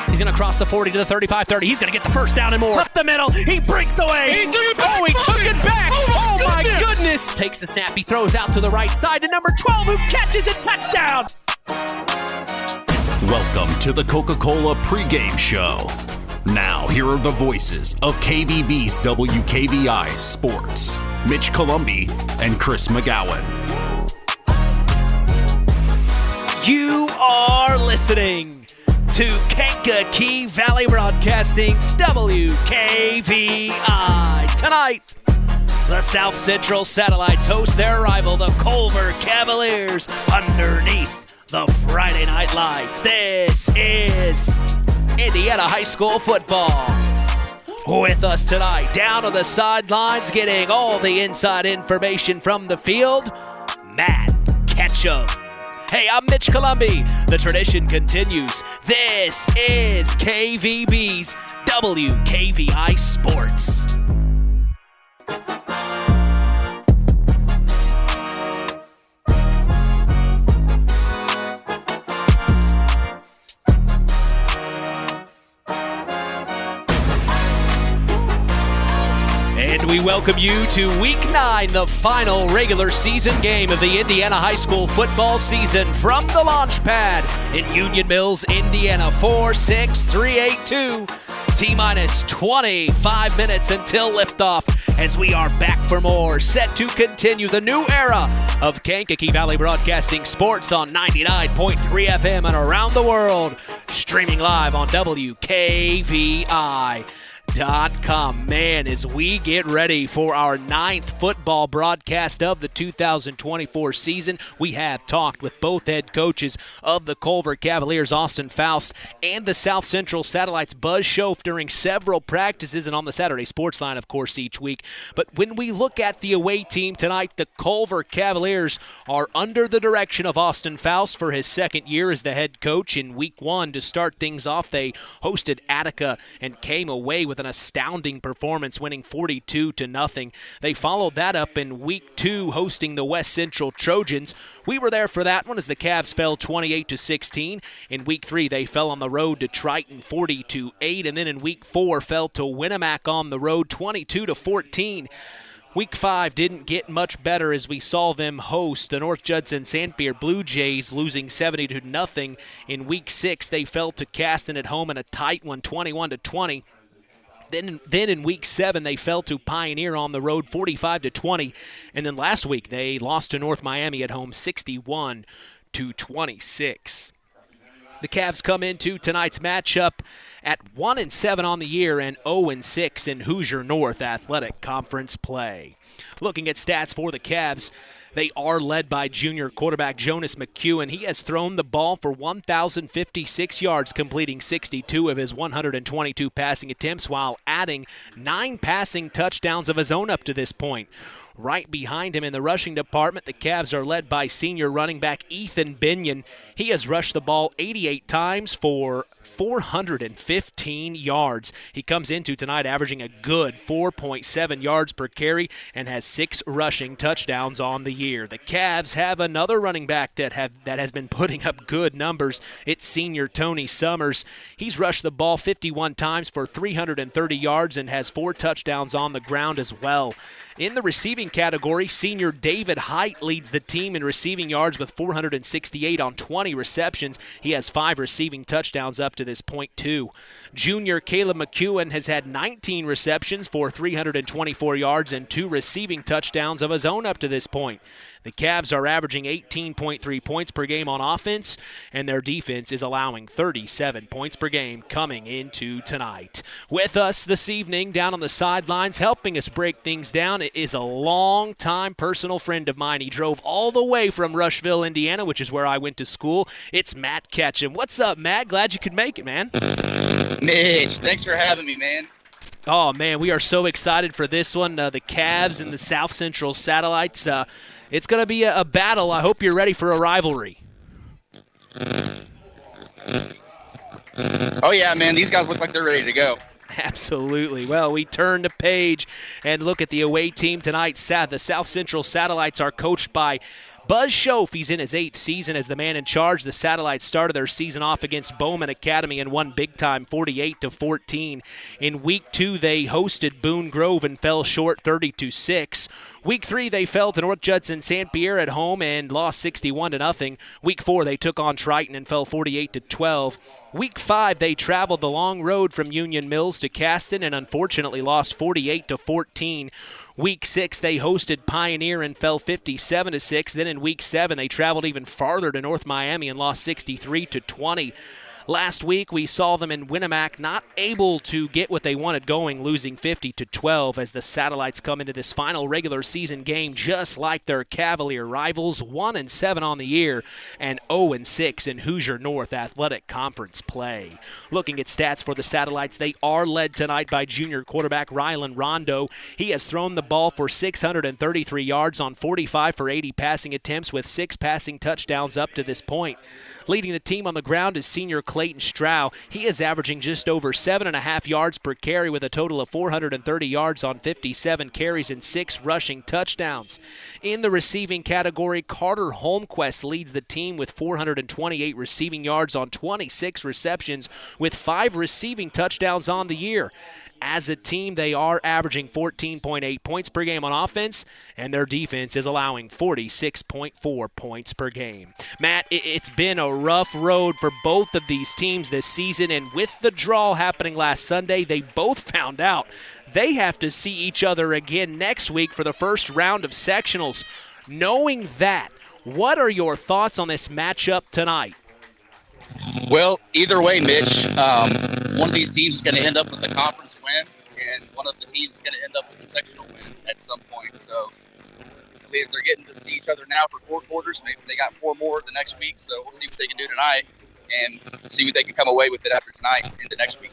He's going to cross the 40 to the 35-30. He's going to get the first down and more. Up the middle. He breaks away. He took it back. Oh, my goodness. Takes the snap. He throws out to the right side to number 12, who catches it. Touchdown. Welcome to the Coca-Cola pregame show. Now, here are the voices of KVB's WKVI Sports, Mitch Columbi and Chris McGowan. You are listening to Kankakee Valley Broadcasting's WKVI. Tonight, the South Central Satellites host their rival, the Culver Cavaliers, underneath the Friday night lights. This is Indiana High School football. With us tonight, down on the sidelines, getting all the inside information from the field, Matt Ketchum. Hey, I'm Mitch Columbi. The tradition continues. This is KVB's WKVI Sports. And we welcome you to Week 9, the final regular season game of the Indiana High School football season from the launch pad in Union Mills, Indiana. 4-6-3-8-2. T-minus 25 minutes until liftoff as we are back for more. Set to continue the new era of Kankakee Valley Broadcasting Sports on 99.3 FM and around the world. Streaming live on WKVI.com. Man, as we get ready for our 9th football broadcast of the 2024 season, we have talked with both head coaches of the Culver Cavaliers, Austin Faust, and the South Central Satellites, Buzz Schoaf, during several practices and on the Saturday Sports Line, of course, each week. But when we look at the away team tonight, the Culver Cavaliers are under the direction of Austin Faust for his second year as the head coach. In Week 1, to start things off, they hosted Attica and came away with an astounding performance, winning 42-0. They followed that up in Week 2, hosting the West Central Trojans. We were there for that one as the Cavs fell 28-16. In Week 3, they fell on the road to Triton 40-8, and then in Week 4 fell to Winnemac on the road 22-14. Week 5 didn't get much better as we saw them host the North Judson Sanpierre Blue Jays, losing 70-0. In Week 6, they fell to Caston at home in a tight one, 21-20. Then in Week 7, they fell to Pioneer on the road, 45-20. And then last week, they lost to North Miami at home, 61-26. The Cavs come into tonight's matchup at 1-7 on the year and 0-6 in Hoosier North Athletic Conference play. Looking at stats for the Cavs, they are led by junior quarterback Jonas McEwen. He has thrown the ball for 1,056 yards, completing 62 of his 122 passing attempts, while adding 9 passing touchdowns of his own up to this point. Right behind him in the rushing department, the Cavs are led by senior running back Ethan Binion. He has rushed the ball 88 times for 415 yards. He comes into tonight averaging a good 4.7 yards per carry and has 6 rushing touchdowns on the year. The Cavs have another running back that has been putting up good numbers. It's senior Tony Summers. He's rushed the ball 51 times for 330 yards and has 4 touchdowns on the ground as well. In the receiving category, senior David Height leads the team in receiving yards with 468 on 20 receptions. He has 5 receiving touchdowns up to this point, too. Junior Caleb McEwen has had 19 receptions for 324 yards and 2 receiving touchdowns of his own up to this point. The Cavs are averaging 18.3 points per game on offense, and their defense is allowing 37 points per game coming into tonight. With us this evening, down on the sidelines, helping us break things down, it is a long-time personal friend of mine. He drove all the way from Rushville, Indiana, which is where I went to school. It's Matt Ketchum. What's up, Matt? Glad you could make it, man. Mitch, thanks for having me, man. Oh, man, we are so excited for this one. The Cavs and the South Central Satellites. It's going to be a battle. I hope you're ready for a rivalry. Oh, yeah, man. These guys look like they're ready to go. Absolutely. Well, we turn the page and look at the away team tonight. The South Central Satellites are coached by Buzz Schoaf. He's in his 8th season as the man in charge. The Satellites started their season off against Bowman Academy and won big time 48-14. In week 2, they hosted Boone Grove and fell short 30-6. Week 3, they fell to North Judson St. Pierre at home and lost 61-0. Week 4, they took on Triton and fell 48-12. Week 5, they traveled the long road from Union Mills to Caston and unfortunately lost 48-14. Week 6, they hosted Pioneer and fell 57-6. Then in Week 7, they traveled even farther to North Miami and lost 63-20. Last week, we saw them in Winnemac not able to get what they wanted going, losing 50-12 as the Satellites come into this final regular season game just like their Cavalier rivals, 1-7 on the year and 0-6 in Hoosier North Athletic Conference play. Looking at stats for the Satellites, they are led tonight by junior quarterback Rylan Rondo. He has thrown the ball for 633 yards on 45 for 80 passing attempts with 6 passing touchdowns up to this point. Leading the team on the ground is senior Clayton Strow. He is averaging just over 7.5 yards per carry with a total of 430 yards on 57 carries and 6 rushing touchdowns. In the receiving category, Carter Holmquist leads the team with 428 receiving yards on 26 receptions with 5 receiving touchdowns on the year. As a team, they are averaging 14.8 points per game on offense, and their defense is allowing 46.4 points per game. Matt, it's been a rough road for both of these teams this season, and with the draw happening last Sunday, they both found out they have to see each other again next week for the first round of sectionals. Knowing that, what are your thoughts on this matchup tonight? Well, either way, Mitch, one of these teams is going to end up with a conference win, and one of the teams is going to end up with a sectional win at some point. So if they're getting to see each other now for 4 quarters, maybe they got 4 more the next week. So we'll see what they can do tonight and see what they can come away with it after tonight into next week.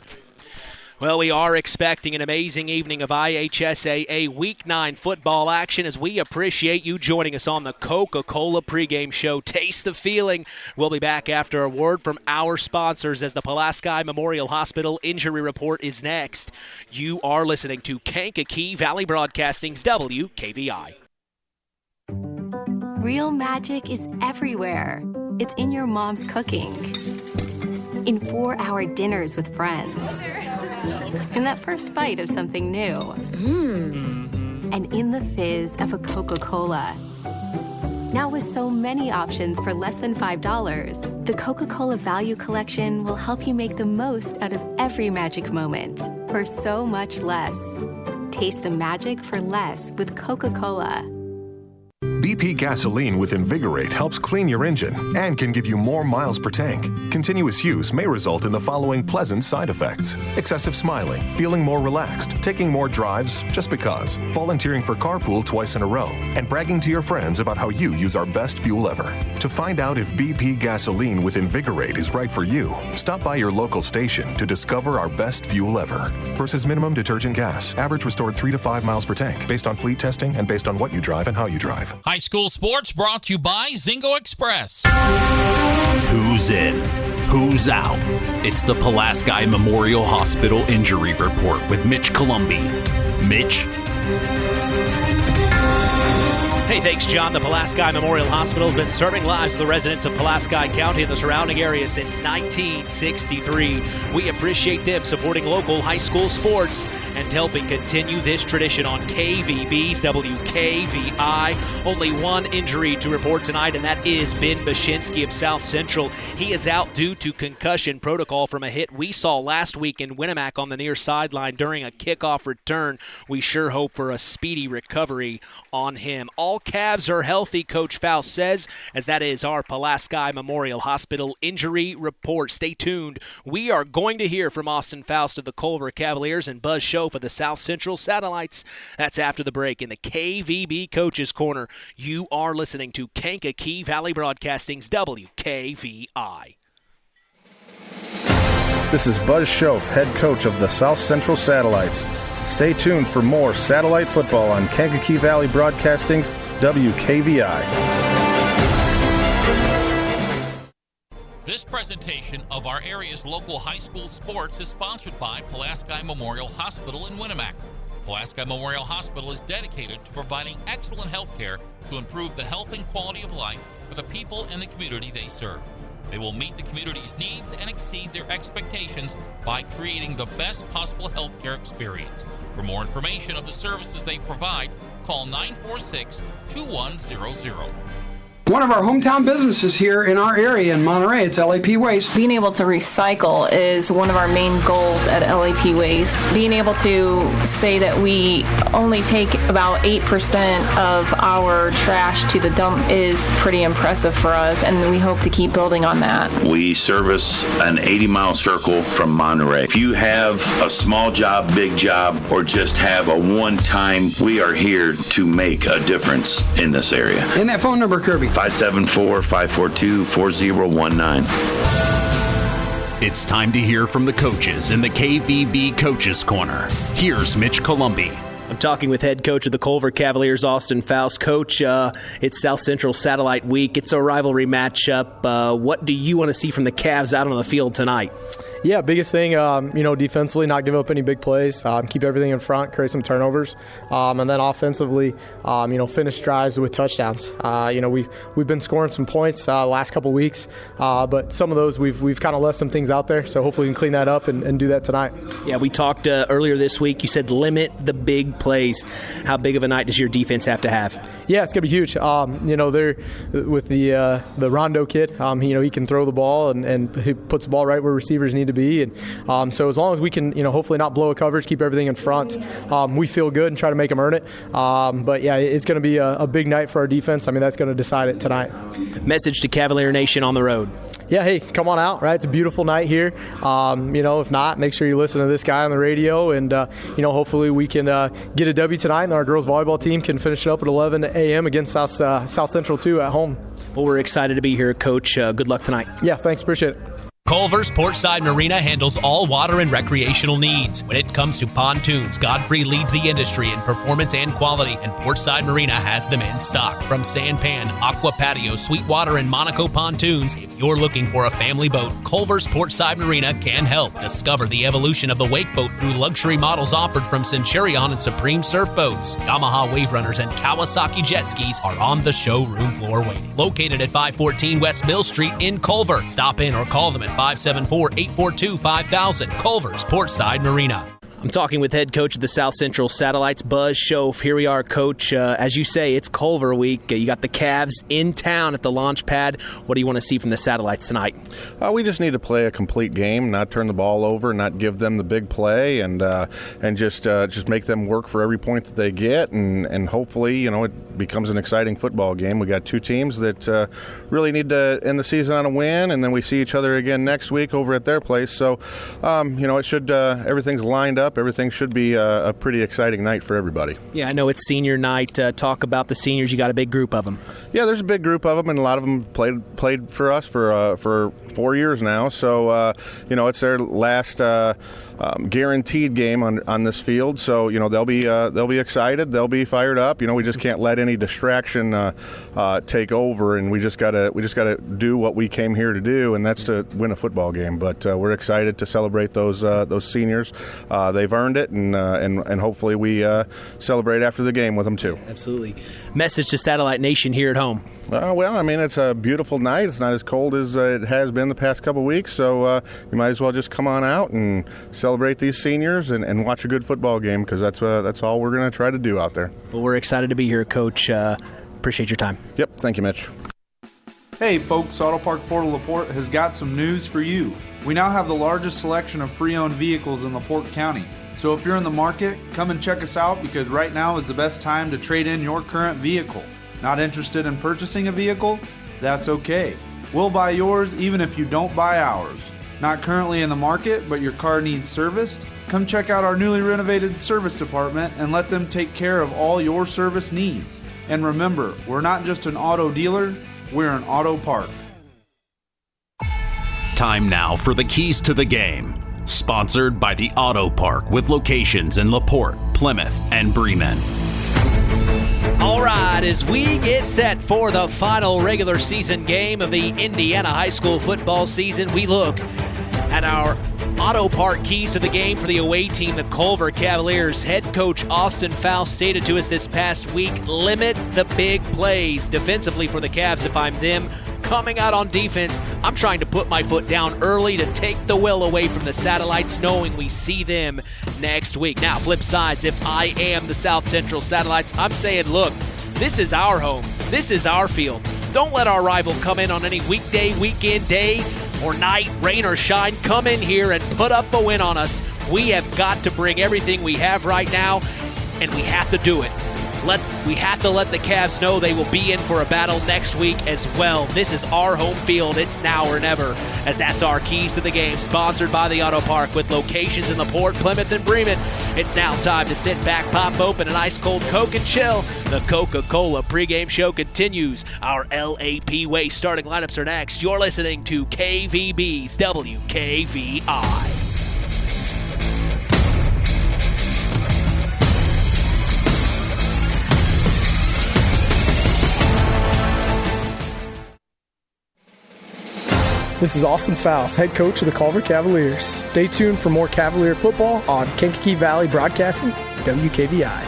Well, we are expecting an amazing evening of IHSAA Week 9 football action as we appreciate you joining us on the Coca-Cola pregame show. Taste the feeling. We'll be back after a word from our sponsors as the Pulaski Memorial Hospital Injury Report is next. You are listening to Kankakee Valley Broadcasting's WKVI. Real magic is everywhere. It's in your mom's cooking, in 4-hour dinners with friends, in that first bite of something new, and in the fizz of a Coca-Cola. Now with so many options for less than $5, the Coca-Cola Value Collection will help you make the most out of every magic moment for so much less. Taste the magic for less with Coca-Cola. BP gasoline with Invigorate helps clean your engine and can give you more miles per tank. Continuous use may result in the following pleasant side effects: excessive smiling, feeling more relaxed, taking more drives just because, volunteering for carpool twice in a row, and bragging to your friends about how you use our best fuel ever. To find out if BP gasoline with Invigorate is right for you, stop by your local station to discover our best fuel ever. Versus minimum detergent gas. Average restored 3 to 5 miles per tank, based on fleet testing and based on what you drive and how you drive. High school sports brought to you by Zingo Express. Who's in? Who's out? It's the Pulaski Memorial Hospital Injury Report with Mitch Columbi. Mitch? Hey, thanks, John. The Pulaski Memorial Hospital has been serving lives of the residents of Pulaski County and the surrounding area since 1963. We appreciate them supporting local high school sports and helping continue this tradition on KVB's WKVI. Only one injury to report tonight, and that is Ben Bashinsky of South Central. He is out due to concussion protocol from a hit we saw last week in Winnemac on the near sideline during a kickoff return. We sure hope for a speedy recovery on him. All Cavs are healthy, Coach Faust says, as that is our Pulaski Memorial Hospital injury report. Stay tuned. We are going to hear from Austin Faust of the Culver Cavaliers and Buzz Schoaf of the South Central Satellites. That's after the break in the KVB Coaches Corner. You are listening to Kankakee Valley Broadcasting's WKVI. This is Buzz Schoaf, head coach of the South Central Satellites. Stay tuned for more satellite football on Kankakee Valley Broadcasting's WKVI. This presentation of our area's local high school sports is sponsored by Pulaski Memorial Hospital in Winamac. Pulaski Memorial Hospital is dedicated to providing excellent health care to improve the health and quality of life for the people in the community they serve. They will meet the community's needs and exceed their expectations by creating the best possible health care experience. For more information of the services they provide, call 946-2100. One of our hometown businesses here in our area in Monterey, it's LAP Waste. Being able to recycle is one of our main goals at LAP Waste. Being able to say that we only take about 8% of our trash to the dump is pretty impressive for us, and we hope to keep building on that. We service an 80-mile circle from Monterey. If you have a small job, big job, or just have a one-time, we are here to make a difference in this area. And that phone number, Kirby? 574-542-4019. It's time to hear from the coaches in the KVB Coaches Corner. Here's Mitch Columbi. I'm talking with head coach of the Culver Cavaliers, Austin Faust. Coach, it's South Central Satellite Week. It's a rivalry matchup. What do you want to see from the Cavs out on the field tonight? Yeah, biggest thing, defensively, not give up any big plays, keep everything in front, create some turnovers, and then offensively, finish drives with touchdowns. We've been scoring some points last couple weeks, but some of those we've kind of left some things out there, so hopefully we can clean that up and do that tonight. Yeah, we talked earlier this week. You said limit the big plays. How big of a night does your defense have to have? Yeah, it's going to be huge. They're with the Rondo kid. He can throw the ball and he puts the ball right where receivers need to be. And so as long as we can, hopefully not blow a coverage, keep everything in front, we feel good and try to make them earn it. But yeah, it's going to be a big night for our defense. That's going to decide it tonight. Message to Cavalier Nation on the road. Yeah, hey, come on out, right? It's a beautiful night here. If not, make sure you listen to this guy on the radio, and, hopefully we can get a W tonight, and our girls volleyball team can finish it up at 11 a.m. against South Central 2 at home. Well, we're excited to be here, Coach. Good luck tonight. Yeah, thanks. Appreciate it. Culver's Portside Marina handles all water and recreational needs. When it comes to pontoons, Godfrey leads the industry in performance and quality, and Portside Marina has them in stock. From Sanpan, Aqua Patio, Sweetwater, and Monaco pontoons, if you're looking for a family boat, Culver's Portside Marina can help. Discover the evolution of the wake boat through luxury models offered from Centurion and Supreme Surf Boats. Yamaha Wave Runners and Kawasaki jet skis are on the showroom floor waiting. Located at 514 West Mill Street in Culver. Stop in or call them at 574-842-5000. Culver's Portside Marina. I'm talking with head coach of the South Central Satellites, Buzz Schoaf. Here we are, Coach. As you say, it's Culver week. You got the Cavs in town at the launch pad. What do you want to see from the Satellites tonight? We just need to play a complete game, not turn the ball over, not give them the big play, and just make them work for every point that they get, and hopefully, it becomes an exciting football game. We got two teams that really need to end the season on a win, and then we see each other again next week over at their place. So, it should everything's lined up. Everything should be a pretty exciting night for everybody. Yeah, I know it's senior night. Talk about the seniors. You got a big group of them. Yeah, there's a big group of them, and a lot of them played for us for 4 years now. So, it's their last guaranteed game on this field. So, they'll be excited. They'll be fired up. We just can't let any distraction take over, and we just gotta do what we came here to do, and that's to win a football game. But we're excited to celebrate those seniors. They've earned it, and hopefully we celebrate after the game with them too. Absolutely. Message to Satellite Nation here at home. It's a beautiful night. It's not as cold as it has been the past couple weeks, so you might as well just come on out and celebrate these seniors and watch a good football game, because that's all we're going to try to do out there. Well, we're excited to be here, Coach. Appreciate your time. Yep. Thank you, Mitch. Hey folks, Auto Park Fort LaPorte has got some news for you. We now have the largest selection of pre-owned vehicles in LaPorte County. So if you're in the market, come and check us out, because right now is the best time to trade in your current vehicle. Not interested in purchasing a vehicle? That's okay. We'll buy yours even if you don't buy ours. Not currently in the market, but your car needs serviced? Come check out our newly renovated service department and let them take care of all your service needs. And remember, we're not just an auto dealer, we're an auto park. Time now for the keys to the game. Sponsored by the Auto Park, with locations in LaPorte, Plymouth, and Bremen. All right, as we get set for the final regular season game of the Indiana high school football season, we look at our Auto Park keys to the game for the away team, the Culver Cavaliers. Head coach Austin Faust stated to us this past week, limit the big plays defensively for the Cavs. If I'm them coming out on defense, I'm trying to put my foot down early to take the will away from the Satellites, knowing we see them next week. Now, flip sides, if I am the South Central Satellites, I'm saying, look, this is our home. This is our field. Don't let our rival come in on any weekday, weekend day, or night, rain or shine. Come in here and put up a win on us. We have got to bring everything we have right now, and we have to do it. We have to let the Cavs know they will be in for a battle next week as well. This is our home field. It's now or never, as that's our keys to the game. Sponsored by the Auto Park with locations in LaPorte, Plymouth, and Bremen. It's now time to sit back, pop open an ice cold Coke and chill. The Coca-Cola pregame show continues. Our LAP Waste starting lineups are next. You're listening to KVB's WKVI. This is Austin Faust, head coach of the Culver Cavaliers. Stay tuned for more Cavalier football on Kankakee Valley Broadcasting, WKVI.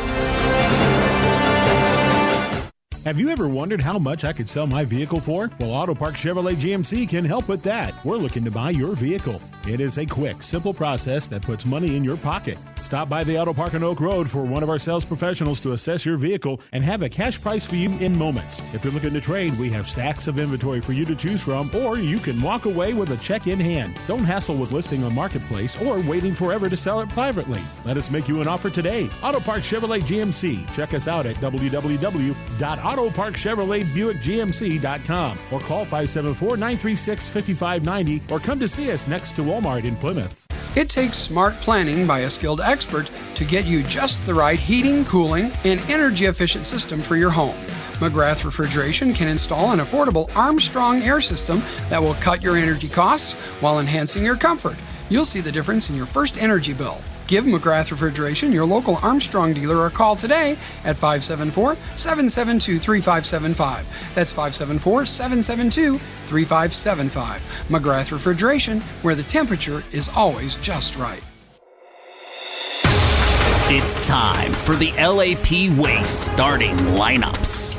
Have you ever wondered how much I could sell my vehicle for? Well, Auto Park Chevrolet GMC can help with that. We're looking to buy your vehicle. It is a quick, simple process that puts money in your pocket. Stop by the Auto Park on Oak Road for one of our sales professionals to assess your vehicle and have a cash price for you in moments. If you're looking to trade, we have stacks of inventory for you to choose from, or you can walk away with a check in hand. Don't hassle with listing on Marketplace or waiting forever to sell it privately. Let us make you an offer today. Auto Park Chevrolet GMC. Check us out at www.autoparkchevroletbuickgmc.com or call 574-936-5590 or come to see us next to Walmart in Plymouth. It takes smart planning by a skilled expert to get you just the right heating, cooling, and energy-efficient system for your home. McGrath Refrigeration can install an affordable Armstrong air system that will cut your energy costs while enhancing your comfort. You'll see the difference in your first energy bill. Give McGrath Refrigeration, your local Armstrong dealer, a call today at 574-772-3575. That's 574-772-3575. McGrath Refrigeration, where the temperature is always just right. It's time for the LAP Waste starting lineups.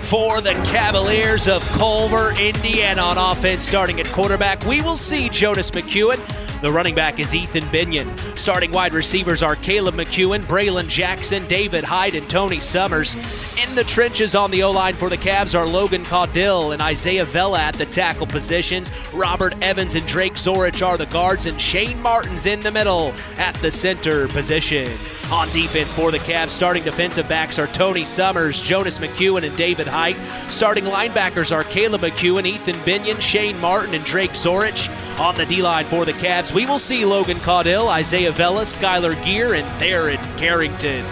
For the Cavaliers of Culver, Indiana, on offense, starting at quarterback, we will see Jonas McEwen. The running back is Ethan Binion. Starting wide receivers are Caleb McEwen, Braylon Jackson, David Hyde, and Tony Summers. In the trenches on the O-line for the Cavs are Logan Caudill and Isaiah Vela at the tackle positions. Robert Evans and Drake Zorich are the guards, and Shane Martin's in the middle at the center position. On defense for the Cavs, starting defensive backs are Tony Summers, Jonas McEwen, and David Hyde. Starting linebackers are Caleb McEwen, Ethan Binion, Shane Martin, and Drake Zorich. On the D-line for the Cavs, we will see Logan Caudill, Isaiah Vela, Skylar Gear, and Theron Carrington.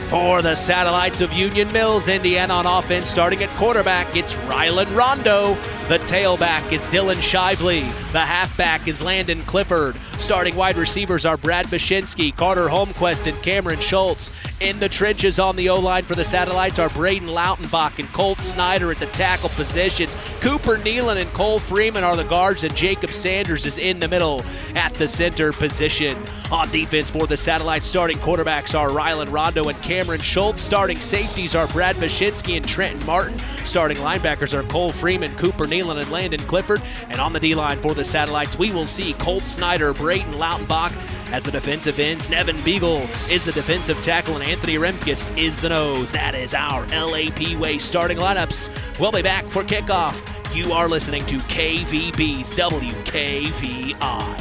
For the Satellites of Union Mills, Indiana, on offense, starting at quarterback, it's Rylan Rondo. The tailback is Dylan Shively. The halfback is Landon Clifford. Starting wide receivers are Brad Bashinsky, Carter Holmquist, and Cameron Schultz. In the trenches on the O-line for the Satellites are Braden Lautenbach and Colt Snyder at the tackle positions. Cooper Nealon and Cole Freeman are the guards, and Jacob Sanders is in the middle at the center position. On defense for the Satellites, starting quarterbacks are Rylan Rondo and Cameron Schultz. Starting safeties are Brad Bashinsky and Trenton Martin. Starting linebackers are Cole Freeman, Cooper Nealon, and Landon Clifford. And on the D-line for the Satellites, we will see Colt Snyder, Braden Lautenbach as the defensive ends. Nevin Beagle is the defensive tackle, and Anthony Remkes is the nose. That is our LAP Waste starting lineups. We'll be back for kickoff. You are listening to KVB's WKVI.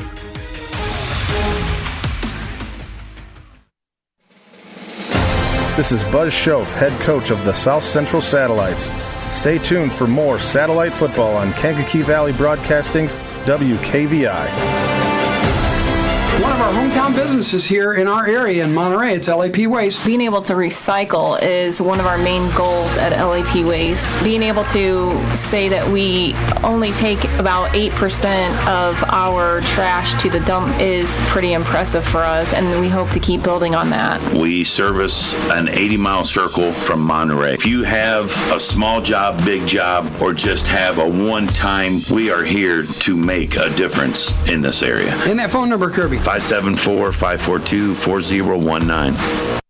This is Buzz Schoaf, head coach of the South Central Satellites. Stay tuned for more satellite football on Kankakee Valley Broadcasting's WKVI. One of our hometown businesses here in our area in Monterey, it's LAP Waste. Being able to recycle is one of our main goals at LAP Waste. Being able to say that we only take about 8% of our trash to the dump is pretty impressive for us, and we hope to keep building on that. We service an 80-mile circle from Monterey. If you have a small job, big job, or just have a one-time, we are here to make a difference in this area. And that phone number, Kirby? 574-542-4019.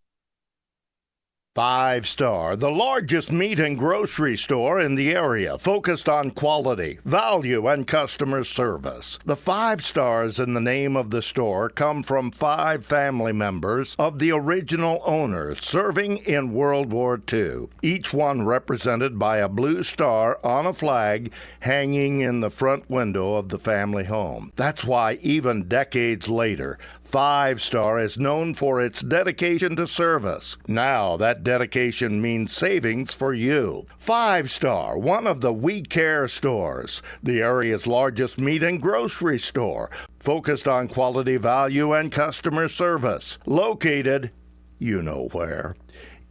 5 Star, the largest meat and grocery store in the area, focused on quality, value, and customer service. The 5 stars in the name of the store come from 5 family members of the original owners serving in World War II, each one represented by a blue star on a flag hanging in the front window of the family home. That's why even decades later, 5 Star is known for its dedication to service. Now that dedication means savings for you. 5 Star, one of the We Care stores, the area's largest meat and grocery store, focused on quality, value, and customer service. Located, you know where,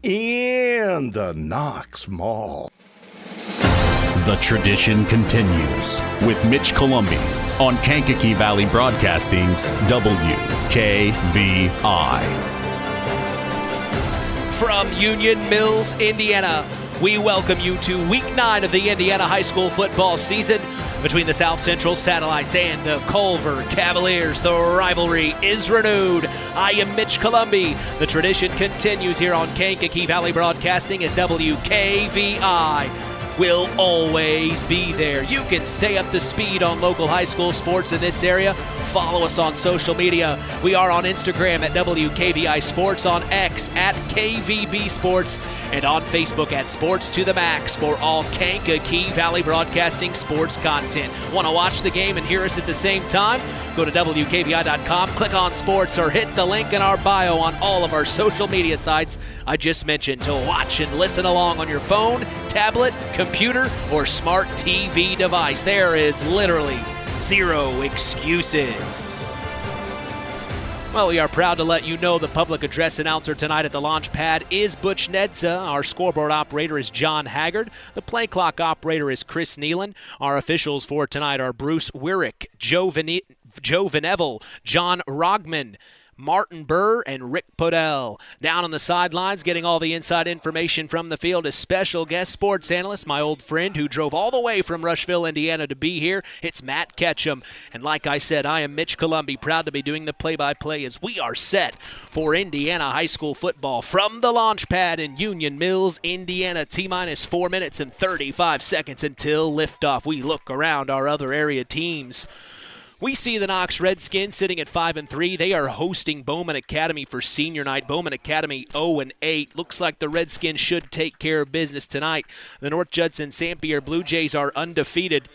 in the Knox Mall. The tradition continues with Mitch Columbi on Kankakee Valley Broadcasting's WKVI. From Union Mills, Indiana, we welcome you to Week 9 of the Indiana high school football season between the South Central Satellites and the Culver Cavaliers. The rivalry is renewed. I am Mitch Columbi. The tradition continues here on Kankakee Valley Broadcasting as WKVI will always be there. You can stay up to speed on local high school sports in this area. Follow us on social media. We are on Instagram at WKVI Sports, on X at KVB Sports, and on Facebook at Sports to the Max for all Kankakee Valley Broadcasting sports content. Want to watch the game and hear us at the same time? Go to WKVI.com, click on sports, or hit the link in our bio on all of our social media sites I just mentioned to watch and listen along on your phone, tablet, computer, or smart TV device. There is literally zero excuses. Well, we are proud to let you know the public address announcer tonight at the launch pad is Butch Nedza. Our scoreboard operator is John Haggard. The play clock operator is Chris Nealon. Our officials for tonight are Bruce Wyrick, Joe Venevel, John Rogman, Martin Burr, and Rick Podell. Down on the sidelines, getting all the inside information from the field is special guest sports analyst, my old friend who drove all the way from Rushville, Indiana to be here. It's Matt Ketchum. And like I said, I am Mitch Columbi, proud to be doing the play-by-play as we are set for Indiana high school football from the launch pad in Union Mills, Indiana. T-minus 4 minutes and 35 seconds until liftoff. We look around our other area teams. We see the Knox Redskins sitting at 5-3. They are hosting Bowman Academy for senior night. Bowman Academy 0-8. Looks like the Redskins should take care of business tonight. The North Judson St. Pierre Blue Jays are undefeated,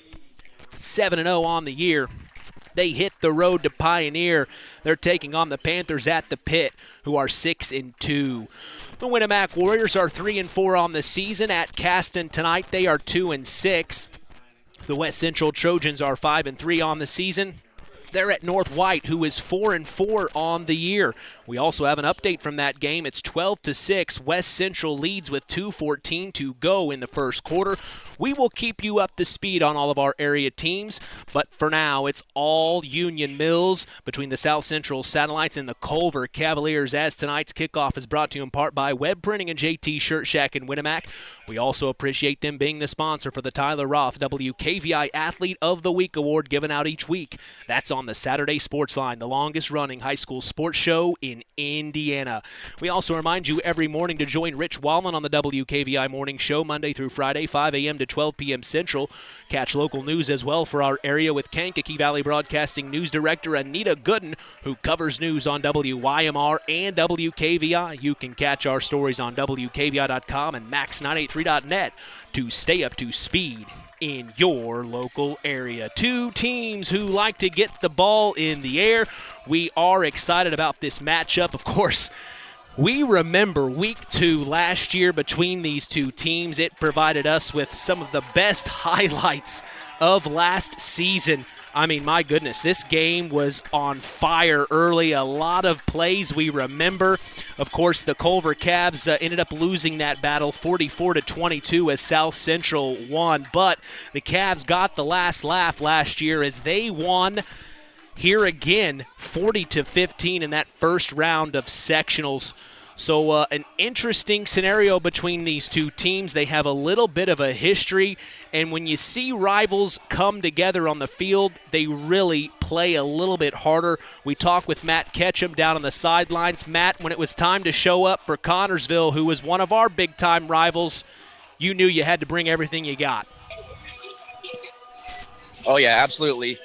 7-0 on the year. They hit the road to Pioneer. They're taking on the Panthers at the Pit, who are 6-2. The Winamac Warriors are 3-4 on the season. At Caston tonight, they are 2-6. The West Central Trojans are 5-3 on the season. They're at North White, who is 4-4 on the year. We also have an update from that game. It's 12-6. West Central leads with 2:14 to go in the first quarter. We will keep you up to speed on all of our area teams, but for now, it's all Union Mills between the South Central Satellites and the Culver Cavaliers, as tonight's kickoff is brought to you in part by Web Printing and JT Shirt Shack in Winamac. We also appreciate them being the sponsor for the Tyler Roth WKVI Athlete of the Week Award given out each week. That's on the Saturday Sports Line, the longest-running high school sports show in Indiana. We also remind you every morning to join Rich Wallen on the WKVI Morning Show Monday through Friday, 5 a.m. to 12 p.m. Central. Catch local news as well for our area with Kankakee Valley Broadcasting News Director Anita Gooden, who covers news on WYMR and WKVI. You can catch our stories on WKVI.com and Max983.net to stay up to speed in your local area. Two teams who like to get the ball in the air. We are excited about this matchup. Of course, we remember week 2 last year between these two teams. It provided us with some of the best highlights of last season. I mean, my goodness, this game was on fire early. A lot of plays we remember. Of course, the Culver Cavs ended up losing that battle 44-22 as South Central won. But the Cavs got the last laugh last year as they won here again 40-15 in that first round of sectionals. So an interesting scenario between these two teams. They have a little bit of a history, and when you see rivals come together on the field, they really play a little bit harder. We talked with Matt Ketchum down on the sidelines. Matt, when it was time to show up for Connorsville, who was one of our big-time rivals, you knew you had to bring everything you got. Oh, yeah, absolutely.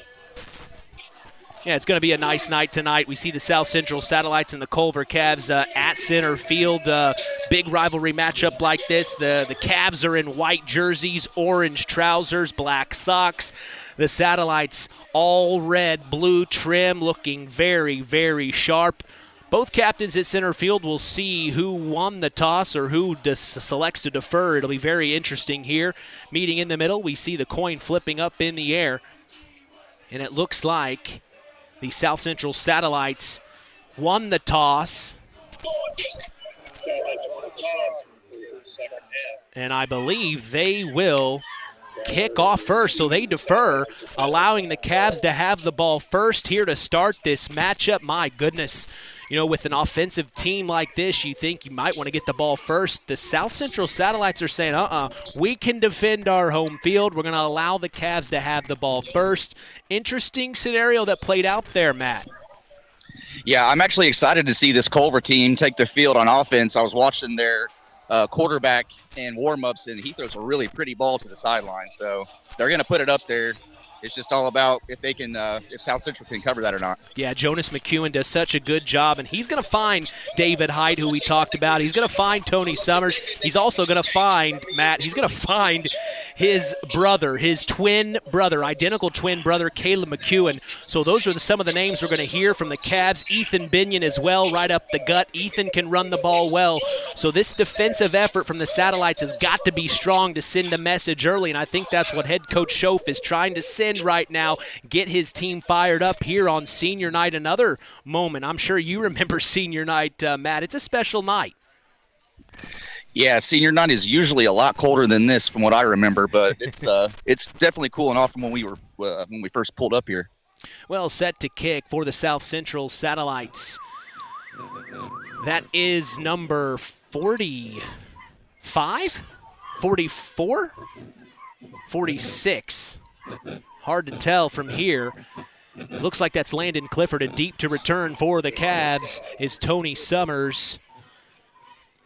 Yeah, it's going to be a nice night tonight. We see the South Central Satellites and the Culver Cavs at center field. Big rivalry matchup like this. The Cavs are in white jerseys, orange trousers, black socks. The Satellites all red, blue trim, looking very, very sharp. Both captains at center field will see who won the toss or who selects to defer. It'll be very interesting here. Meeting in the middle, we see the coin flipping up in the air. And it looks like the South Central Satellites won the toss. And I believe they will kick off first, so they defer, allowing the Cavs to have the ball first here to start this matchup. My goodness, you know, with an offensive team like this, you think you might want to get the ball first. The South Central Satellites are saying, we can defend our home field. We're going to allow the Cavs to have the ball first. Interesting scenario that played out there, Matt. Yeah, I'm actually excited to see this Culver team take the field on offense. I was watching their quarterback and warm-ups, and he throws a really pretty ball to the sideline. So they're going to put it up there. It's just all about if they can, if South Central can cover that or not. Yeah, Jonas McEwen does such a good job, and he's going to find David Hyde, who we talked about. He's going to find Tony Summers. He's also going to find, Matt, he's going to find his brother, his twin brother, identical twin brother, Caleb McEwen. So those are some of the names we're going to hear from the Cavs. Ethan Binion as well, right up the gut. Ethan can run the ball well. So this defensive effort from the Satellites has got to be strong to send a message early, and I think that's what head coach Schoaf is trying to send right now, get his team fired up here on senior night. Another moment. I'm sure you remember senior night, Matt. It's a special night. Yeah, senior night is usually a lot colder than this from what I remember, but it's definitely cooling off from when we first pulled up here. Well, set to kick for the South Central Satellites. That is number 45, 44, 46. Hard to tell from here. Looks like that's Landon Clifford. A deep to return for the Cavs is Tony Summers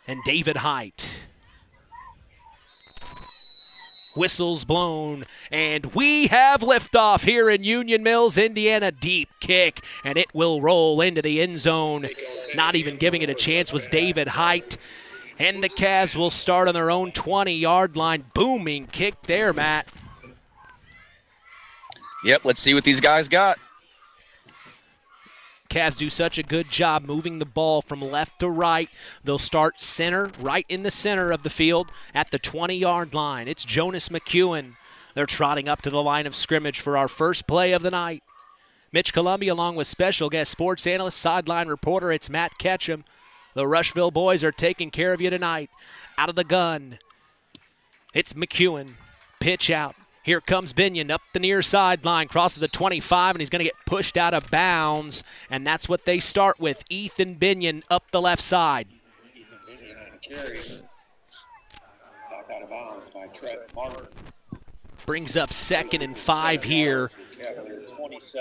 and David Height. Whistles blown, and we have liftoff here in Union Mills, Indiana. Deep kick, and it will roll into the end zone. Not even giving it a chance was David Height. And the Cavs will start on their own 20-yard line. Booming kick there, Matt. Yep, let's see what these guys got. Cavs do such a good job moving the ball from left to right. They'll start center, right in the center of the field at the 20-yard line. It's Jonas McEwen. They're trotting up to the line of scrimmage for our first play of the night. Mitch Columbia along with special guest sports analyst, sideline reporter, it's Matt Ketchum. The Rushville boys are taking care of you tonight. Out of the gun, it's McEwen. Pitch out. Here comes Binion up the near sideline, crosses the 25, and he's going to get pushed out of bounds. And that's what they start with. Ethan Binion up the left side. Brings up 2nd and 5 here.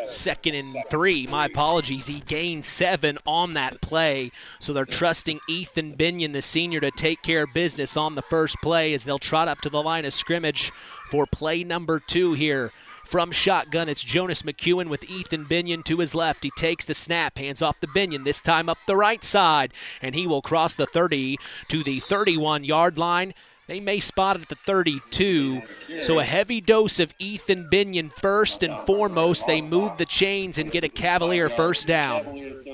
2nd and 3, my apologies. He gained 7 on that play. So they're trusting Ethan Binion, the senior, to take care of business on the first play as they'll trot up to the line of scrimmage for play number 2 here. From shotgun, it's Jonas McEwen with Ethan Binion to his left. He takes the snap, hands off to Binion, this time up the right side, and he will cross the 30 to the 31-yard line. They may spot it at the 32. So a heavy dose of Ethan Binion first and foremost. They move the chains and get a Cavalier first down.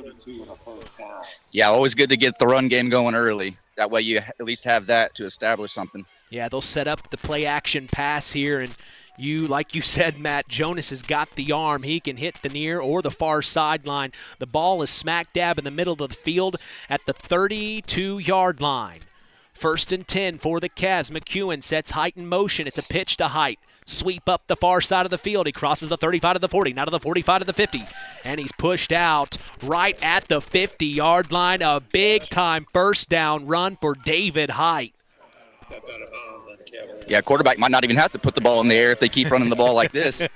Yeah, always good to get the run game going early. That way you at least have that to establish something. Yeah, they'll set up the play action pass here, and Like you said, Matt, Jonas has got the arm. He can hit the near or the far sideline. The ball is smack dab in the middle of the field at the 32-yard line. 1st and 10 for the Cavs. McEwen sets Height in motion. It's a pitch to Height. Sweep up the far side of the field. He crosses the 35 to the 40, now to the 45 to the 50. And he's pushed out right at the 50-yard line. A big-time first down run for David Height. Yeah, quarterback might not even have to put the ball in the air if they keep running the ball like this.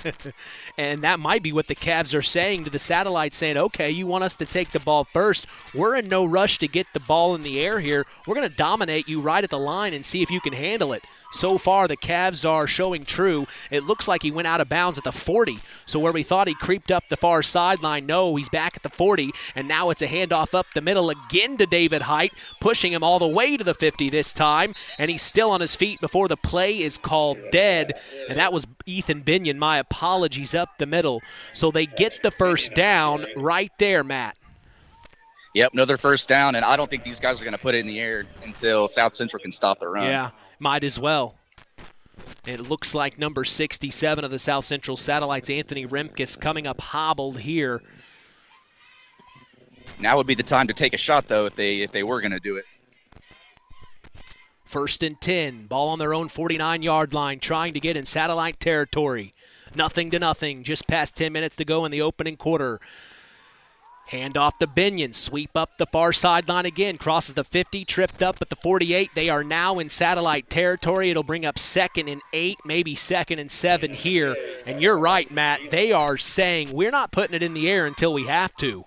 And that might be what the Cavs are saying to the satellite, saying, okay, you want us to take the ball first. We're in no rush to get the ball in the air here. We're going to dominate you right at the line and see if you can handle it. So far, the Cavs are showing true. It looks like he went out of bounds at the 40. So where we thought he creeped up the far sideline, no, he's back at the 40. And now it's a handoff up the middle again to David Height, pushing him all the way to the 50 this time. And he's still on his feet before the play is called dead. And that was Ethan Binion. My apologies, up the middle. So they get the first down right there, Matt. Yep, another first down, and I don't think these guys are going to put it in the air until South Central can stop the run. Yeah, might as well. It looks like number 67 of the South Central Satellites, Anthony Remkes, coming up hobbled here. Now would be the time to take a shot, though, if they were going to do it. 1st and 10, ball on their own 49-yard line, trying to get in satellite territory. 0-0, just past 10 minutes to go in the opening quarter. Hand off to Binion, sweep up the far sideline again, crosses the 50, tripped up at the 48. They are now in satellite territory. It'll bring up 2nd and 8, maybe 2nd and 7 here. And you're right, Matt, they are saying we're not putting it in the air until we have to.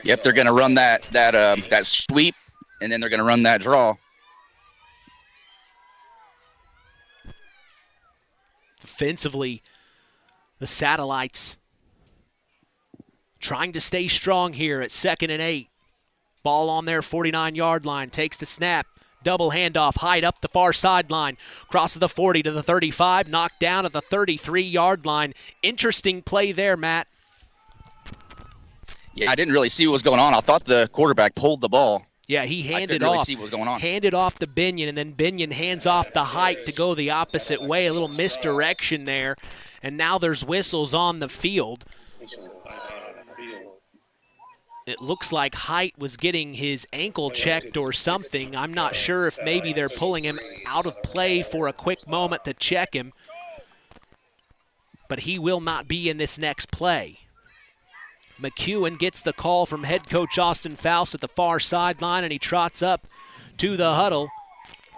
Yep, they're going to run that sweep, and then they're going to run that draw. Defensively, the Satellites trying to stay strong here at 2nd and 8. Ball on their 49-yard line, takes the snap. Double handoff, Hyde up the far sideline, crosses the 40 to the 35, knocked down at the 33-yard line. Interesting play there, Matt. Yeah, I didn't really see what was going on. I thought the quarterback pulled the ball. Yeah, he handed really off. See what was going on. Handed off to Binion, and then Binion hands off the Height to go the opposite way. A little misdirection there, and now there's whistles on the field. It looks like Height was getting his ankle checked or something. I'm not sure if maybe they're pulling him out of play for a quick moment to check him. But he will not be in this next play. McEwen gets the call from head coach Austin Faust at the far sideline, and he trots up to the huddle,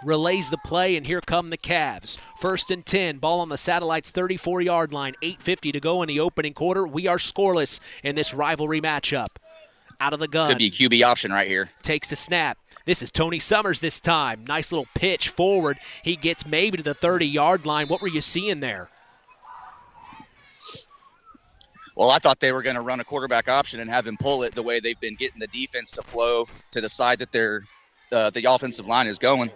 relays the play, and here come the Cavs. 1st and 10, ball on the Satellites' 34-yard line, 8:50 to go in the opening quarter. We are scoreless in this rivalry matchup. Out of the gun. Could be a QB option right here. Takes the snap. This is Tony Summers this time. Nice little pitch forward. He gets maybe to the 30-yard line. What were you seeing there? Well, I thought they were going to run a quarterback option and have him pull it the way they've been getting the defense to flow to the side that the offensive line is going.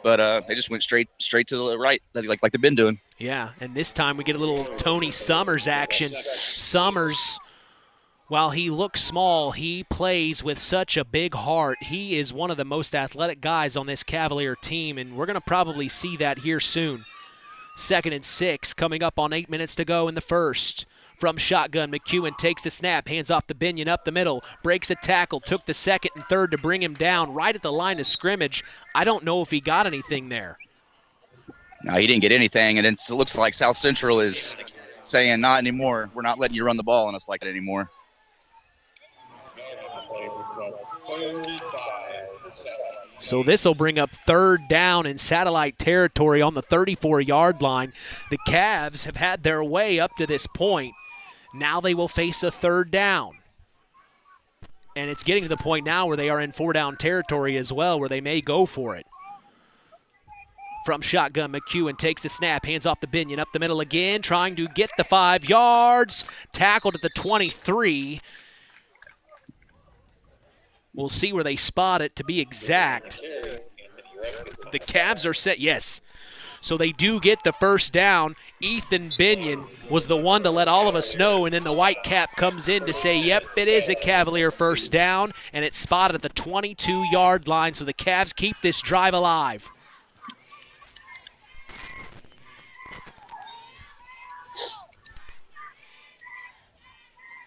But they just went straight to the right, like they've been doing. Yeah, and this time we get a little Tony Summers action. Summers, while he looks small, he plays with such a big heart. He is one of the most athletic guys on this Cavalier team, and we're going to probably see that here soon. 2nd and 6, coming up on 8 minutes to go in the first. From shotgun, McEwen takes the snap, hands off to Binion up the middle, breaks a tackle, took the 2nd and 3rd to bring him down right at the line of scrimmage. I don't know if he got anything there. No, he didn't get anything, and it looks like South Central is saying, not anymore. We're not letting you run the ball on us like it anymore. So this will bring up 3rd down in satellite territory on the 34-yard line. The Cavs have had their way up to this point. Now they will face a 3rd down. And it's getting to the point now where they are in 4-down territory as well, where they may go for it. From shotgun, McEwen takes the snap, hands off to Binion, up the middle again, trying to get the 5 yards. Tackled at the 23. We'll see where they spot it to be exact. The Cavs are set, yes. So they do get the first down. Ethan Binion was the one to let all of us know, and then the white cap comes in to say, yep, it is a Cavalier first down, and it's spotted at the 22-yard line, so the Cavs keep this drive alive.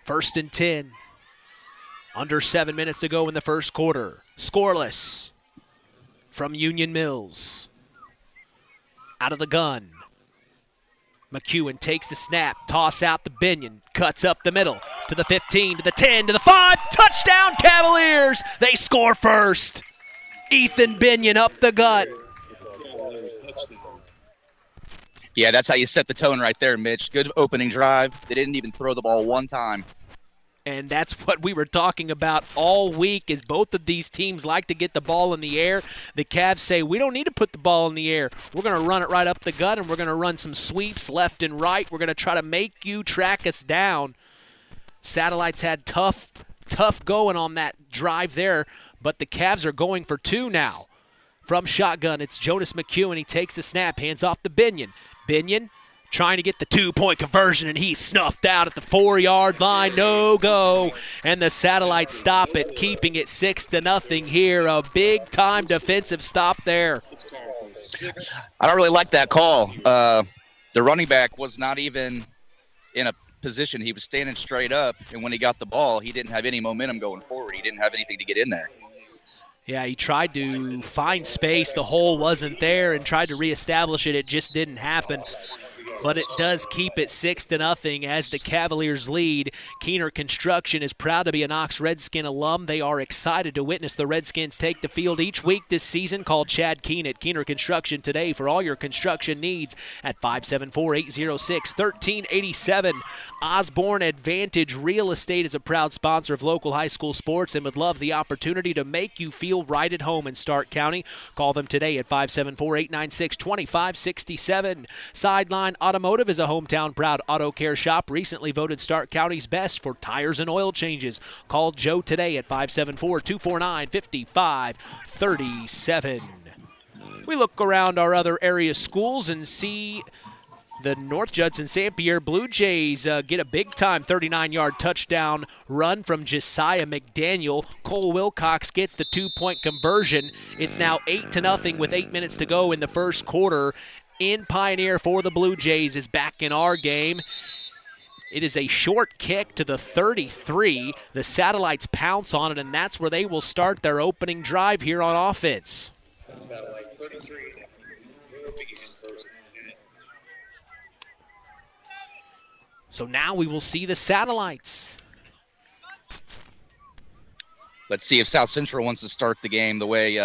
1st and 10. Under 7 minutes to go in the first quarter. Scoreless from Union Mills. Out of the gun. McEwen takes the snap, toss out the Binion, cuts up the middle to the 15, to the 10, to the 5. Touchdown Cavaliers! They score first. Ethan Binion up the gut. Yeah, that's how you set the tone right there, Mitch. Good opening drive. They didn't even throw the ball one time. And that's what we were talking about all week, is both of these teams like to get the ball in the air. The Cavs say, we don't need to put the ball in the air. We're going to run it right up the gut, and we're going to run some sweeps left and right. We're going to try to make you track us down. Satellites had tough going on that drive there, but the Cavs are going for 2 now. From shotgun, it's Jonas McEwen. He takes the snap, hands off to Binion. Binion trying to get the 2-point conversion, and he's snuffed out at the 4-yard line. No go. And the Satellites stop it, keeping it 6-0 here. A big-time defensive stop there. I don't really like that call. The running back was not even in a position. He was standing straight up, and when he got the ball, he didn't have any momentum going forward. He didn't have anything to get in there. Yeah, he tried to find space. The hole wasn't there, and tried to reestablish it. It just didn't happen. But it does keep it 6-0 as the Cavaliers lead. Keener Construction is proud to be an Ox Redskin alum. They are excited to witness the Redskins take the field each week this season. Call Chad Keen at Keener Construction today for all your construction needs at 574-806-1387. Osborne Advantage Real Estate is a proud sponsor of local high school sports and would love the opportunity to make you feel right at home in Stark County. Call them today at 574-896-2567. Sideline Automotive is a hometown proud auto care shop, recently voted Stark County's best for tires and oil changes. Call Joe today at 574-249-5537. We look around our other area schools and see the North Judson St. Pierre Blue Jays get a big-time 39-yard touchdown run from Josiah McDaniel. Cole Wilcox gets the 2-point conversion. It's now 8-0 with 8 minutes to go in the first quarter. In Pioneer for the Blue Jays is back in our game. It is a short kick to the 33. The Satellites pounce on it, and that's where they will start their opening drive here on offense. So now we will see the Satellites. Let's see if South Central wants to start the game the way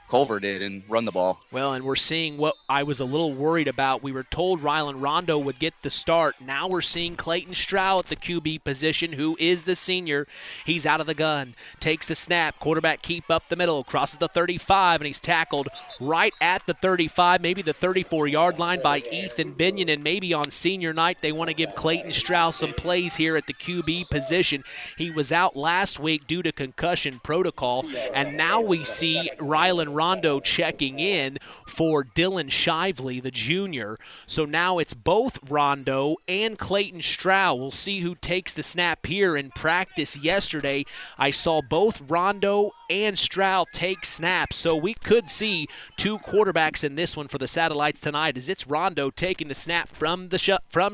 Culver did and run the ball. Well, and we're seeing what I was a little worried about. We were told Rylan Rondo would get the start. Now we're seeing Clayton Stroud at the QB position, who is the senior. He's out of the gun, takes the snap, quarterback keep up the middle, crosses the 35, and he's tackled right at the 35, maybe the 34-yard line by Ethan Binion. And maybe on senior night they want to give Clayton Stroud some plays here at the QB position. He was out last week due to concussion protocol, and now we see Rylan Rondo checking in for Dylan Shively, the junior. So now it's both Rondo and Clayton Stroud. We'll see who takes the snap here. In practice yesterday, I saw both Rondo and Stroud take snaps. So we could see 2 quarterbacks in this one for the Satellites tonight, as it's Rondo taking the snap from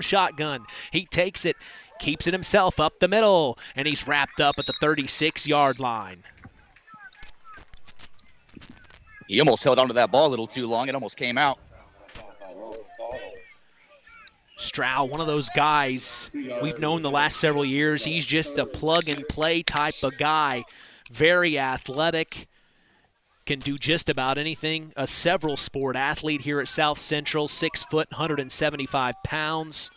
shotgun. He takes it, keeps it himself up the middle, and he's wrapped up at the 36-yard line. He almost held onto that ball a little too long. It almost came out. Stroud, one of those guys we've known the last several years. He's just a plug-and-play type of guy. Very athletic. Can do just about anything. A several sport athlete here at South Central. 6 foot, 175 pounds.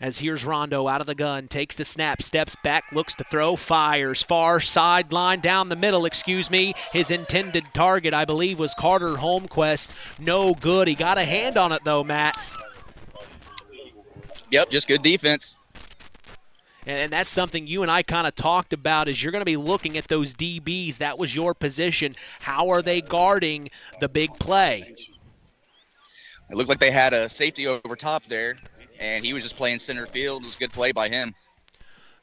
As here's Rondo out of the gun, takes the snap, steps back, looks to throw, fires, far sideline, down the middle, His intended target, I believe, was Carter Holmquist. No good. He got a hand on it, though, Matt. Yep, just good defense. And that's something you and I kind of talked about, is you're going to be looking at those DBs. That was your position. How are they guarding the big play? It looked like they had a safety over top there, and he was just playing center field. It was a good play by him.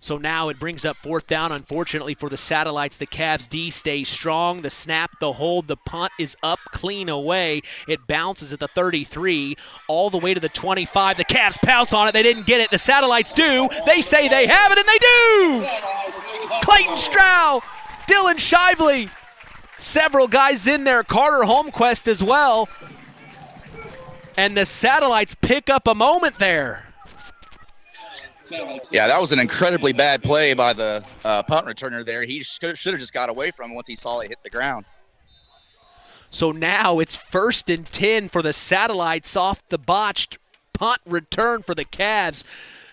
So now it brings up 4th down. Unfortunately for the Satellites, the Cavs D stays strong. The snap, the hold, the punt is up, clean away. It bounces at the 33, all the way to the 25. The Cavs pounce on it. They didn't get it. The Satellites do. They say they have it, and they do! Clayton Stroud, Dylan Shively, several guys in there. Carter Holmquist as well. And the Satellites pick up a moment there. Yeah, that was an incredibly bad play by the punt returner there. He should have just got away from it once he saw it hit the ground. So now it's 1st and 10 for the Satellites off the botched punt return for the Cavs.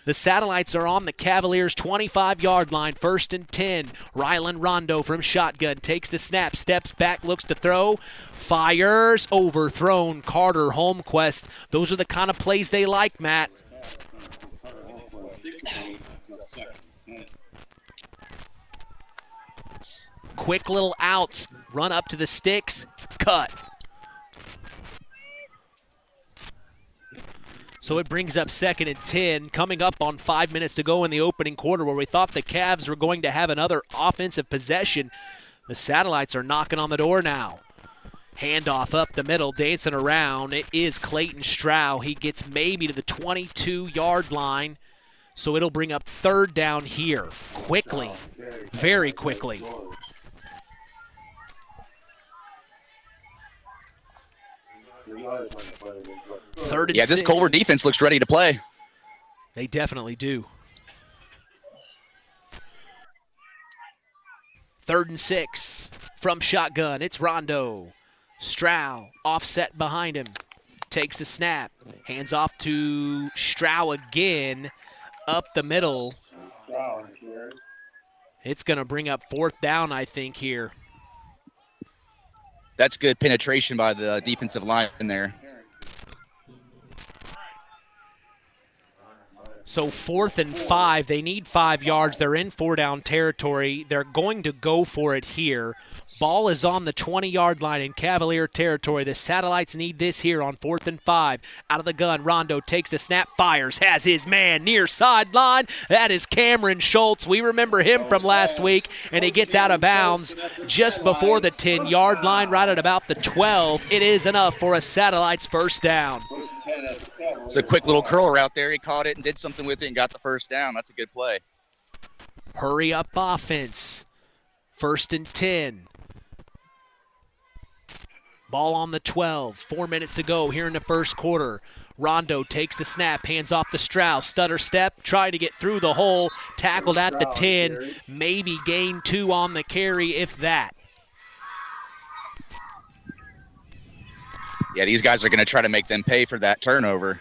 The Satellites are on the Cavaliers' 25-yard line, 1st and 10. Rylan Rondo from shotgun takes the snap, steps back, looks to throw, fires, overthrown. Carter Holmquist. Those are the kind of plays they like, Matt. Quick little outs, run up to the sticks, cut. So it brings up 2nd and 10, coming up on 5 minutes to go in the opening quarter, where we thought the Cavs were going to have another offensive possession. The Satellites are knocking on the door now. Handoff up the middle, dancing around. It is Clayton Stroud. He gets maybe to the 22-yard line. So it'll bring up 3rd down here quickly, very quickly. Third and yeah, this 6. Culver defense looks ready to play. They definitely do. 3rd and 6 from shotgun. It's Rondo. Stroud offset behind him. Takes the snap. Hands off to Stroud again. Up the middle. It's going to bring up 4th down, I think, here. That's good penetration by the defensive line in there. So 4th and 5. They need 5 yards. They're in 4-down territory. They're going to go for it here. Ball is on the 20-yard line in Cavalier territory. The Satellites need this here on 4th and 5. Out of the gun, Rondo takes the snap, fires, has his man near sideline. That is Cameron Schultz. We remember him from last week, and he gets out of bounds just before the 10-yard line, right at about the 12. It is enough for a Satellites 1st down. It's a quick little curler out there. He caught it and did something with it and got the 1st down. That's a good play. Hurry up offense. 1st and 10. Ball on the 12. 4 minutes to go here in the 1st quarter. Rondo takes the snap, hands off to Stroud. Stutter step, try to get through the hole. Tackled at the 10. Maybe gain 2 on the carry, if that. Yeah, these guys are going to try to make them pay for that turnover.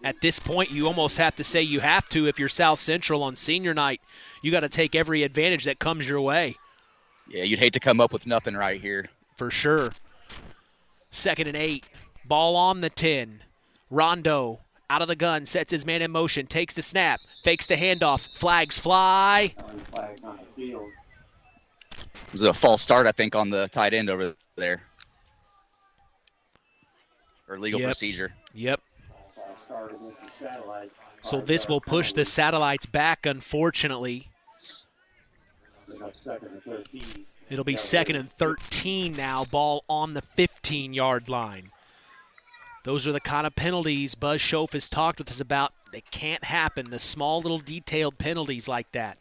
At this point, you almost have to say you have to if you're South Central on senior night. You got to take every advantage that comes your way. Yeah, you'd hate to come up with nothing right here. For sure. 2nd and 8. Ball on the 10. Rondo out of the gun, sets his man in motion, takes the snap, fakes the handoff, flags fly. It was a false start, I think, on the tight end over there. Or legal procedure. Yep. So this will push the Satellites back, unfortunately. It'll be 2nd and 13 now, ball on the 15-yard line. Those are the kind of penalties Buzz Schoaf has talked with us about. They can't happen, the small little detailed penalties like that.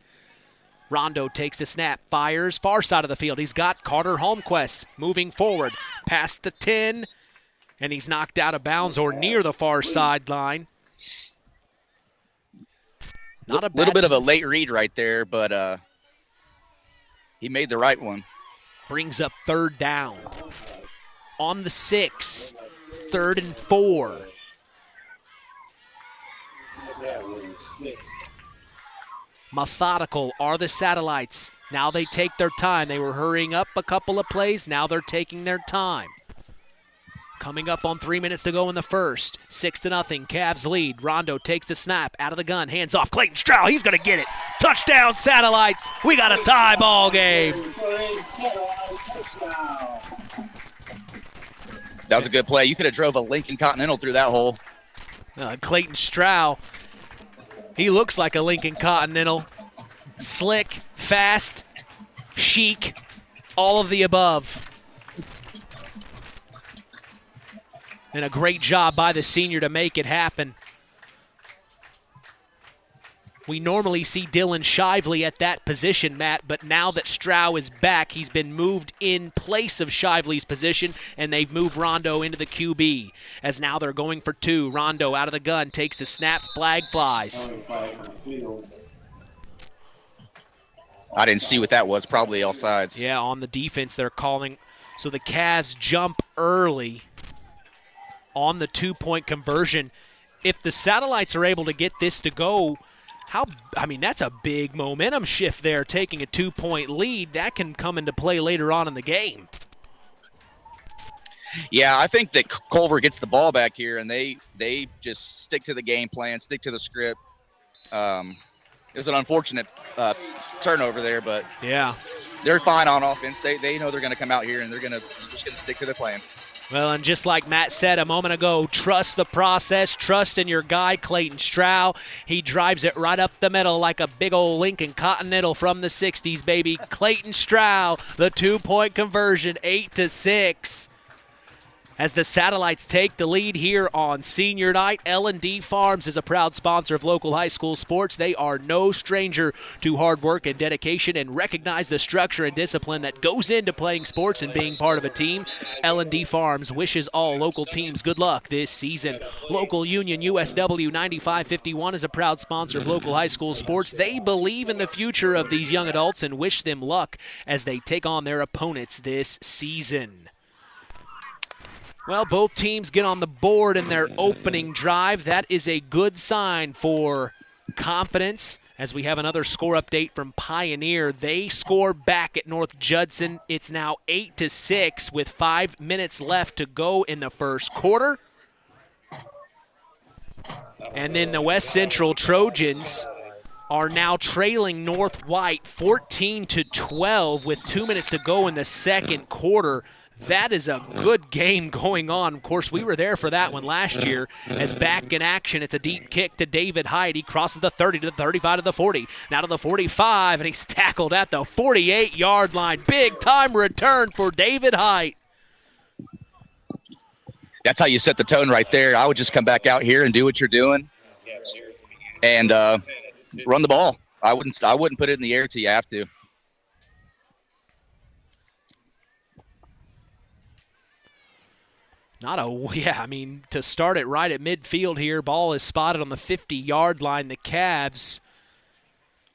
Rondo takes the snap, fires, far side of the field. He's got Carter Holmquist moving forward, past the 10, and he's knocked out of bounds or near the far sideline. Not a little bit of a late read right there, but he made the right one. Brings up 3rd down. On the 6, 3rd and 4. Methodical are the Satellites. Now they take their time. They were hurrying up a couple of plays. Now they're taking their time. Coming up on 3 minutes to go in the 1st. 6-0, Cavs lead. Rondo takes the snap, out of the gun, hands off. Clayton Stroud, he's going to get it. Touchdown, Satellites. We got a tie ball game. That was a good play. You could have drove a Lincoln Continental through that hole. Clayton Stroud He looks like a Lincoln Continental. Slick, fast, chic, all of the above. And a great job by the senior to make it happen. We normally see Dylan Shively at that position, Matt, but now that Strow is back, he's been moved in place of Shively's position, and they've moved Rondo into the QB. As now they're going for 2. Rondo out of the gun, takes the snap, flag flies. I didn't see what that was, probably offsides. Yeah, on the defense they're calling. So the Cavs jump early on the 2-point conversion. If the Satellites are able to get this to go, that's a big momentum shift there, taking a 2-point lead. That can come into play later on in the game. Yeah, I think that Culver gets the ball back here, and they just stick to the game plan, stick to the script. It was an unfortunate turnover there, but yeah, they're fine on offense. They know they're going to come out here, and they're just going to stick to their plan. Well, and just like Matt said a moment ago, trust the process, trust in your guy, Clayton Strow. He drives it right up the middle like a big old Lincoln Continental from the 60s, baby. Clayton Strow, the 2-point conversion, 8-6. As the Satellites take the lead here on senior night, L&D Farms is a proud sponsor of local high school sports. They are no stranger to hard work and dedication and recognize the structure and discipline that goes into playing sports and being part of a team. L&D Farms wishes all local teams good luck this season. Local Union USW 9551 is a proud sponsor of local high school sports. They believe in the future of these young adults and wish them luck as they take on their opponents this season. Well, both teams get on the board in their opening drive. That is a good sign for confidence. As we have another score update from Pioneer, they score back at North Judson. It's now 8-6 with 5 minutes left to go in the first quarter. And then the West Central Trojans are now trailing North White 14-12 with 2 minutes to go in the second quarter. That is a good game going on. Of course, we were there for that one last year. As back in action, it's a deep kick to David Height. He crosses the 30 to the 35 to the 40. Now to the 45, and he's tackled at the 48-yard line. Big time return for David Height. That's how you set the tone right there. I would just come back out here and do what you're doing and run the ball. I wouldn't put it in the air till you have to. To start it right at midfield here, ball is spotted on the 50-yard line. The Cavs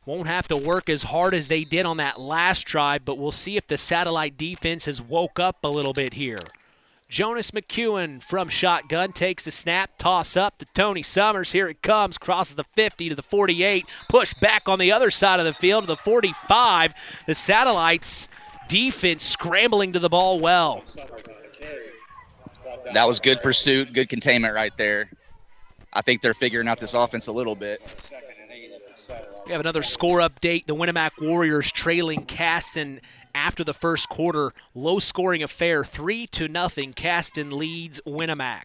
won't have to work as hard as they did on that last drive, but we'll see if the Satellite defense has woke up a little bit here. Jonas McEwen from shotgun takes the snap, toss up to Tony Summers. Here it comes, crosses the 50 to the 48, push back on the other side of the field to the 45. The Satellites defense scrambling to the ball well. That was good pursuit, good containment right there. I think they're figuring out this offense a little bit. We have another score update. The Winamac Warriors trailing Caston after the first quarter. Low-scoring affair, 3-0. Caston leads Winamac.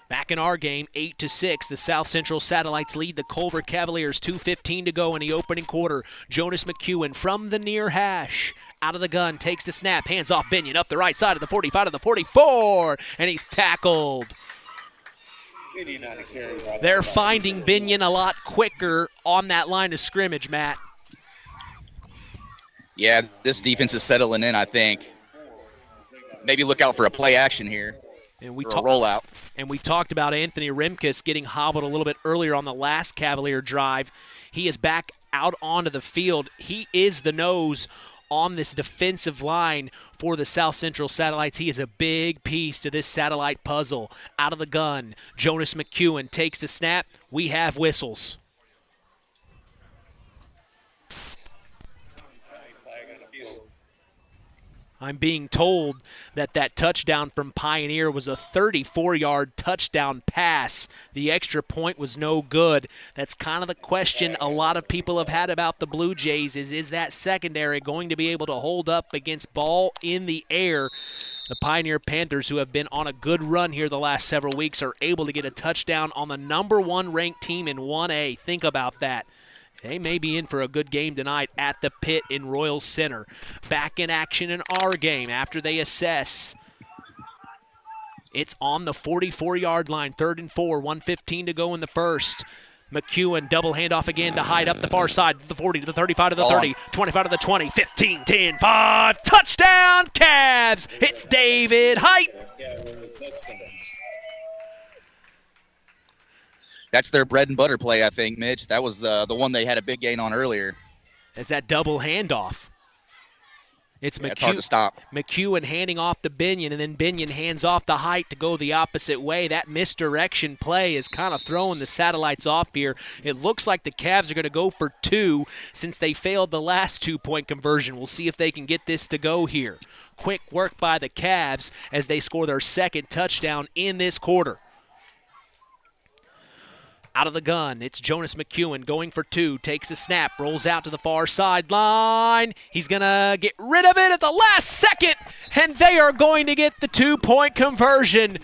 Back in our game, 8-6. The South Central Satellites lead the Culver Cavaliers. 2:15 to go in the opening quarter. Jonas McEwen from the near hash. Out of the gun, takes the snap, hands off Binion up the right side of the 45 to the 44, and he's tackled. They're finding Binion a lot quicker on that line of scrimmage, Matt. Yeah, this defense is settling in, I think. Maybe look out for a play action here. And we a rollout. And we talked about Anthony Rimkus getting hobbled a little bit earlier on the last Cavalier drive. He is back out onto the field. He is the nose on this defensive line for the South Central Satellites. He is a big piece to this Satellite puzzle. Out of the gun, Jonas McEwen takes the snap. We have whistles. I'm being told that touchdown from Pioneer was a 34-yard touchdown pass. The extra point was no good. That's kind of the question a lot of people have had about the Blue Jays is that secondary going to be able to hold up against ball in the air? The Pioneer Panthers, who have been on a good run here the last several weeks, are able to get a touchdown on the number 1 ranked team in 1A. Think about that. They may be in for a good game tonight at the Pit in Royal Center. Back in action in our game after they assess. It's on the 44-yard line, 3rd and 4, 1:15 to go in the first. McEwen double handoff again to Hyde up the far side, to the 40, to the 35, to the 30, 25 to the 20, 15, 10, 5. Touchdown, Cavs! It's David Hyde. That's their bread and butter play, I think, Mitch. That was the one they had a big gain on earlier. It's that double handoff. It's hard to stop. McEwen handing off to Binion, and then Binion hands off the Height to go the opposite way. That misdirection play is kind of throwing the Satellites off here. It looks like the Cavs are going to go for 2 since they failed the last 2-point conversion. We'll see if they can get this to go here. Quick work by the Cavs as they score their second touchdown in this quarter. Out of the gun, it's Jonas McEwen going for 2, takes a snap, rolls out to the far sideline. He's going to get rid of it at the last second, and they are going to get the 2-point conversion.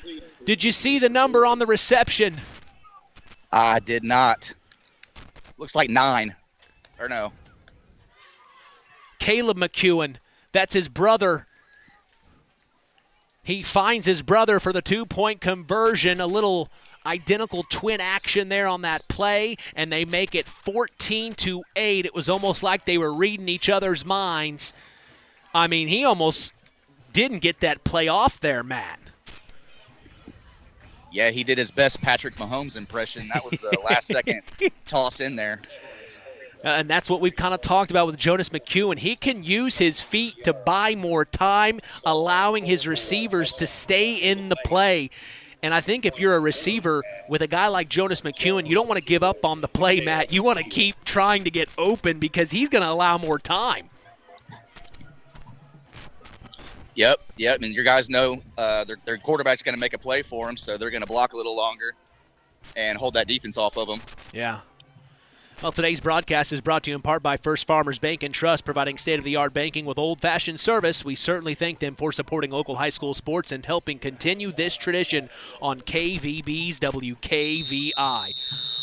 Did you see the number on the reception? I did not. Looks like 9. Or no. Caleb McEwen, that's his brother. He finds his brother for the 2-point conversion, a little identical twin action there on that play, and they make it 14-8. It was almost like they were reading each other's minds. I mean, he almost didn't get that play off there, Matt. Yeah, he did his best Patrick Mahomes impression. That was a last-second toss in there. And that's what we've kind of talked about with Jonas McEwen. He can use his feet to buy more time, allowing his receivers to stay in the play. And I think if you're a receiver with a guy like Jonas McEwen, you don't want to give up on the play, Matt. You want to keep trying to get open because he's going to allow more time. Yep. And your guys know their quarterback's going to make a play for them, so they're going to block a little longer and hold that defense off of them. Yeah. Well, today's broadcast is brought to you in part by First Farmers Bank and Trust, providing state-of-the-art banking with old-fashioned service. We certainly thank them for supporting local high school sports and helping continue this tradition on KVB's WKVI.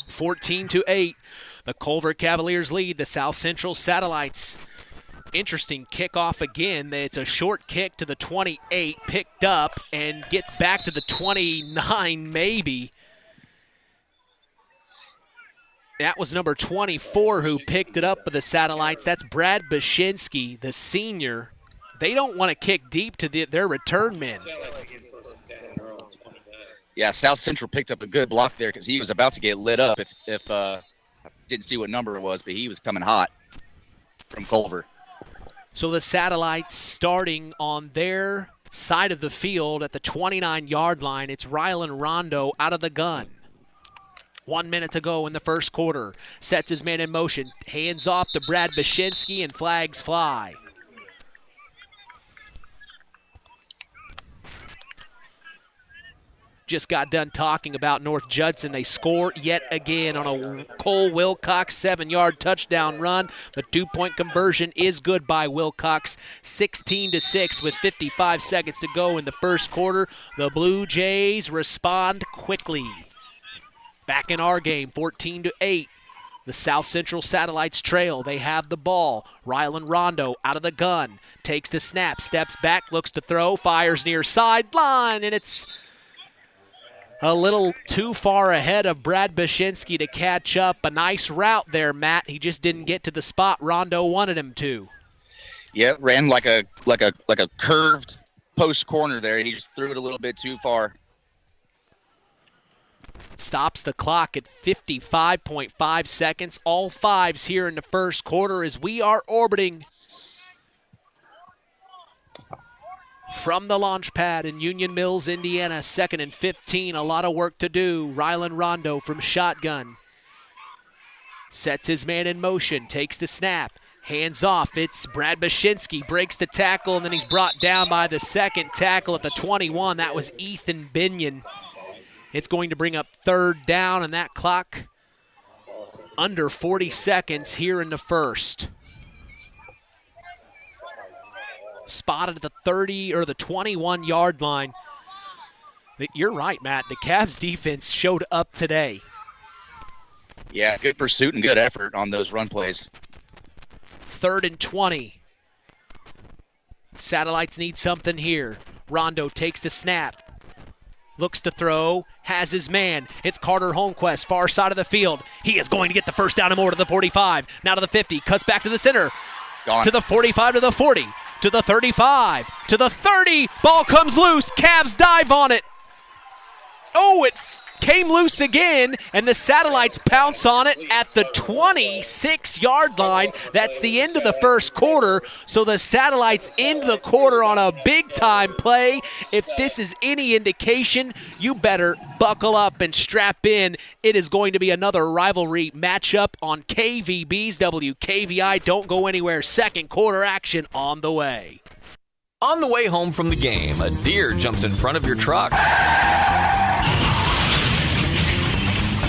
14-8, the Culver Cavaliers lead the South Central Satellites. Interesting kickoff again. It's a short kick to the 28, picked up, and gets back to the 29 maybe. That was number 24 who picked it up for the Satellites. That's Brad Bashinsky, the senior. They don't want to kick deep to their return men. Yeah, South Central picked up a good block there because he was about to get lit up if I didn't see what number it was, but he was coming hot from Culver. So the Satellites starting on their side of the field at the 29-yard line. It's Rylan Rondo out of the gun. 1 minute to go in the first quarter. Sets his man in motion. Hands off to Brad Bashinsky, and flags fly. Just got done talking about North Judson. They score yet again on a Cole Wilcox 7-yard touchdown run. The 2-point conversion is good by Wilcox. 16-6 with 55 seconds to go in the first quarter. The Blue Jays respond quickly. Back in our game, 14-8. The South Central Satellites trail. They have the ball. Rylan Rondo out of the gun. Takes the snap, steps back, looks to throw, fires near sideline, and it's a little too far ahead of Brad Bashinsky to catch up. A nice route there, Matt. He just didn't get to the spot Rondo wanted him to. Yeah, ran like a curved post corner there. He just threw it a little bit too far. Stops the clock at 55.5 seconds. All fives here in the first quarter as we are orbiting from the launch pad in Union Mills, Indiana. 2nd and 15. A lot of work to do. Rylan Rondo from shotgun. Sets his man in motion. Takes the snap. Hands off. It's Brad Bashinsky. Breaks the tackle, and then he's brought down by the second tackle at the 21. That was Ethan Binion. It's going to bring up 3rd down, and that clock under 40 seconds here in the first. spotted at the 30 or the 21-yard line. You're right, Matt. The Cavs defense showed up today. Yeah, good pursuit and good effort on those run plays. 3rd and 20. Satellites need something here. Rondo takes the snap. Looks to throw, has his man. It's Carter Holmquist, far side of the field. He is going to get the first down and more to the 45. Now to the 50, cuts back to the center. Gone. To the 45, to the 40, to the 35, to the 30. Ball comes loose. Cavs dive on it. Oh, it came loose again, and the Satellites pounce on it at the 26-yard line. That's the end of the first quarter, so the Satellites end the quarter on a big-time play. If this is any indication, you better buckle up and strap in. It is going to be another rivalry matchup on KVB's WKVI. Don't go anywhere. Second quarter action on the way. On the way home from the game, a deer jumps in front of your truck.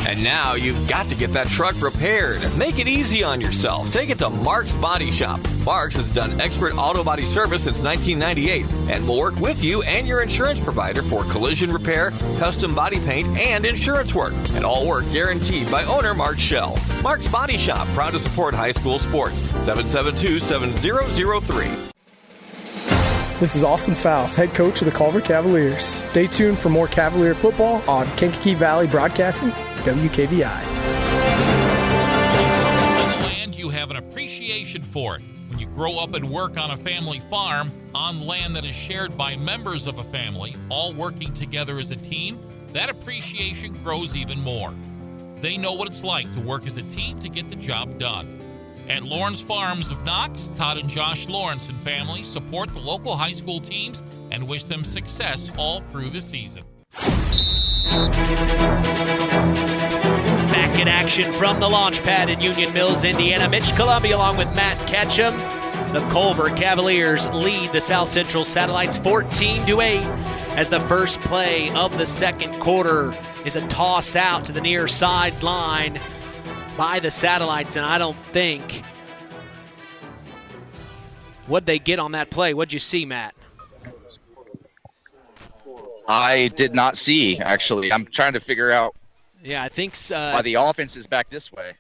And now you've got to get that truck repaired. Make it easy on yourself. Take it to Mark's Body Shop. Mark's has done expert auto body service since 1998 and will work with you and your insurance provider for collision repair, custom body paint, and insurance work. And all work guaranteed by owner Mark Schell. Mark's Body Shop, proud to support high school sports. 772-7003. This is Austin Faust, head coach of the Culver Cavaliers. Stay tuned for more Cavalier football on Kankakee Valley Broadcasting, WKVI. On the land, you have an appreciation for it. When you grow up and work on a family farm, on land that is shared by members of a family, all working together as a team, that appreciation grows even more. They know what it's like to work as a team to get the job done. At Lawrence Farms of Knox, Todd and Josh Lawrence and family support the local high school teams and wish them success all through the season. Back in action from the launch pad in Union Mills, Indiana. Mitch Columbia along with Matt Ketchum. The Culver Cavaliers lead the South Central Satellites 14-8 as the first play of the second quarter is a toss out to the near sideline by the Satellites, and I don't think. What'd they get on that play? What'd you see, Matt? I did not see, actually. I'm trying to figure out Yeah, I think why the offense is back this way.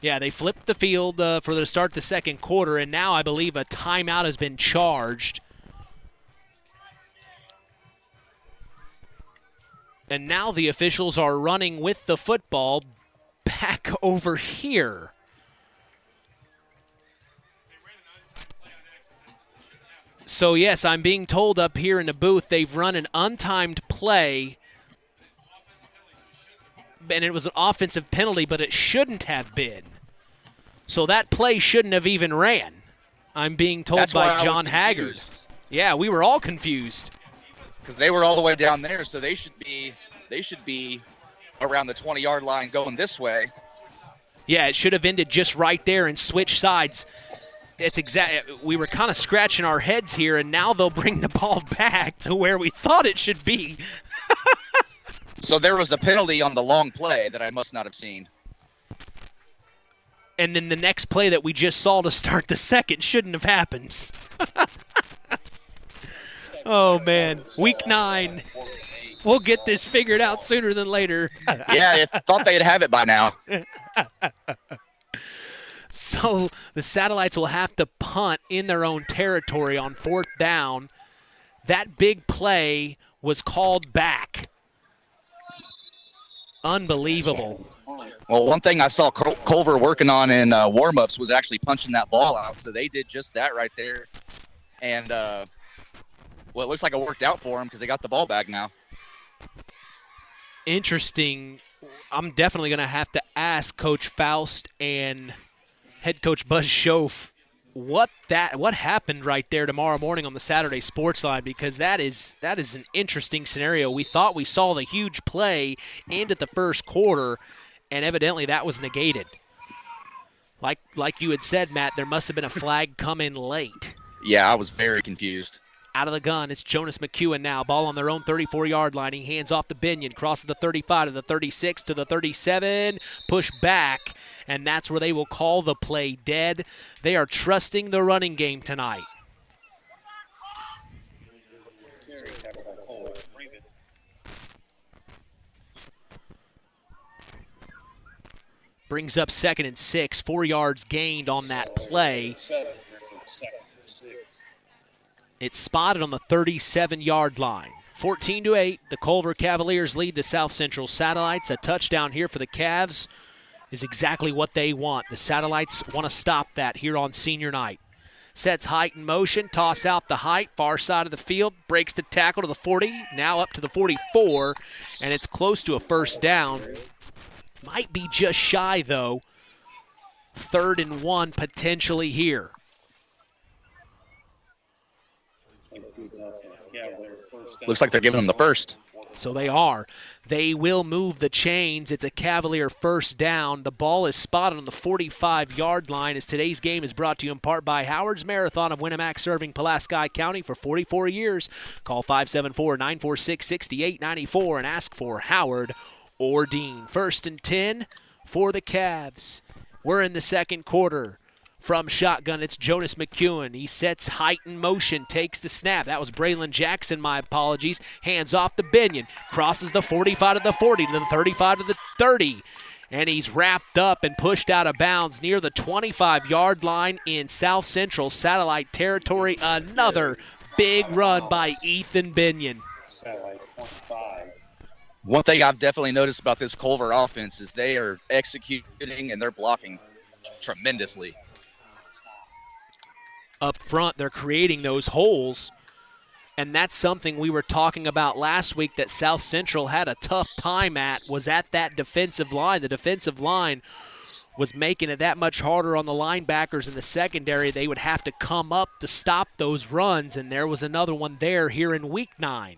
Yeah, they flipped the field for the start of the second quarter, and now I believe a timeout has been charged. And now the officials are running with the football back over here. So, yes, I'm being told up here in the booth they've run an untimed play, and it was an offensive penalty, but it shouldn't have been. So that play shouldn't have even ran. I'm being told That's by why John Haggard. Yeah, we were all confused. Because they were all the way down there, so they should be around the 20-yard line going this way. Yeah, it should have ended just right there and switched sides. We were kind of scratching our heads here, and now they'll bring the ball back to where we thought it should be. So there was a penalty on the long play that I must not have seen. And then the next play that we just saw to start the second shouldn't have happened. Oh, man. Week 9. We'll get this figured out sooner than later. Yeah, I thought they'd have it by now. So the Satellites will have to punt in their own territory on 4th down. That big play was called back. Unbelievable. Well, one thing I saw Culver working on in warm-ups was actually punching that ball out, so they did just that right there. And, it looks like it worked out for them because they got the ball back now. Interesting. I'm definitely going to have to ask Coach Faust and head coach Buzz Schoaf what happened right there tomorrow morning on the Saturday Sports Line, because that is an interesting scenario. We thought we saw the huge play end at the first quarter, and evidently that was negated. Like you had said, Matt, there must have been a flag come in late. Yeah, I was very confused. Out of the gun, it's Jonas McEwen now. Ball on their own 34-yard line. He hands off to Binion, crosses the 35 to the 36 to the 37, push back, and that's where they will call the play dead. They are trusting the running game tonight. Brings up 2nd and 6, 4 yards gained on that play. It's spotted on the 37-yard line. 14-8, the Culver Cavaliers lead the South Central Satellites. A touchdown here for the Cavs is exactly what they want. The Satellites want to stop that here on senior night. Sets height in motion, toss out the height, far side of the field, breaks the tackle to the 40, now up to the 44, and it's close to a first down. Might be just shy, though. 3rd and 1 potentially here. Looks like they're giving them the first. So they are. They will move the chains. It's a Cavalier first down. The ball is spotted on the 45-yard line as today's game is brought to you in part by Howard's Marathon of Winamac, serving Pulaski County for 44 years. Call 574-946-6894 and ask for Howard or Dean. 1st and 10 for the Cavs. We're in the second quarter. From shotgun, it's Jonas McEwen. He sets height in motion, takes the snap. That was Braylon Jackson, my apologies. Hands off to Binion. Crosses the 45 to the 40 to the 35 to the 30. And he's wrapped up and pushed out of bounds near the 25-yard line in South Central Satellite territory. Another big run by Ethan Binion. One thing I've definitely noticed about this Culver offense is they are executing and they're blocking tremendously. Up front, they're creating those holes, and that's something we were talking about last week that South Central had a tough time was at that defensive line. The defensive line was making it that much harder on the linebackers in the secondary. They would have to come up to stop those runs, and there was another one there here in Week 9.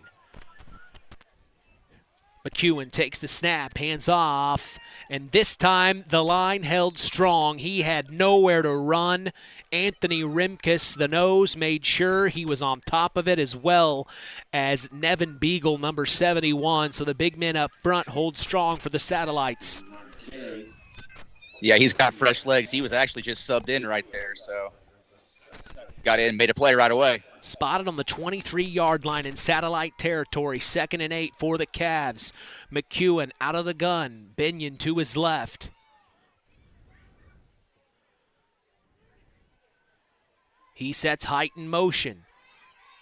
McEwen takes the snap, hands off, and this time the line held strong. He had nowhere to run. Anthony Rimkus, the nose, made sure he was on top of it, as well as Nevin Beagle, number 71. So the big men up front hold strong for the Satellites. Yeah, he's got fresh legs. He was actually just subbed in right there, so got in, made a play right away. Spotted on the 23-yard line in Satellite territory. 2nd and 8 for the Cavs. McEwen out of the gun. Binion to his left. He sets height in motion.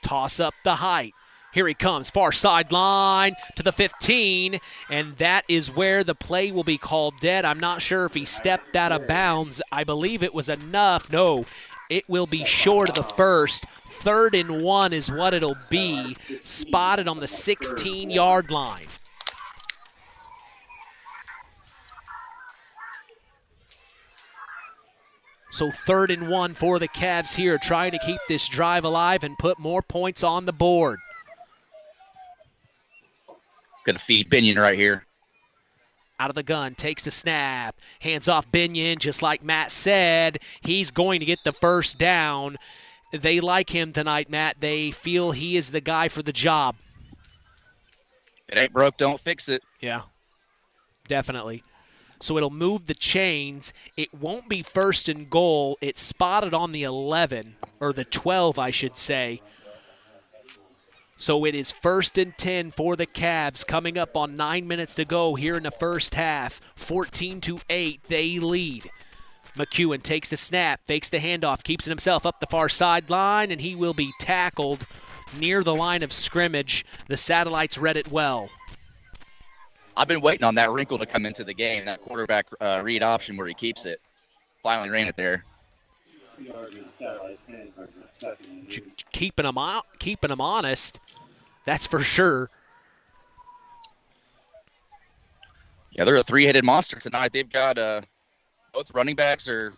Toss up the height. Here he comes, far sideline to the 15, and that is where the play will be called dead. I'm not sure if he stepped out of bounds. I believe it was enough. No, it will be short of the first. 3rd and 1 is what it'll be, spotted on the 16-yard line. So 3rd and 1 for the Cavs here, trying to keep this drive alive and put more points on the board. Gonna feed Binion right here. Out of the gun, takes the snap, hands off Binion, just like Matt said. He's going to get the first down. They like him tonight, Matt. They feel he is the guy for the job. If it ain't broke, don't fix it. Yeah, definitely. So it'll move the chains. It won't be 1st and goal. It's spotted on the 11, or the 12, I should say. So it is 1st and 10 for the Cavs, coming up on 9 minutes to go here in the first half. 14-8, they lead. McEwen takes the snap, fakes the handoff, keeps it himself up the far sideline, and he will be tackled near the line of scrimmage. The Satellites read it well. I've been waiting on that wrinkle to come into the game, that quarterback read option where he keeps it. Finally ran it there. Keeping them honest, that's for sure. Yeah, they're a three-headed monster tonight. They've got both running backs are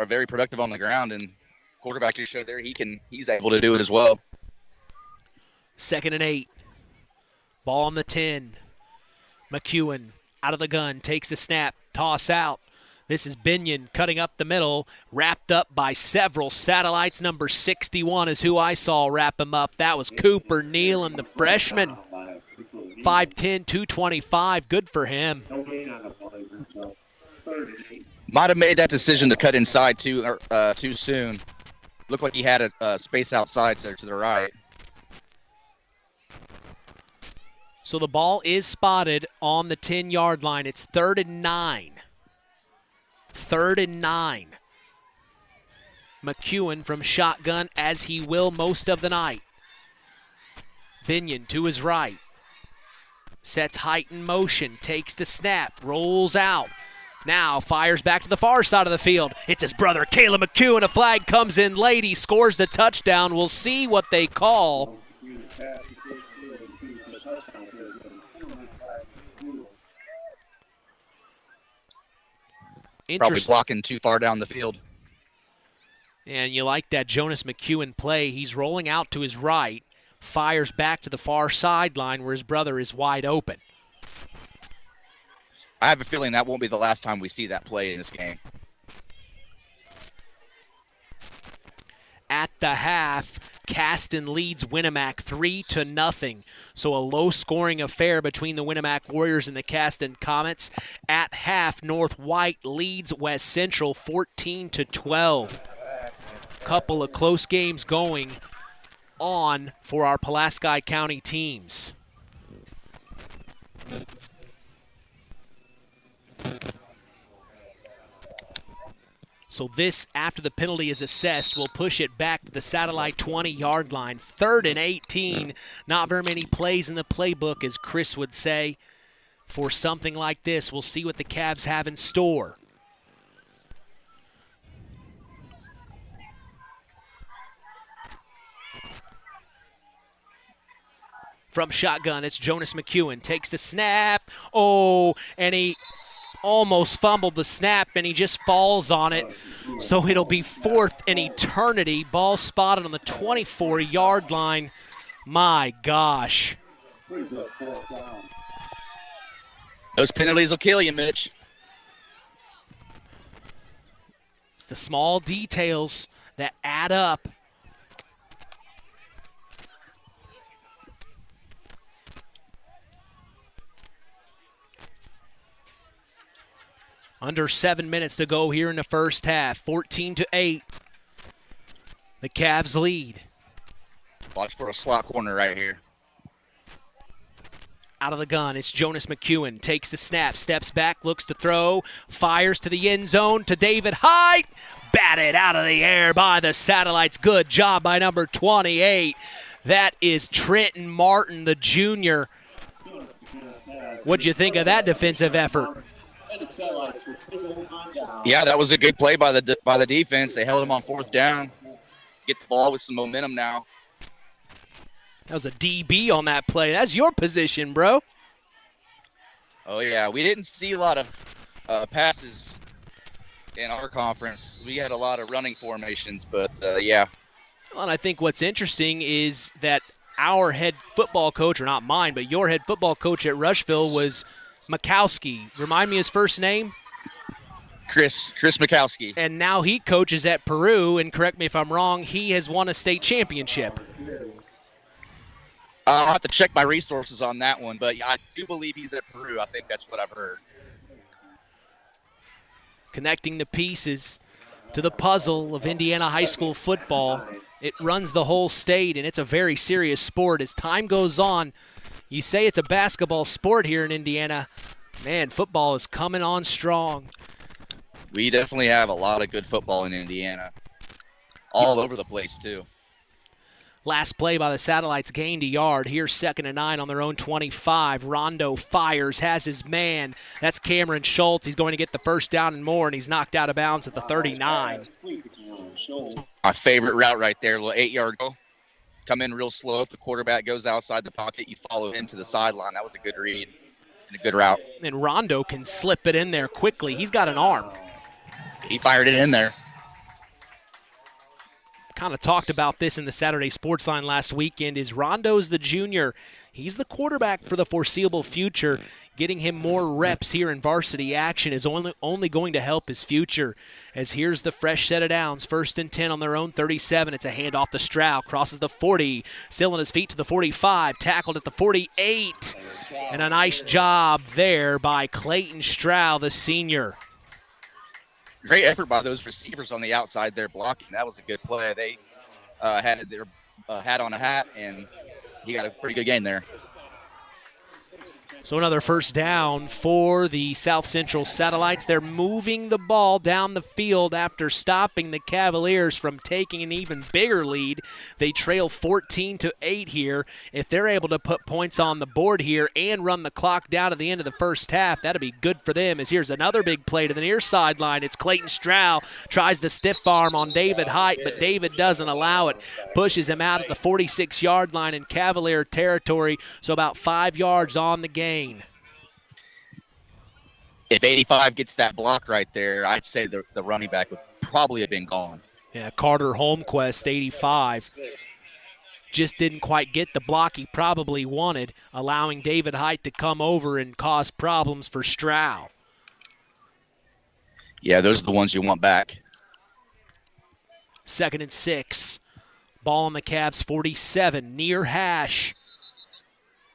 very productive on the ground, and quarterback just showed there he's able to do it as well. 2nd and 8. Ball on the 10. McEwen out of the gun, takes the snap, toss out. This is Binion cutting up the middle, wrapped up by several Satellites. Number 61 is who I saw wrap him up. That was Cooper Neal, and the freshman. 5'10", 225. Good for him. Might have made that decision to cut inside too soon. Looked like he had a space outside there to the right. So the ball is spotted on the 10-yard line. It's 3rd and 9. 3rd and 9. McEwen from shotgun, as he will most of the night. Binion to his right. Sets height in motion, takes the snap, rolls out. Now fires back to the far side of the field. It's his brother, Caleb McEwen. A flag comes in late. He scores the touchdown. We'll see what they call. Probably blocking too far down the field. And you like that Jonas McEwen play. He's rolling out to his right, fires back to the far sideline where his brother is wide open. I have a feeling that won't be the last time we see that play in this game. At the half, Caston leads Winamac 3-0. So a low-scoring affair between the Winamac Warriors and the Caston Comets. At half, North White leads West Central 14-12. Couple of close games going on for our Pulaski County teams. So this, after the penalty is assessed, will push it back to the satellite 20-yard line. 3rd and 18. Not very many plays in the playbook, as Chris would say, for something like this. We'll see what the Cavs have in store. From shotgun, it's Jonas McEwen. Takes the snap. Oh, and he almost fumbled the snap, and he just falls on it. So it'll be 4th and eternity. Ball spotted on the 24-yard line. My gosh. Those penalties will kill you, Mitch. It's the small details that add up. Under 7 minutes to go here in the first half. 14-8. The Cavs lead. Watch for a slot corner right here. Out of the gun, it's Jonas McEwen. Takes the snap, steps back, looks to throw, fires to the end zone to David Hyde. Batted out of the air by the Satellites. Good job by number 28. That is Trenton Martin, the junior. What'd you think of that defensive effort? Yeah, that was a good play by the defense. They held him on 4th down. Get the ball with some momentum now. That was a DB on that play. That's your position, bro. Oh, yeah. We didn't see a lot of passes in our conference. We had a lot of running formations, but, yeah. Well, and I think what's interesting is that our head football coach, or not mine, but your head football coach at Rushville was Mikowski. Remind me his first name? Chris Mikowski. And now he coaches at Peru, and correct me if I'm wrong, he has won a state championship. I'll have to check my resources on that one, but I do believe he's at Peru. I think that's what I've heard. Connecting the pieces to the puzzle of Indiana high school football. It runs the whole state, and it's a very serious sport. As time goes on, you say it's a basketball sport here in Indiana. Man, football is coming on strong. We definitely have a lot of good football in Indiana. All over the place, too. Last play by the Satellites gained a yard. Here's 2nd and 9 on their own 25. Rondo fires, has his man. That's Cameron Schultz. He's going to get the first down and more, and he's knocked out of bounds at the 39. My favorite route right there, a little 8-yard goal. Come in real slow. If the quarterback goes outside the pocket, you follow him to the sideline. That was a good read and a good route. And Rondo can slip it in there quickly. He's got an arm. He fired it in there. Kind of talked about this in the Saturday Sports Line last weekend. Is Rondo's the junior. He's the quarterback for the foreseeable future. Getting him more reps here in varsity action is only going to help his future. As here's the fresh set of downs. 1st and 10 on their own 37. It's a handoff to Stroud. Crosses the 40. Still on his feet to the 45. Tackled at the 48. And a nice job there by Clayton Stroud, the senior. Great effort by those receivers on the outside there blocking. That was a good play. They had their hat on a hat, and he got a pretty good gain there. So another first down for the South Central Satellites. They're moving the ball down the field after stopping the Cavaliers from taking an even bigger lead. They trail 14-8 here. If they're able to put points on the board here and run the clock down to the end of the first half, that'll be good for them. As here's another big play to the near sideline. It's Clayton Stroud, tries the stiff arm on David Height, but David doesn't allow it. Pushes him out at the 46-yard line in Cavalier territory, so about 5 yards on the gain. If 85 gets that block right there, I'd say the running back would probably have been gone. Yeah, Carter Holmquist, 85. Just didn't quite get the block he probably wanted, allowing David Height to come over and cause problems for Stroud. Yeah, those are the ones you want back. 2nd and 6. Ball on the Cavs' 47, near hash.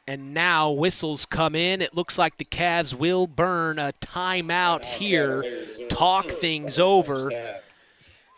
And now whistles come in. It looks like the Cavs will burn a timeout here, talk things over.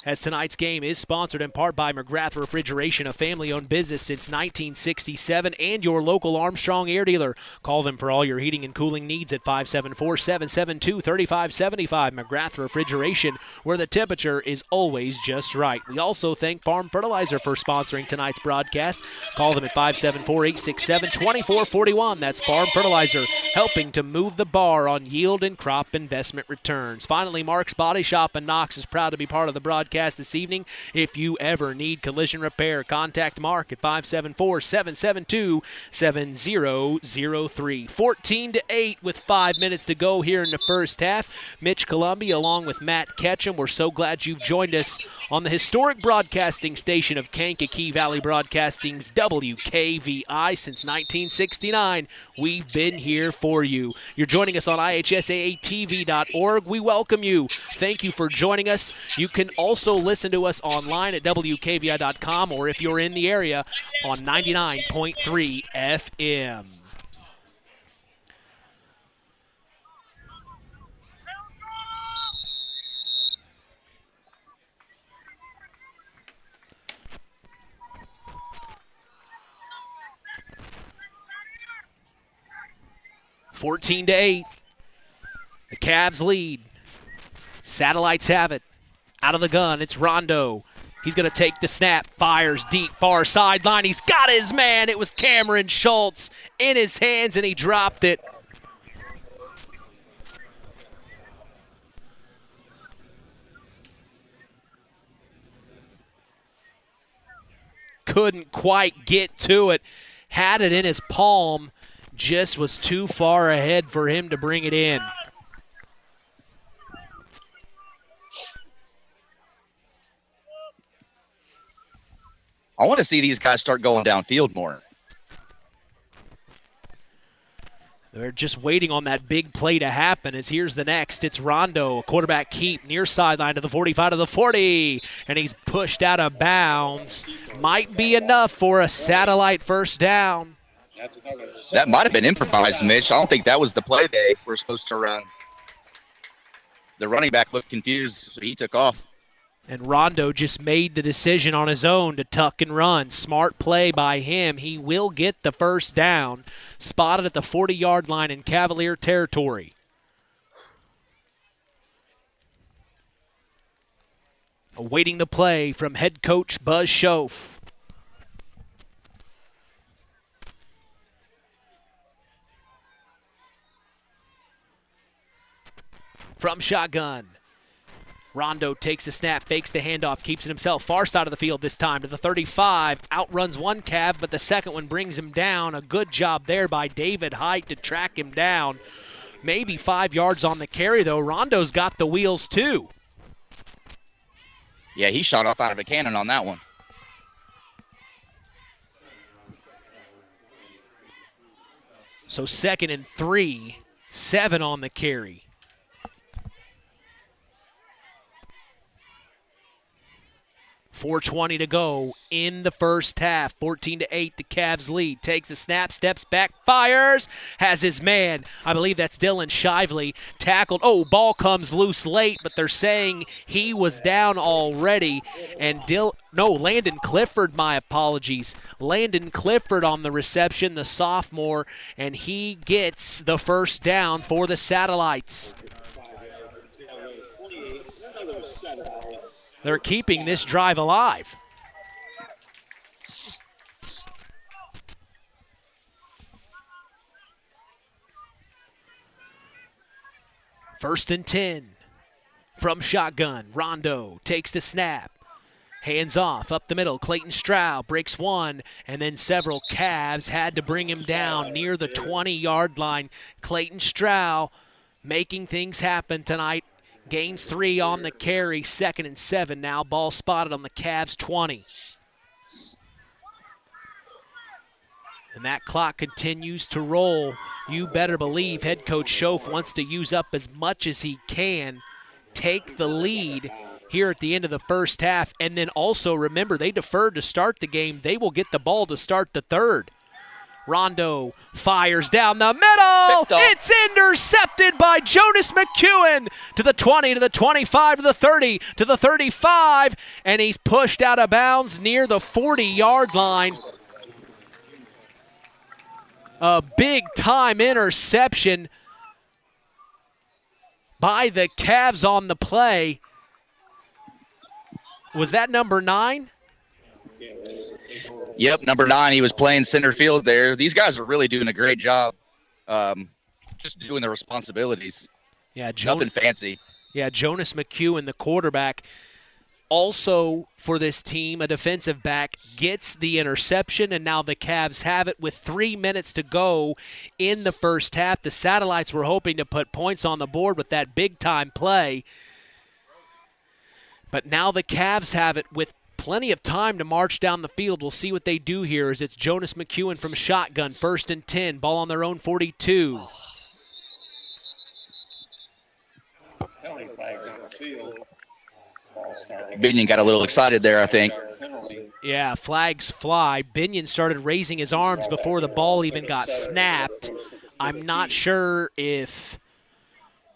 As tonight's game is sponsored in part by McGrath Refrigeration, a family-owned business since 1967, and your local Armstrong Air dealer. Call them for all your heating and cooling needs at 574-772-3575. McGrath Refrigeration, where the temperature is always just right. We also thank Farm Fertilizer for sponsoring tonight's broadcast. Call them at 574-867-2441. That's Farm Fertilizer, helping to move the bar on yield and crop investment returns. Finally, Mark's Body Shop in Knox is proud to be part of the broadcast this evening. If you ever need collision repair, contact Mark at 574-772-7003. 14-8 with 5 minutes to go here in the first half. Mitch Columbia along with Matt Ketchum. We're so glad you've joined us on the historic broadcasting station of Kankakee Valley Broadcasting's WKVI since 1969. We've been here for you. You're joining us on IHSAATV.org. We welcome you. Thank you for joining us. You can also listen to us online at WKVI.com, or if you're in the area on 99.3 FM. (14-8). The Cavs lead. Satellites have it. Out of the gun, it's Rondo. He's going to take the snap, fires deep, far sideline. He's got his man. It was Cameron Schultz in his hands, and he dropped it. Couldn't quite get to it. Had it in his palm. Just was too far ahead for him to bring it in. I want to see these guys start going downfield more. They're just waiting on that big play to happen, as here's the next. It's Rondo, a quarterback keep, near sideline to the 45 to the 40, and he's pushed out of bounds. Might be enough for a Satellite first down. That might have been improvised, Mitch. I don't think that was the play they were supposed to run. The running back looked confused, so he took off. And Rondo just made the decision on his own to tuck and run. Smart play by him. He will get the first down. Spotted at the 40-yard line in Cavalier territory. Awaiting the play from head coach Buzz Schoaf. From shotgun. Rondo takes the snap, fakes the handoff, keeps it himself. Far side of the field this time to the 35. Outruns one Cav, but the second one brings him down. A good job there by David Height to track him down. Maybe 5 yards on the carry, though. Rondo's got the wheels, too. Yeah, he shot off out of a cannon on that one. So 2nd and 3, 7 on the carry. 4:20 to go in the first half. 14-8, the Cavs lead. Takes a snap, steps back, fires, has his man. I believe that's Dylan Shively. Tackled. Oh, ball comes loose late, but they're saying he was down already. And Landon Clifford, my apologies. Landon Clifford on the reception, the sophomore, and he gets the first down for the Satellites. They're keeping this drive alive. First and 10 from shotgun. Rondo takes the snap. Hands off, up the middle. Clayton Stroud breaks one, and then several Cavs had to bring him down near the 20-yard line. Clayton Stroud making things happen tonight. Gains 3 on the carry, 2nd and 7 now. Ball spotted on the Cavs 20. And that clock continues to roll. You better believe head coach Schoaf wants to use up as much as he can, take the lead here at the end of the first half, and then also remember they deferred to start the game. They will get the ball to start the third. Rondo fires down the middle. It's intercepted by Jonas McEwen to the 20, to the 25, to the 30, to the 35, and he's pushed out of bounds near the 40-yard line. A big-time interception by the Cavs on the play. Was that number 9? Yep, number 9. He was playing center field there. These guys are really doing a great job just doing their responsibilities. Yeah, nothing fancy. Yeah, Jonas McEwen, the quarterback, also for this team, a defensive back, gets the interception, and now the Cavs have it with 3 minutes to go in the first half. The Satellites were hoping to put points on the board with that big-time play. But now the Cavs have it with plenty of time to march down the field. We'll see what they do here as it's Jonas McEwen from shotgun, 1st and 10, ball on their own 42. Binion got a little excited there, I think. Yeah, flags fly. Binion started raising his arms before the ball even got snapped. I'm not sure if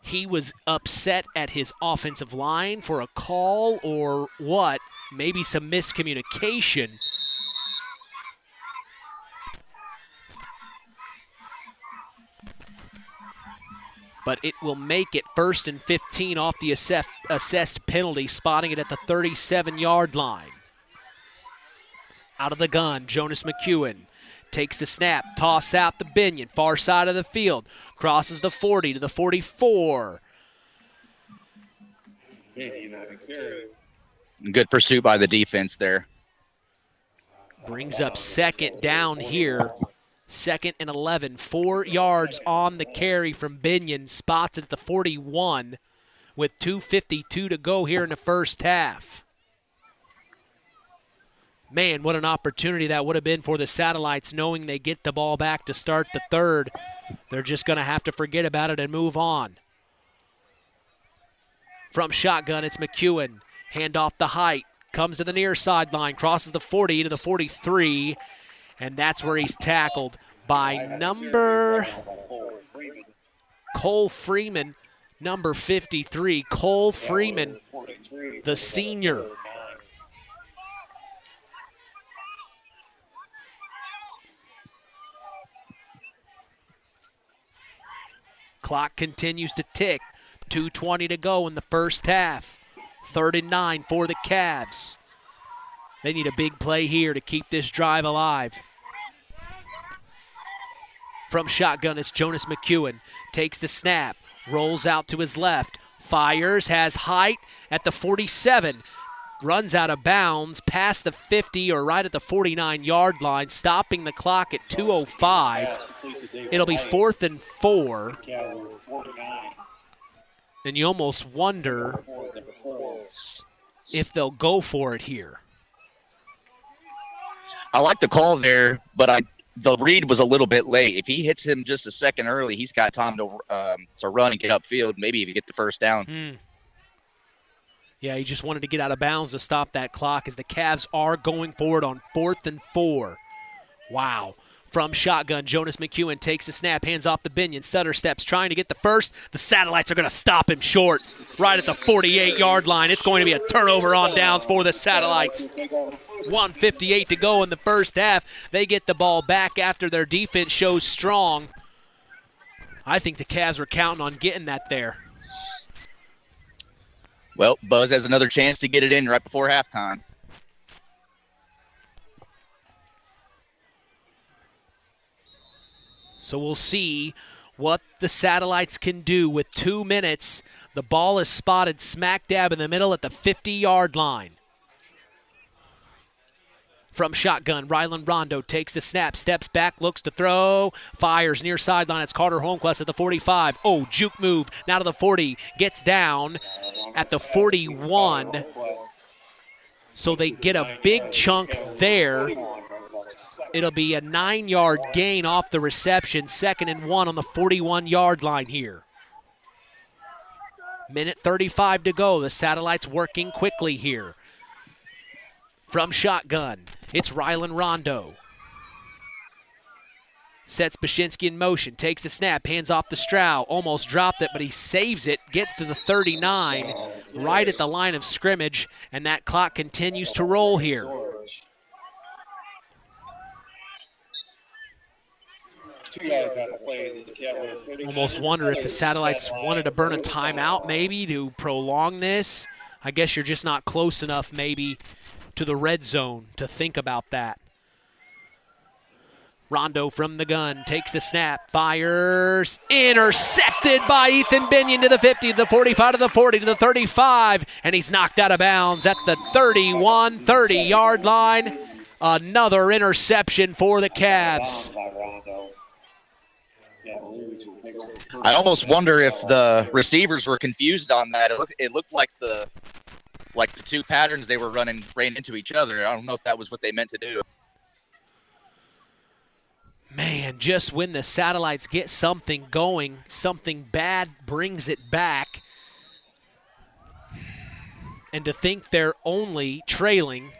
he was upset at his offensive line for a call or what. Maybe some miscommunication. But it will make it 1st and 15 off the assessed penalty, spotting it at the 37-yard line. Out of the gun, Jonas McEwen takes the snap, toss out the Binion, far side of the field, crosses the 40 to the 44. Good pursuit by the defense there. Brings up 2nd down here. 2nd and 11, 4 yards on the carry from Binion. Spots it at the 41 with 2:52 to go here in the first half. Man, what an opportunity that would have been for the Satellites, knowing they get the ball back to start the third. They're just going to have to forget about it and move on. From shotgun, it's McEwen. Hand off the height. Comes to the near sideline. Crosses the 40 to the 43. And that's where he's tackled by number Cole Freeman, number 53. Cole Freeman, the senior. Clock continues to tick. 2:20 to go in the first half. 3rd and 9 for the Cavs. They need a big play here to keep this drive alive. From shotgun, it's Jonas McEwen. Takes the snap, rolls out to his left, fires, has height at the 47. Runs out of bounds past the 50 or right at the 49-yard line, stopping the clock at 2:05. It'll be 4th and 4. And you almost wonder if they'll go for it here. I like the call there, but the read was a little bit late. If he hits him just a second early, he's got time to run and get upfield. Maybe even get the first down. Yeah, he just wanted to get out of bounds to stop that clock as the Cavs are going forward on 4th and 4. Wow. From shotgun, Jonas McEwen takes the snap, hands off the Binion. Sutter steps, trying to get the first. The Satellites are going to stop him short right at the 48-yard line. It's going to be a turnover on downs for the Satellites. 1:58 to go in the first half. They get the ball back after their defense shows strong. I think the Cavs were counting on getting that there. Well, Buzz has another chance to get it in right before halftime. So we'll see what the Satellites can do with 2 minutes. The ball is spotted smack dab in the middle at the 50-yard line. From shotgun, Rylan Rondo takes the snap, steps back, looks to throw, fires near sideline. It's Carter Holmquist at the 45. Oh, juke move, now to the 40, gets down at the 41. So they get a big chunk there. It'll be a 9-yard gain off the reception, 2nd and 1 on the 41-yard line here. Minute 35 to go. The Satellites working quickly here. From shotgun, it's Rylan Rondo. Sets Bashinsky in motion, takes the snap, hands off to Stroud. Almost dropped it, but he saves it, gets to the 39, right at the line of scrimmage, and that clock continues to roll here. Almost wonder if the Satellites wanted to burn a timeout maybe to prolong this. I guess you're just not close enough maybe to the red zone to think about that. Rondo from the gun, takes the snap, fires, intercepted by Ethan Binion to the 50, to the 45, to the 40, to the 35, and he's knocked out of bounds at the 30-yard line. Another interception for the Cavs. I almost wonder if the receivers were confused on that. It looked like the two patterns they were running ran into each other. I don't know if that was what they meant to do. Man, just when the Satellites get something going, something bad brings it back. And to think they're only trailing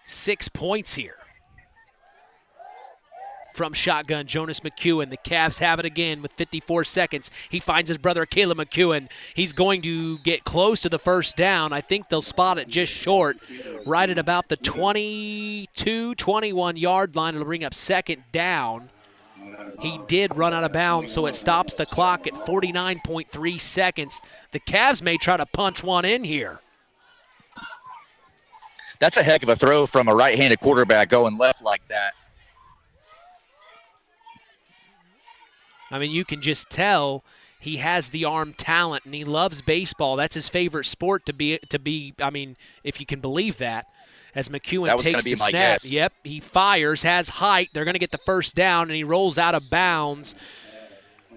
6 points here. From shotgun, Jonas McEwen. The Cavs have it again with 54 seconds. He finds his brother, Caleb McEwen. He's going to get close to the first down. I think they'll spot it just short, right at about the 22, 21-yard line. It'll bring up 2nd down. He did run out of bounds, so it stops the clock at 49.3 seconds. The Cavs may try to punch one in here. That's a heck of a throw from a right-handed quarterback going left like that. I mean, you can just tell he has the arm talent and he loves baseball. That's his favorite sport to be. I mean, if you can believe that. As McEwen takes the snap, guess. Yep, he fires, has height. They're going to get the first down, and he rolls out of bounds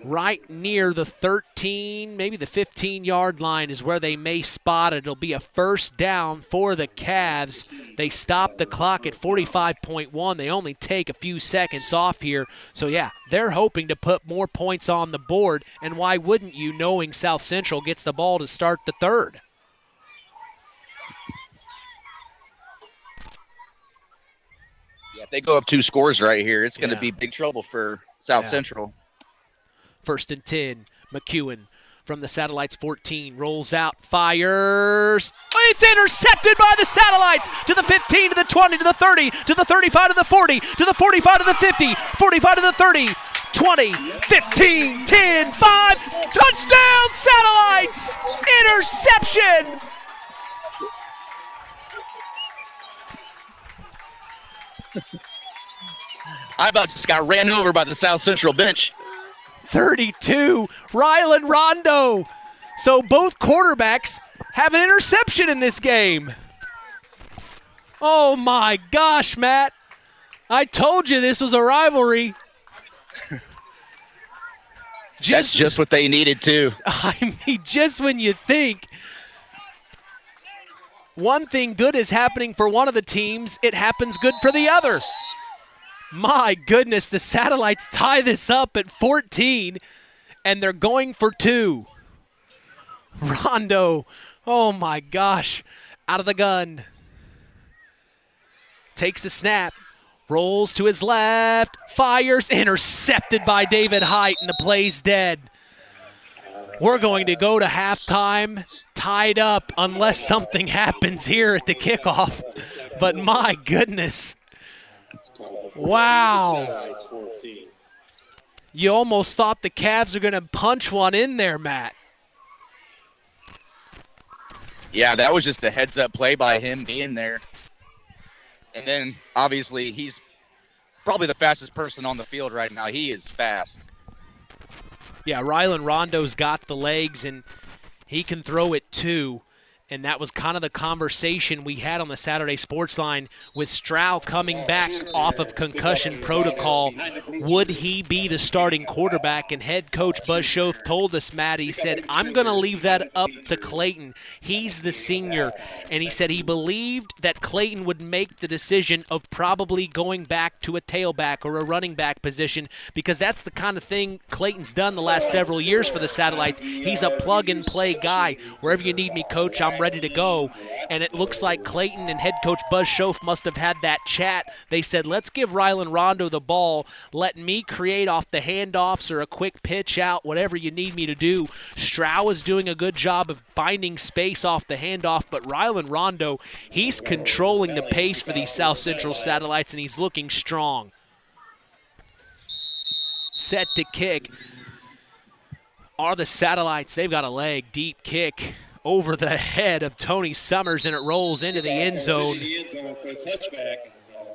right near the 13, maybe the 15-yard line is where they may spot it. It'll be a first down for the Cavs. They stop the clock at 45.1. They only take a few seconds off here. So, yeah, they're hoping to put more points on the board. And why wouldn't you, knowing South Central gets the ball to start the third? Yeah, if they go up 2 scores right here, it's going to be big trouble for South Central. 1st and 10, McEwen from the Satellites 14, rolls out, fires. It's intercepted by the Satellites to the 15, to the 20, to the 30, to the 35, to the 40, to the 45, to the 50, 45 to the 30, 20, 15, 10, 5, touchdown Satellites! Interception! I about just got ran over by the South Central bench. 32, Rylan Rondo. So both quarterbacks have an interception in this game. Oh my gosh, Matt. I told you this was a rivalry. That's just what they needed too. I mean, just when you think one thing good is happening for one of the teams, it happens good for the other. My goodness, the Satellites tie this up at 14, and they're going for 2. Rondo, oh my gosh, out of the gun. Takes the snap, rolls to his left, fires, intercepted by David Height, and the play's dead. We're going to go to halftime tied up unless something happens here at the kickoff. But my goodness. Wow. You almost thought the Cavs are going to punch one in there, Matt. Yeah, that was just a heads-up play by him being there. And then, obviously, he's probably the fastest person on the field right now. He is fast. Yeah, Rylan Rondo's got the legs, and he can throw it too. And that was kind of the conversation we had on the Saturday Sports Line with Stroud coming back off of concussion protocol. Would he be the starting quarterback? And head coach Buzz Schoaf told us, Matt, he said, I'm going to leave that up to Clayton. He's the senior. And he said he believed that Clayton would make the decision of probably going back to a tailback or a running back position, because that's the kind of thing Clayton's done the last several years for the Satellites. He's a plug-and-play guy. Wherever you need me, coach, I'm ready to go. And it looks like Clayton and head coach Buzz Schoaf must have had that chat. They said, let's give Rylan Rondo the ball. Let me create off the handoffs or a quick pitch out, whatever you need me to do. Stroud is doing a good job of finding space off the handoff, but Rylan Rondo, he's controlling the pace for these South Central Satellites, and he's looking strong. Set to kick. Are the Satellites, they've got a leg, deep kick over the head of Tony Summers, and it rolls into the end zone.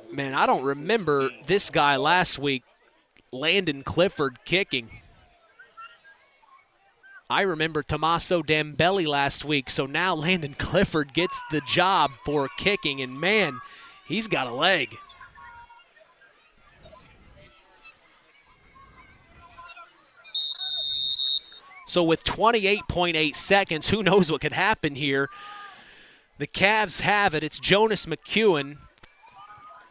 Man, I don't remember this guy last week, Landon Clifford, kicking. I remember Tommaso Dambelli last week, so now Landon Clifford gets the job for kicking, and man, he's got a leg. So with 28.8 seconds, who knows what could happen here. The Cavs have it. It's Jonas McEwen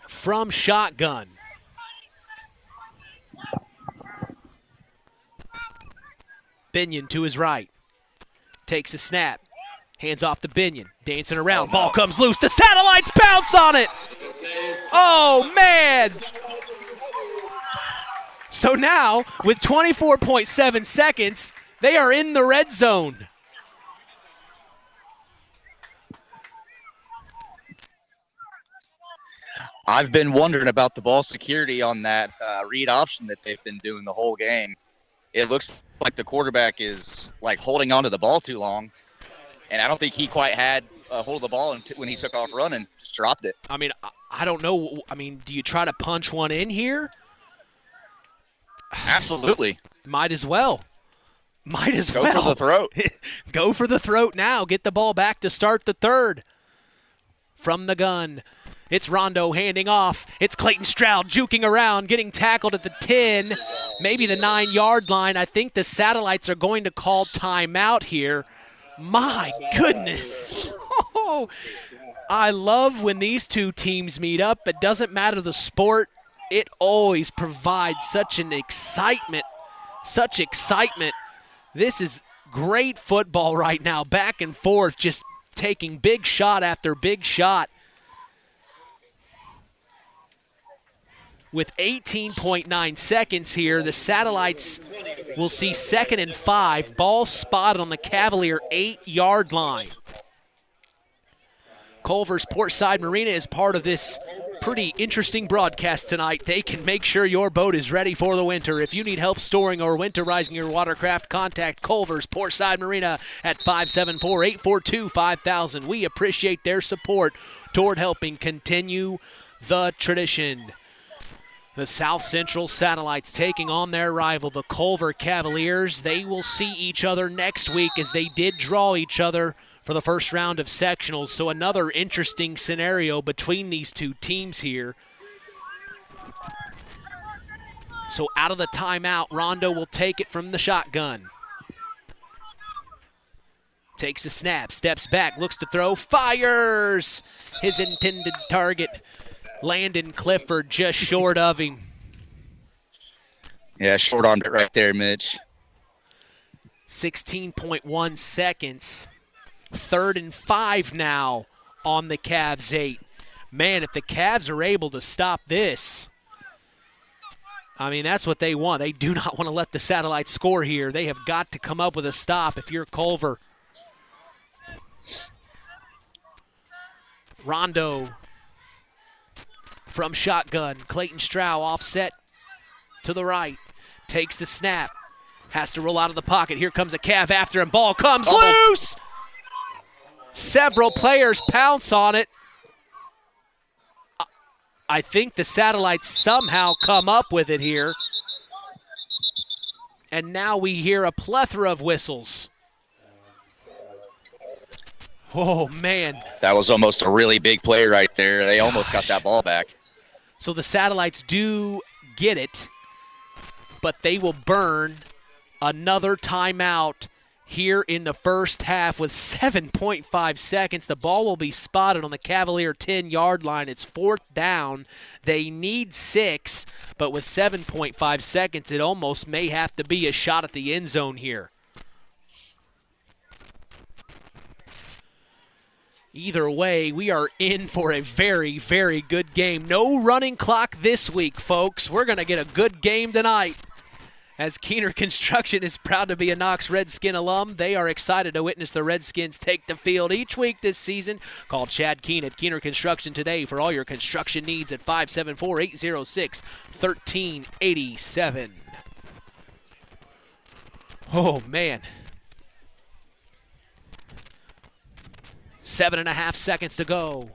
from shotgun. Binion to his right. Takes the snap. Hands off to Binion. Dancing around. Ball comes loose. The Satellites bounce on it. Oh, man. So now, with 24.7 seconds, they are in the red zone. I've been wondering about the ball security on that read option that they've been doing the whole game. It looks like the quarterback is like holding onto the ball too long, and I don't think he quite had a hold of the ball when he took off running, just dropped it. I mean, I don't know. I mean, do you try to punch one in here? Absolutely. Might as well. Might as well. Go for the throat. Go for the throat now. Get the ball back to start the third. From the gun. It's Rondo handing off. It's Clayton Stroud juking around, getting tackled at the 10, maybe the 9-yard line. I think the Satellites are going to call timeout here. My goodness. Oh, I love when these two teams meet up. It doesn't matter the sport. It always provides such an excitement. Such excitement. This is great football right now, back and forth, just taking big shot after big shot. With 18.9 seconds here, the Satellites will see 2nd and 5, ball spotted on the Cavalier 8-yard line. Culver's Portside Marina is part of this pretty interesting broadcast tonight. They can make sure your boat is ready for the winter. If you need help storing or winterizing your watercraft, contact Culver's Portside Marina at 574-842-5000. We appreciate their support toward helping continue the tradition. The South Central Satellites taking on their rival, the Culver Cavaliers. They will see each other next week, as they did draw each other for the first round of sectionals. So another interesting scenario between these two teams here. So out of the timeout, Rondo will take it from the shotgun. Takes the snap, steps back, looks to throw, fires! His intended target, Landon Clifford, just short of him. Yeah, short-armed it right there, Mitch. 16.1 seconds. 3rd and 5 now on the Cavs 8. Man, if the Cavs are able to stop this, I mean, that's what they want. They do not want to let the Satellites score here. They have got to come up with a stop if you're Culver. Rondo from shotgun. Clayton Strow offset to the right. Takes the snap. Has to roll out of the pocket. Here comes a Cav after him. Ball comes loose. Several players pounce on it. I think the Satellites somehow come up with it here. And now we hear a plethora of whistles. Oh, man. That was almost a really big play right there. They almost got that ball back. So the Satellites do get it, but they will burn another timeout here in the first half with 7.5 seconds. The ball will be spotted on the Cavalier 10-yard line. It's 4th down. They need 6, but with 7.5 seconds, it almost may have to be a shot at the end zone here. Either way, we are in for a very, very good game. No running clock this week, folks. We're going to get a good game tonight. As Keener Construction is proud to be a Knox Redskin alum, they are excited to witness the Redskins take the field each week this season. Call Chad Keen at Keener Construction today for all your construction needs at 574-806-1387. Oh, man. 7.5 seconds to go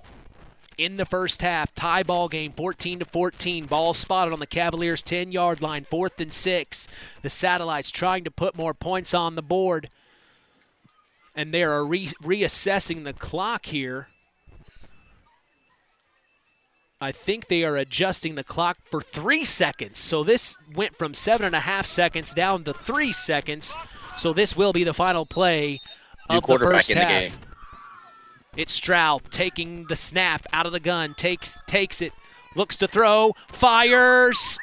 in the first half. Tie ball game, 14-14. Ball spotted on the Cavaliers' 10-yard line, 4th and 6. The Satellites trying to put more points on the board. And they are reassessing the clock here. I think they are adjusting the clock for 3 seconds. So this went from 7.5 seconds down to 3 seconds. So this will be the final play of the first half. It's Stroud taking the snap out of the gun, takes it, looks to throw, fires,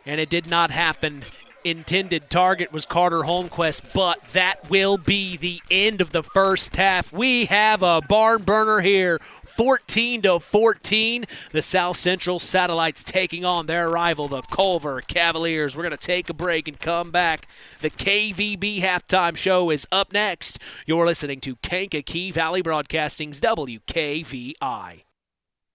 and it did not happen. Intended target was Carter Holmquist, but that will be the end of the first half. We have a barn burner here, 14-14. The South Central Satellites taking on their rival, the Culver Cavaliers. We're going to take a break and come back. The KVB halftime show is up next. You're listening to Kankakee Valley Broadcasting's WKVI.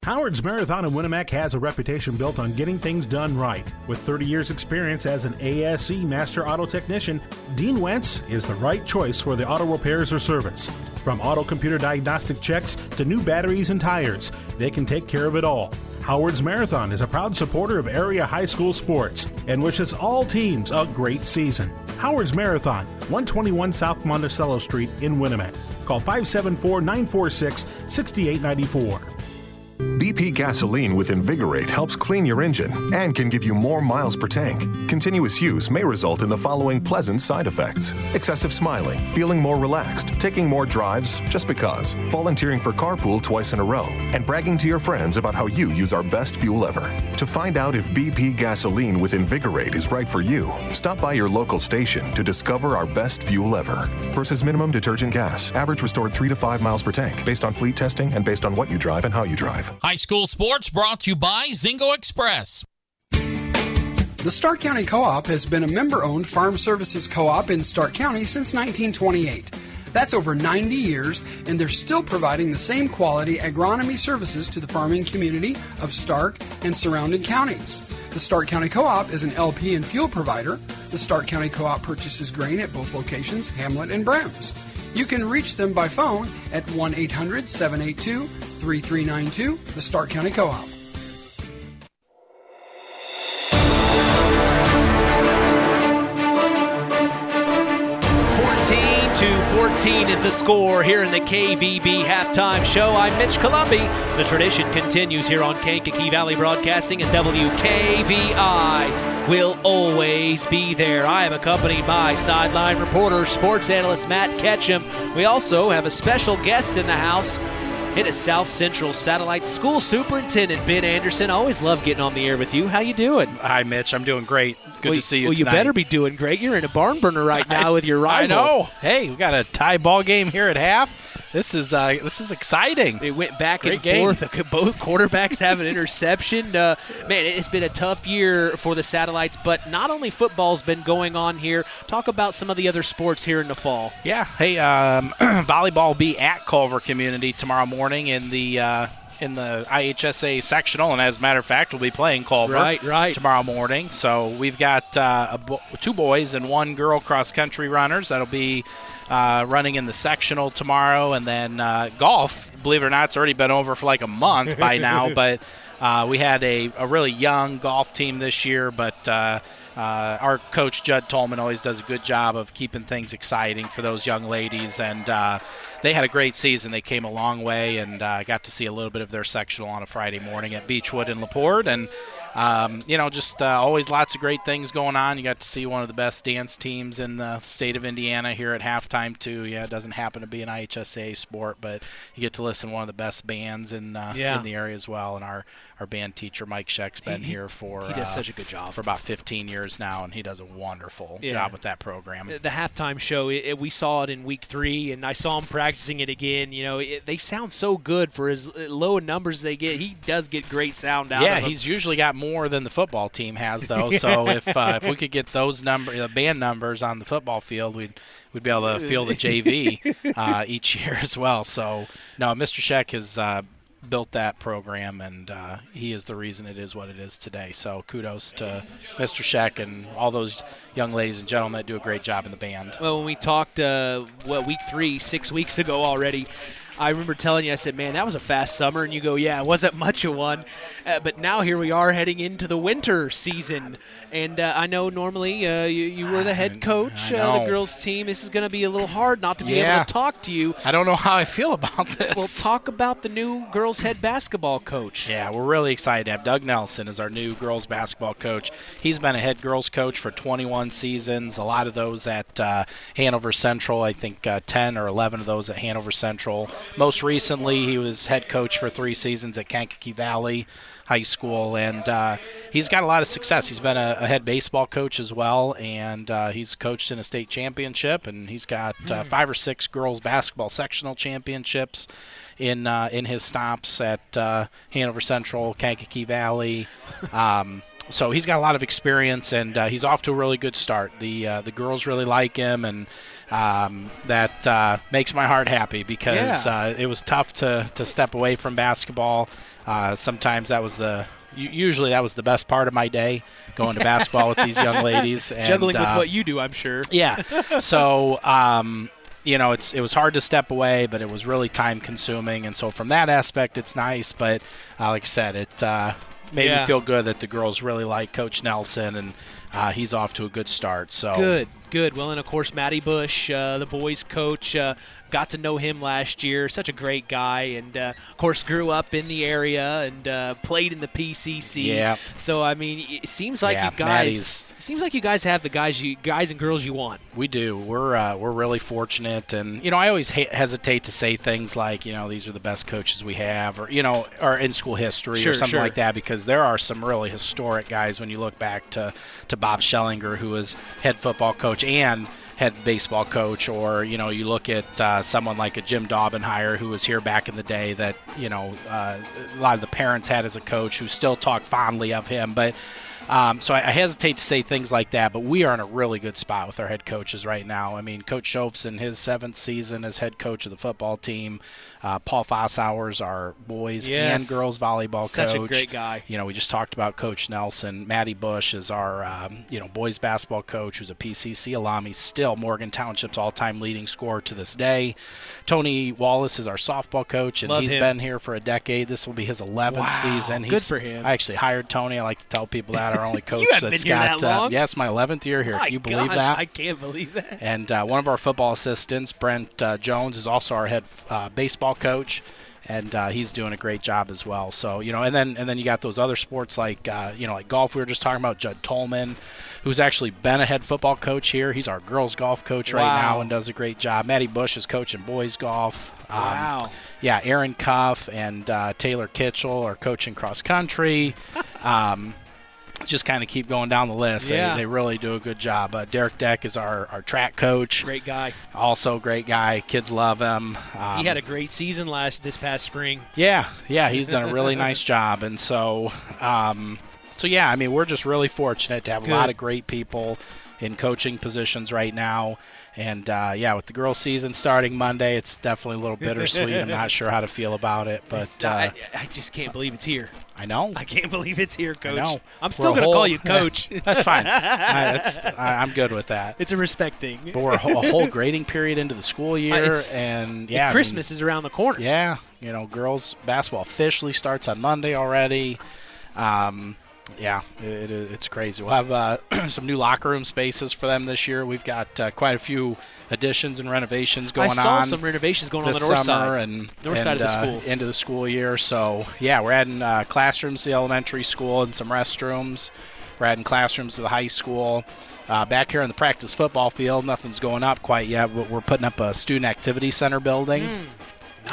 Howard's Marathon in Winamac has a reputation built on getting things done right. With 30 years' experience as an ASE Master Auto Technician, Dean Wentz is the right choice for the auto repairs or service. From auto computer diagnostic checks to new batteries and tires, they can take care of it all. Howard's Marathon is a proud supporter of area high school sports and wishes all teams a great season. Howard's Marathon, 121 South Monticello Street in Winamac. Call 574-946-6894. BP gasoline with Invigorate helps clean your engine and can give you more miles per tank. Continuous use may result in the following pleasant side effects: excessive smiling, feeling more relaxed, taking more drives just because, volunteering for carpool twice in a row, and bragging to your friends about how you use our best fuel ever. To find out if BP gasoline with Invigorate is right for you, stop by your local station to discover our best fuel ever. Versus minimum detergent gas, average restored 3 to 5 miles per tank, based on fleet testing and based on what you drive and how you drive. High school sports brought to you by Zingo Express. The Stark County Co-op has been a member-owned farm services co-op in Stark County since 1928. That's over 90 years, and they're still providing the same quality agronomy services to the farming community of Stark and surrounding counties. The Stark County Co-op is an LP and fuel provider. The Stark County Co-op purchases grain at both locations, Hamlet and Brems. You can reach them by phone at 1-800-782-3392, the Stark County Co-op. 14-14 is the score here in the KVB halftime show. I'm Mitch Columby. The tradition continues here on Kankakee Valley Broadcasting as WKVI will always be there. I am accompanied by sideline reporter, sports analyst Matt Ketchum. We also have a special guest in the house. It is South Central Satellite School Superintendent Ben Anderson. I always love getting on the air with you. How you doing? Hi, Mitch. I'm doing great. Good to see you tonight. tonight. You better be doing great. You're in a barn burner right now with your rival. I know. Hey, we got a tie ball game here at half. This is exciting. It went back Great and game. forth. Both quarterbacks have an interception. Man, it's been a tough year for the Satellites, but not only football's been going on here. Talk about some of the other sports here in the fall. Yeah. Hey, volleyball will be at Culver Community tomorrow morning in the IHSA sectional, and as a matter of fact, we'll be playing Culver right tomorrow morning. So we've got 2 boys and 1 girl cross-country runners that'll be running in the sectional tomorrow, and then golf, believe it or not, it's already been over for like a month by now, but we had a really young golf team this year, but our coach, Judd Tolman, always does a good job of keeping things exciting for those young ladies, and they had a great season. They came a long way, and got to see a little bit of their sectional on a Friday morning at Beechwood in LaPorte, and just always lots of great things going on. You got to see one of the best dance teams in the state of Indiana here at halftime, too. Yeah, it doesn't happen to be an IHSA sport, but you get to listen to one of the best bands in the area as well. And our band teacher, Mike Scheck's been here for he does such a good job for about 15 years now, and he does a wonderful job with that program. The halftime show, we saw it in week 3, and I saw him practicing it again. They sound so good for as low numbers they get. He does get great sound out of them. Yeah, he's usually got more than the football team has, though. So if we could get those the band numbers on the football field, we'd be able to field the JV each year as well. So, no, Mr. Scheck has built that program, and he is the reason it is what it is today. So kudos to Mr. Scheck and all those young ladies and gentlemen that do a great job in the band. Well, when we talked, week 3, 6 weeks ago already, I remember telling you, I said, man, that was a fast summer. And you go, yeah, it wasn't much of one. But now here we are heading into the winter season. And I know normally you were the head coach of the girls' team. This is going to be a little hard not to be able to talk to you. I don't know how I feel about this. Well, talk about the new girls' head basketball coach. Yeah, we're really excited to have Doug Nelson as our new girls' basketball coach. He's been a head girls' coach for 21 seasons, a lot of those at Hanover Central. I think 10 or 11 of those at Hanover Central. Most recently, he was head coach for 3 seasons at Kankakee Valley High School, and he's got a lot of success. He's been a head baseball coach as well, and he's coached in a state championship, and he's got 5 or 6 girls basketball sectional championships in his stops at Hanover Central, Kankakee Valley. So he's got a lot of experience, and he's off to a really good start. The girls really like him, and that makes my heart happy because it was tough to step away from basketball. Sometimes usually that was the best part of my day, going to basketball with these young ladies. And, juggling with what you do, I'm sure. Yeah. So, it was hard to step away, but it was really time-consuming. And so from that aspect, it's nice. But like I said, it made me feel good that the girls really like Coach Nelson, and he's off to a good start. So Good. Well, and, of course, Matty Bush, the boys' coach, got to know him last year. Such a great guy, and, of course, grew up in the area and played in the PCC. Yeah. So, I mean, it seems like you guys have the guys and girls you want. We do. We're really fortunate, and I always hesitate to say things like these are the best coaches we have, or or in school history or something like that, because there are some really historic guys when you look back to Bob Schellinger, who was head football coach and head baseball coach, or you look at someone like a Jim Daubenhire, who was here back in the day, that a lot of the parents had as a coach, who still talk fondly of him. But so I hesitate to say things like that, but we are in a really good spot with our head coaches right now. I mean, Coach Schoaf's in his 7th season as head coach of the football team. Paul Fossauer's our boys and girls volleyball coach. Such a great guy. We just talked about Coach Nelson. Matty Bush is our boys basketball coach, who's a PCC alum. He's still Morgan Township's all-time leading scorer to this day. Tony Wallace is our softball coach, and he's been here for a decade. This will be his 11th season. Good for him. I actually hired Tony. I like to tell people that. Our only coach you haven't that's been here got that long? yes, my 11th year here. Can you believe that? I can't believe that. And one of our football assistants, Brent Jones, is also our head baseball coach, and he's doing a great job as well. So and then you got those other sports like like golf. We were just talking about Judd Tolman, who's actually been a head football coach here. He's our girls golf coach right now and does a great job. Matty Bush is coaching boys golf. Wow. Yeah, Aaron Cuff and Taylor Kitchell are coaching cross country. just kind of keep going down the list. Yeah. They really do a good job. Derek Deck is our track coach. Great guy. Also great guy. Kids love him. He had a great season this past spring. Yeah, he's done a really nice job. And so, yeah, I mean, we're just really fortunate to have a lot of great people in coaching positions right now. And, with the girls' season starting Monday, it's definitely a little bittersweet. I'm not sure how to feel about it. But I just can't believe it's here. I know. I can't believe it's here, Coach. I know. I'm still going to call you Coach. That's fine. I'm good with that. It's a respect thing. But we're a whole grading period into the school year. And Christmas is around the corner. Yeah. Girls basketball officially starts on Monday already. It's crazy. We'll have some new locker room spaces for them this year. We've got quite a few additions and renovations going on. I saw some renovations going on the north side. North side of the school. Into the school year. So, we're adding classrooms to the elementary school and some restrooms. We're adding classrooms to the high school. Back here in the practice football field, nothing's going up quite yet. But we're putting up a student activity center building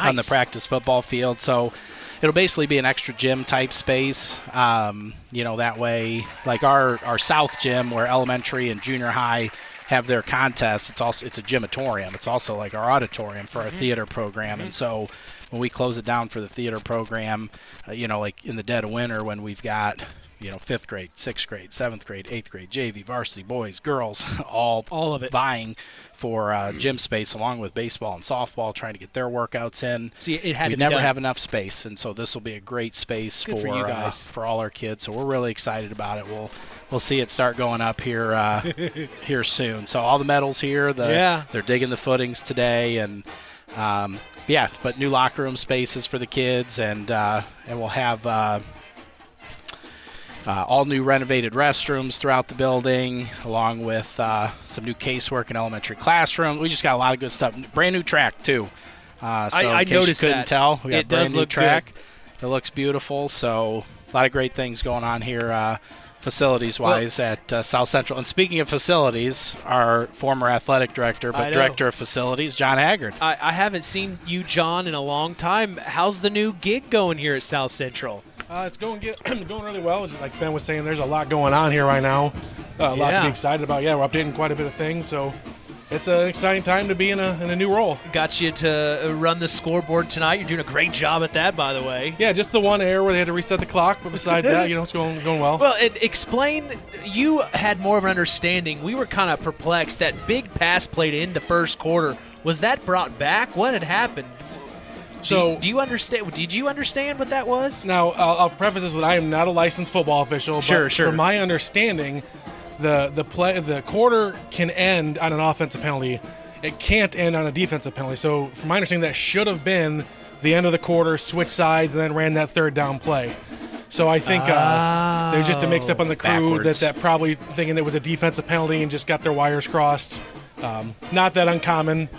on the practice football field. So it'll basically be an extra gym type space. That way, like our south gym where elementary and junior high have their contests, it's a gymatorium. It's also like our auditorium for our theater program. And so when we close it down for the theater program, like in the dead of winter when we've got 5th grade, 6th grade, 7th grade, 8th grade, JV, varsity, boys, girls, all of it vying for gym space along with baseball and softball, trying to get their workouts in. So it had we never have enough space, and so this will be a great space for you guys. For all our kids. So we're really excited about it. We'll see it start going up here here soon. So all the metals here, they're digging the footings today, and but new locker room spaces for the kids, and we'll have all new renovated restrooms throughout the building, along with some new casework in elementary classrooms. We just got a lot of good stuff. Brand new track, too. I noticed you couldn't tell, we got it does brand new look track. Good. It looks beautiful. So a lot of great things going on here facilities-wise at South Central. And speaking of facilities, our former athletic director, but director of facilities, John Haggard. I haven't seen you, John, in a long time. How's the new gig going here at South Central? It's going really well. As like Ben was saying, there's a lot going on here right now. A lot to be excited about. Yeah, we're updating quite a bit of things, so it's an exciting time to be in a new role. Got you to run the scoreboard tonight. You're doing a great job at that, by the way. Yeah, just the one error where they had to reset the clock, but besides that, it's going well. Well, explain. You had more of an understanding. We were kind of perplexed. That big pass played in the first quarter. Was that brought back? What had happened? So, do you understand? Did you understand what that was? Now, I'll preface this with I am not a licensed football official. Sure. From my understanding, the quarter can end on an offensive penalty. It can't end on a defensive penalty. So, from my understanding, that should have been the end of the quarter, switch sides, and then ran that third down play. So I think there's just a mix-up on the crew that probably thinking it was a defensive penalty and just got their wires crossed. Not that uncommon.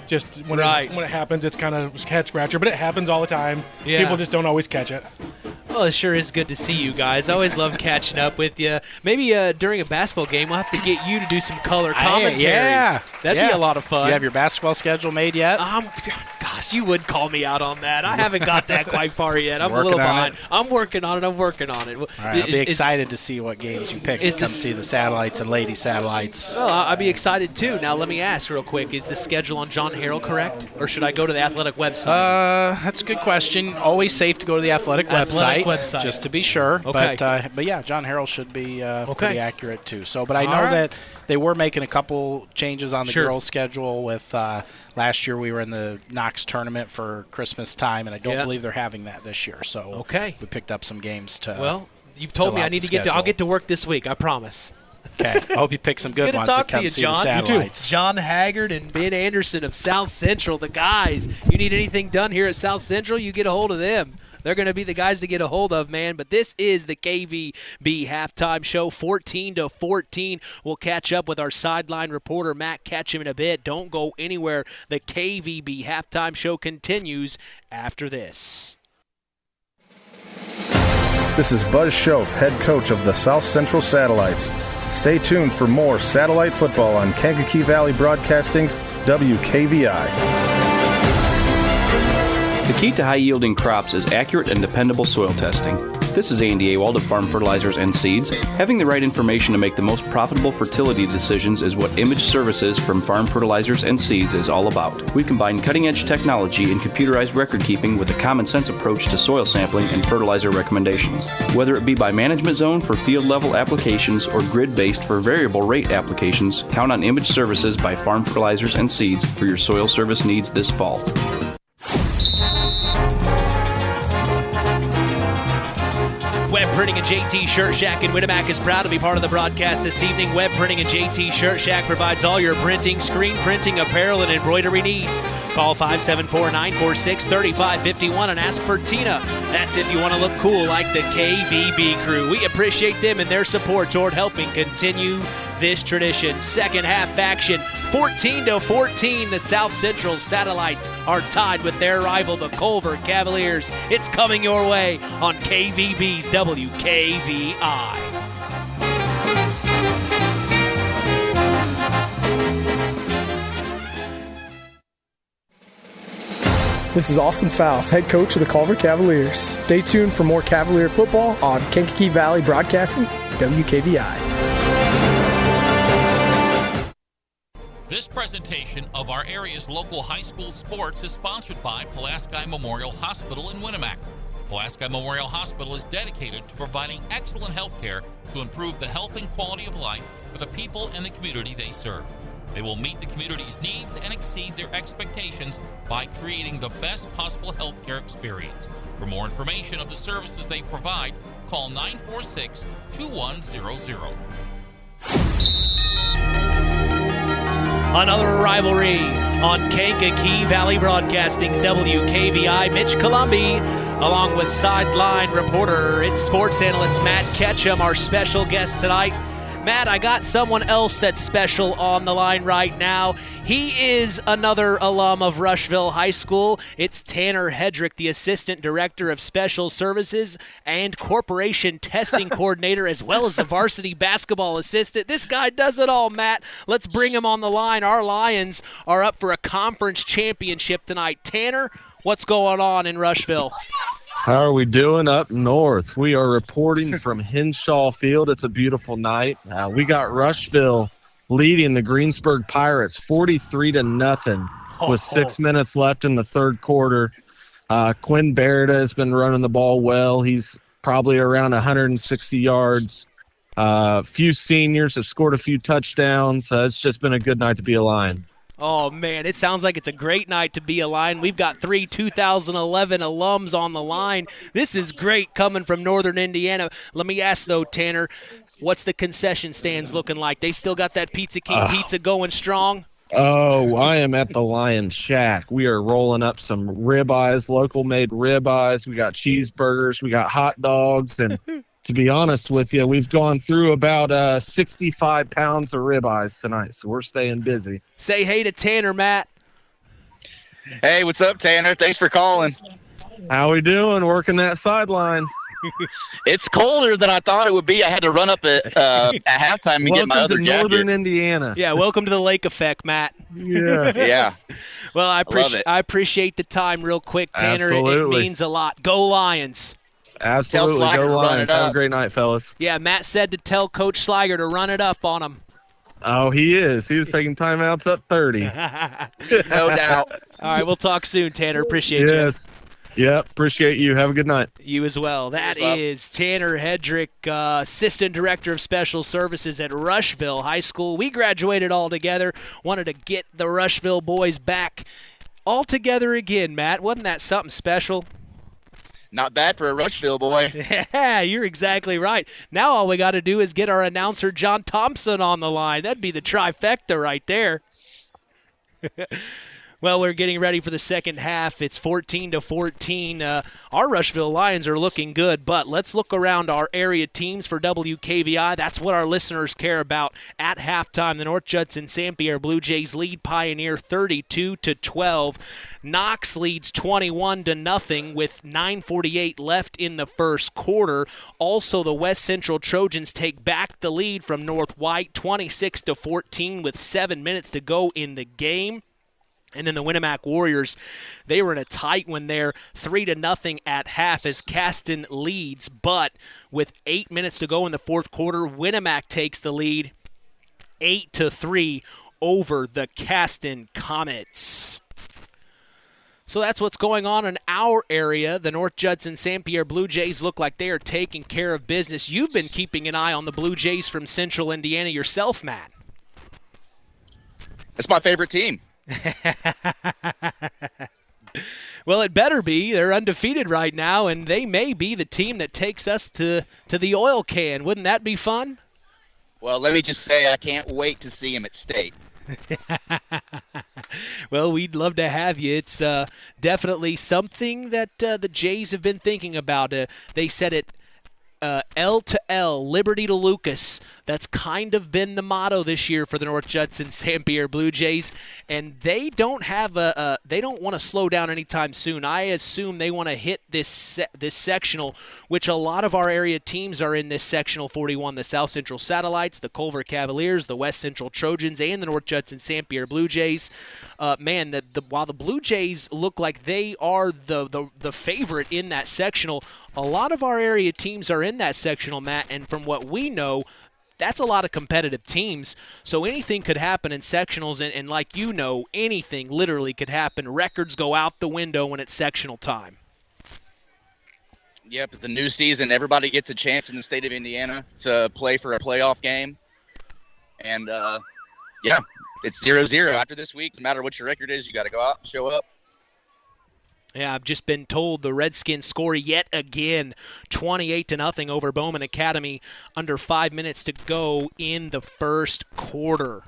Just when it happens, it's kind of head scratcher, but it happens all the time. Yeah. People just don't always catch it. Well, it sure is good to see you guys. I always love catching up with you. Maybe during a basketball game, we'll have to get you to do some color commentary. That'd be a lot of fun. Do you have your basketball schedule made yet? Gosh, you would call me out on that. I haven't got that quite far yet. I'm a little behind. I'm working on it. All right, I'll be excited to see what games you pick to come see the satellites and lady satellites. Well, I'll be excited too. Now, let me ask real quick, is the schedule on John Harrell correct? Or should I go to the athletic website? That's a good question. Always safe to go to the athletic website just to be sure. Okay. But yeah, John Harrell should be pretty accurate too. So, but I know that they were making a couple changes on the girls' schedule. With last year, we were in the Knox tournament for Christmas time, and I don't believe they're having that this year. So we picked up some games to. Well, you've told me I need to get. I'll get to work this week. I promise. Okay, I hope you pick some good ones to come see the satellites. John Haggard and Ben Anderson of South Central, the guys. You need anything done here at South Central, you get a hold of them. They're going to be the guys to get a hold of, man. But this is the KVB halftime show, 14-14. We'll catch up with our sideline reporter, Matt Ketchum, in a bit. Don't go anywhere. The KVB halftime show continues after this. This is Buzz Schoaf, head coach of the South Central Satellites. Stay tuned for more satellite football on Kankakee Valley Broadcasting's WKVI. The key to high-yielding crops is accurate and dependable soil testing. This is Andy Awald of Farm Fertilizers and Seeds. Having the right information to make the most profitable fertility decisions is what Image Services from Farm Fertilizers and Seeds is all about. We combine cutting-edge technology and computerized record keeping with a common-sense approach to soil sampling and fertilizer recommendations. Whether it be by management zone for field-level applications or grid-based for variable rate applications, count on Image Services by Farm Fertilizers and Seeds for your soil service needs this fall. Web Printing and JT Shirt Shack in Winamac is proud to be part of the broadcast this evening. Web Printing and JT Shirt Shack provides all your printing, screen printing, apparel, and embroidery needs. Call 574-946-3551 and ask for Tina. That's if you want to look cool like the KVB crew. We appreciate them and their support toward helping continue this tradition. Second half action, 14-14. The South Central Satellites are tied with their rival, the Culver Cavaliers. It's coming your way on KVB's WKVI. This is Austin Faust, head coach of the Culver Cavaliers. Stay tuned for more Cavalier football on Kankakee Valley Broadcasting, WKVI. This presentation of our area's local high school sports is sponsored by Pulaski Memorial Hospital in Winamac. Pulaski Memorial Hospital is dedicated to providing excellent health care to improve the health and quality of life for the people and the community they serve. They will meet the community's needs and exceed their expectations by creating the best possible health care experience. For more information of the services they provide, call 946-2100. Another rivalry on Kankakee Valley Broadcasting's WKVI. Mitch Columbi, along with sideline reporter, it's sports analyst Matt Ketchum, our special guest tonight. Matt, I got someone else that's special on the line right now. He is another alum of Rushville High School. It's Tanner Hedrick, the Assistant Director of Special Services and Corporation Testing Coordinator, as well as the varsity basketball assistant. This guy does it all, Matt. Let's bring him on the line. Our Lions are up for a conference championship tonight. Tanner, what's going on in Rushville? How are we doing up north? We are reporting from Henshaw Field. It's a beautiful night. We got Rushville leading the Greensburg Pirates 43-0 with 6 minutes left in the third quarter. Quinn Beretta has been running the ball well. He's probably around 160 yards. Few seniors have scored a few touchdowns. It's just been a good night to be a Lion. Oh, man, it sounds like it's a great night to be a Lion. We've got 3 2011 alums on the line. This is great coming from Northern Indiana. Let me ask, though, Tanner, what's the concession stands looking like? They still got that Pizza King pizza going strong? Oh, I am at the Lion Shack. We are rolling up some ribeyes, local-made ribeyes. We got cheeseburgers. We got hot dogs, and to be honest with you, we've gone through about 65 pounds of ribeyes tonight, so we're staying busy. Say hey to Tanner, Matt. Hey, what's up, Tanner? Thanks for calling. How we doing? Working that sideline. It's colder than I thought it would be. I had to run up at halftime and get my other jacket. Welcome to Northern Indiana. Yeah, welcome to the lake effect, Matt. Yeah. Yeah. Well, I appreciate the time real quick, Tanner. Absolutely. It means a lot. Go Lions. Absolutely. Go Lions. Have a great night, fellas. Yeah, Matt said to tell Coach Sliger to run it up on him. Oh, he is. He was taking timeouts up 30. No doubt. All right, we'll talk soon, Tanner. Appreciate you. Yes. Yep, appreciate you. Have a good night. You as well. That is Tanner Hedrick, Assistant Director of Special Services at Rushville High School. We graduated all together. Wanted to get the Rushville boys back all together again, Matt. Wasn't that something special? Not bad for a Rushville boy. Yeah, you're exactly right. Now all we got to do is get our announcer, John Thompson, on the line. That'd be the trifecta right there. Well, we're getting ready for the second half. It's 14-14. Our Rushville Lions are looking good, but let's look around our area teams for WKVI. That's what our listeners care about. At halftime, the North Judson St. Pierre Blue Jays lead Pioneer 32-12. Knox leads 21-0 with 9:48 left in the first quarter. Also, the West Central Trojans take back the lead from North White 26-14 with 7 minutes to go in the game. And then the Winamac Warriors, they were in a tight one there, 3-0 at half as Caston leads. But with 8 minutes to go in the fourth quarter, Winamac takes the lead 8-3 over the Caston Comets. So that's what's going on in our area. The North Judson St. Pierre Blue Jays look like they are taking care of business. You've been keeping an eye on the Blue Jays from Central Indiana yourself, Matt. It's my favorite team. Well, it better be. They're undefeated right now, and they may be the team that takes us to the oil can. Wouldn't that be fun? Well, let me just say I can't wait to see him at state. Well, we'd love to have you. It's definitely something that the Jays have been thinking about. They said it L to L, Liberty to Lucas. That's kind of been the motto this year for the North Judson St. Pierre Blue Jays, and they don't have they don't want to slow down anytime soon. I assume they want to hit this sectional, which a lot of our area teams are in this sectional 41. The South Central Satellites, the Culver Cavaliers, the West Central Trojans, and the North Judson St. Pierre Blue Jays. While the Blue Jays look like they are the favorite in that sectional, a lot of our area teams are in that sectional, Matt, and from what we know, that's a lot of competitive teams, so anything could happen in sectionals, and like you know, anything literally could happen. Records go out the window when it's sectional time. Yep, it's a new season. Everybody gets a chance in the state of Indiana to play for a playoff game, and yeah, it's 0-0 after this week. No matter what your record is, you got to go out and show up. Yeah, I've just been told the Redskins score yet again, 28-0 over Bowman Academy, under 5 minutes to go in the first quarter.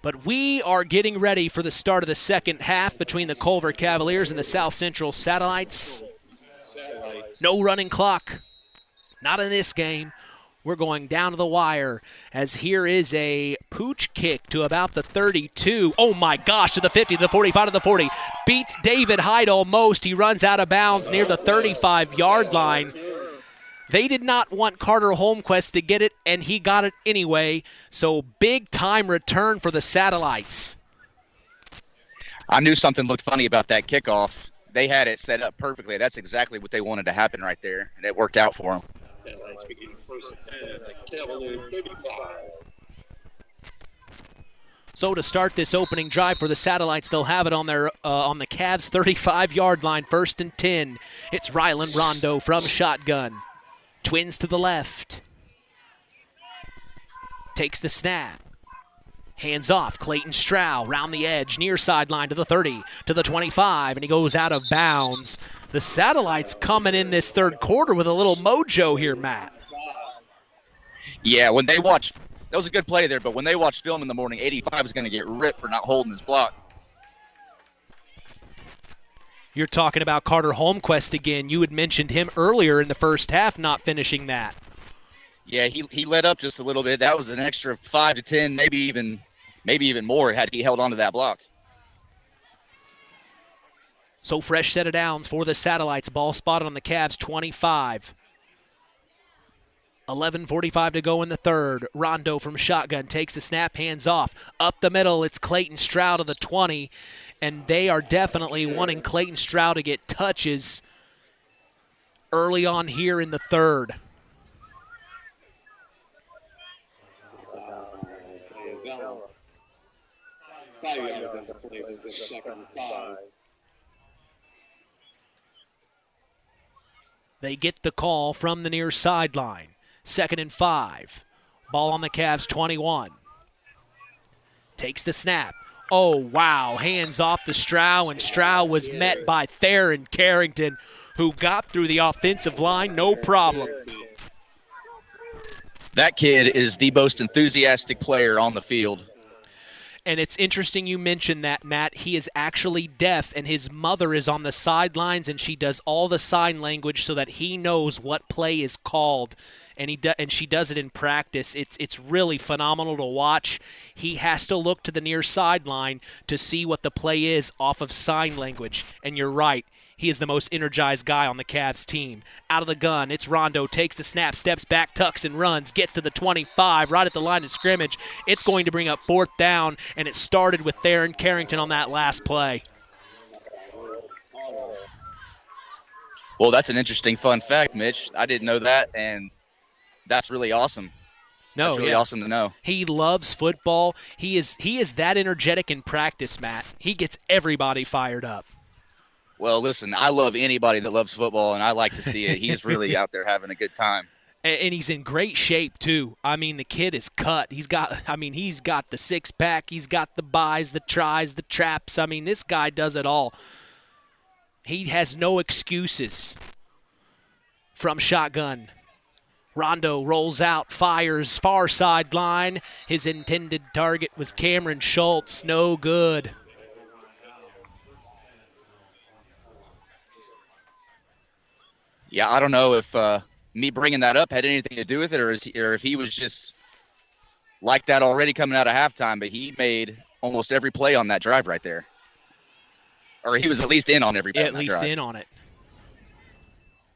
But we are getting ready for the start of the second half between the Culver Cavaliers and the South Central Satellites. No running clock, not in this game. We're going down to the wire as here is a pooch kick to about the 32. Oh, my gosh, to the 50, to the 45, to the 40. Beats David Hyde almost. He runs out of bounds near the 35-yard line. They did not want Carter Holmquist to get it, and he got it anyway. So big-time return for the Satellites. I knew something looked funny about that kickoff. They had it set up perfectly. That's exactly what they wanted to happen right there, and it worked out for them. So to start this opening drive for the Satellites, they'll have it on their on the Cavs' 35-yard line, 1st and 10. It's Rylan Rondo from shotgun. Twins to the left. Takes the snap. Hands off, Clayton Strow, round the edge, near sideline to the 30, to the 25, and he goes out of bounds. The Satellites coming in this third quarter with a little mojo here, Matt. Yeah, when they watch, that was a good play there, but when they watch film in the morning, 85 is going to get ripped for not holding his block. You're talking about Carter Holmquist again. You had mentioned him earlier in the first half not finishing that. Yeah, he let up just a little bit. That was an extra 5 to 10, maybe even more had he held on to that block. So fresh set of downs for the Satellites. Ball spotted on the Cavs' 25. 11:45 to go in the third. Rondo from shotgun takes the snap, hands off. Up the middle, it's Clayton Stroud to the 20. And they are definitely wanting Clayton Stroud to get touches early on here in the third. They get the call from the near sideline. 2nd and 5. Ball on the Cavs' 21. Takes the snap. Oh, wow. Hands off to Stroud, and Stroud was met by Theron Carrington, who got through the offensive line, no problem. That kid is the most enthusiastic player on the field. And it's interesting you mentioned that, Matt. He is actually deaf, and his mother is on the sidelines, and she does all the sign language so that he knows what play is called, and she does it in practice. It's really phenomenal to watch. He has to look to the near sideline to see what the play is off of sign language. And you're right. He is the most energized guy on the Cavs team. Out of the gun, it's Rondo, takes the snap, steps back, tucks and runs, gets to the 25, right at the line of scrimmage. It's going to bring up 4th down, and it started with Theron Carrington on that last play. Well, that's an interesting fun fact, Mitch. I didn't know that, and that's really awesome. That's really awesome to know. He loves football. He is that energetic in practice, Matt. He gets everybody fired up. Well, listen, I love anybody that loves football, and I like to see it. He's really out there having a good time. And he's in great shape, too. I mean, the kid is cut. He's got the six-pack. He's got the buys, the tries, the traps. I mean, this guy does it all. He has no excuses from shotgun. Rondo rolls out, fires, far sideline. His intended target was Cameron Schultz. No good. Yeah, I don't know if me bringing that up had anything to do with it, or if he was just like that already coming out of halftime, but he made almost every play on that drive right there. Or he was at least in on every play on that drive. At least in on it.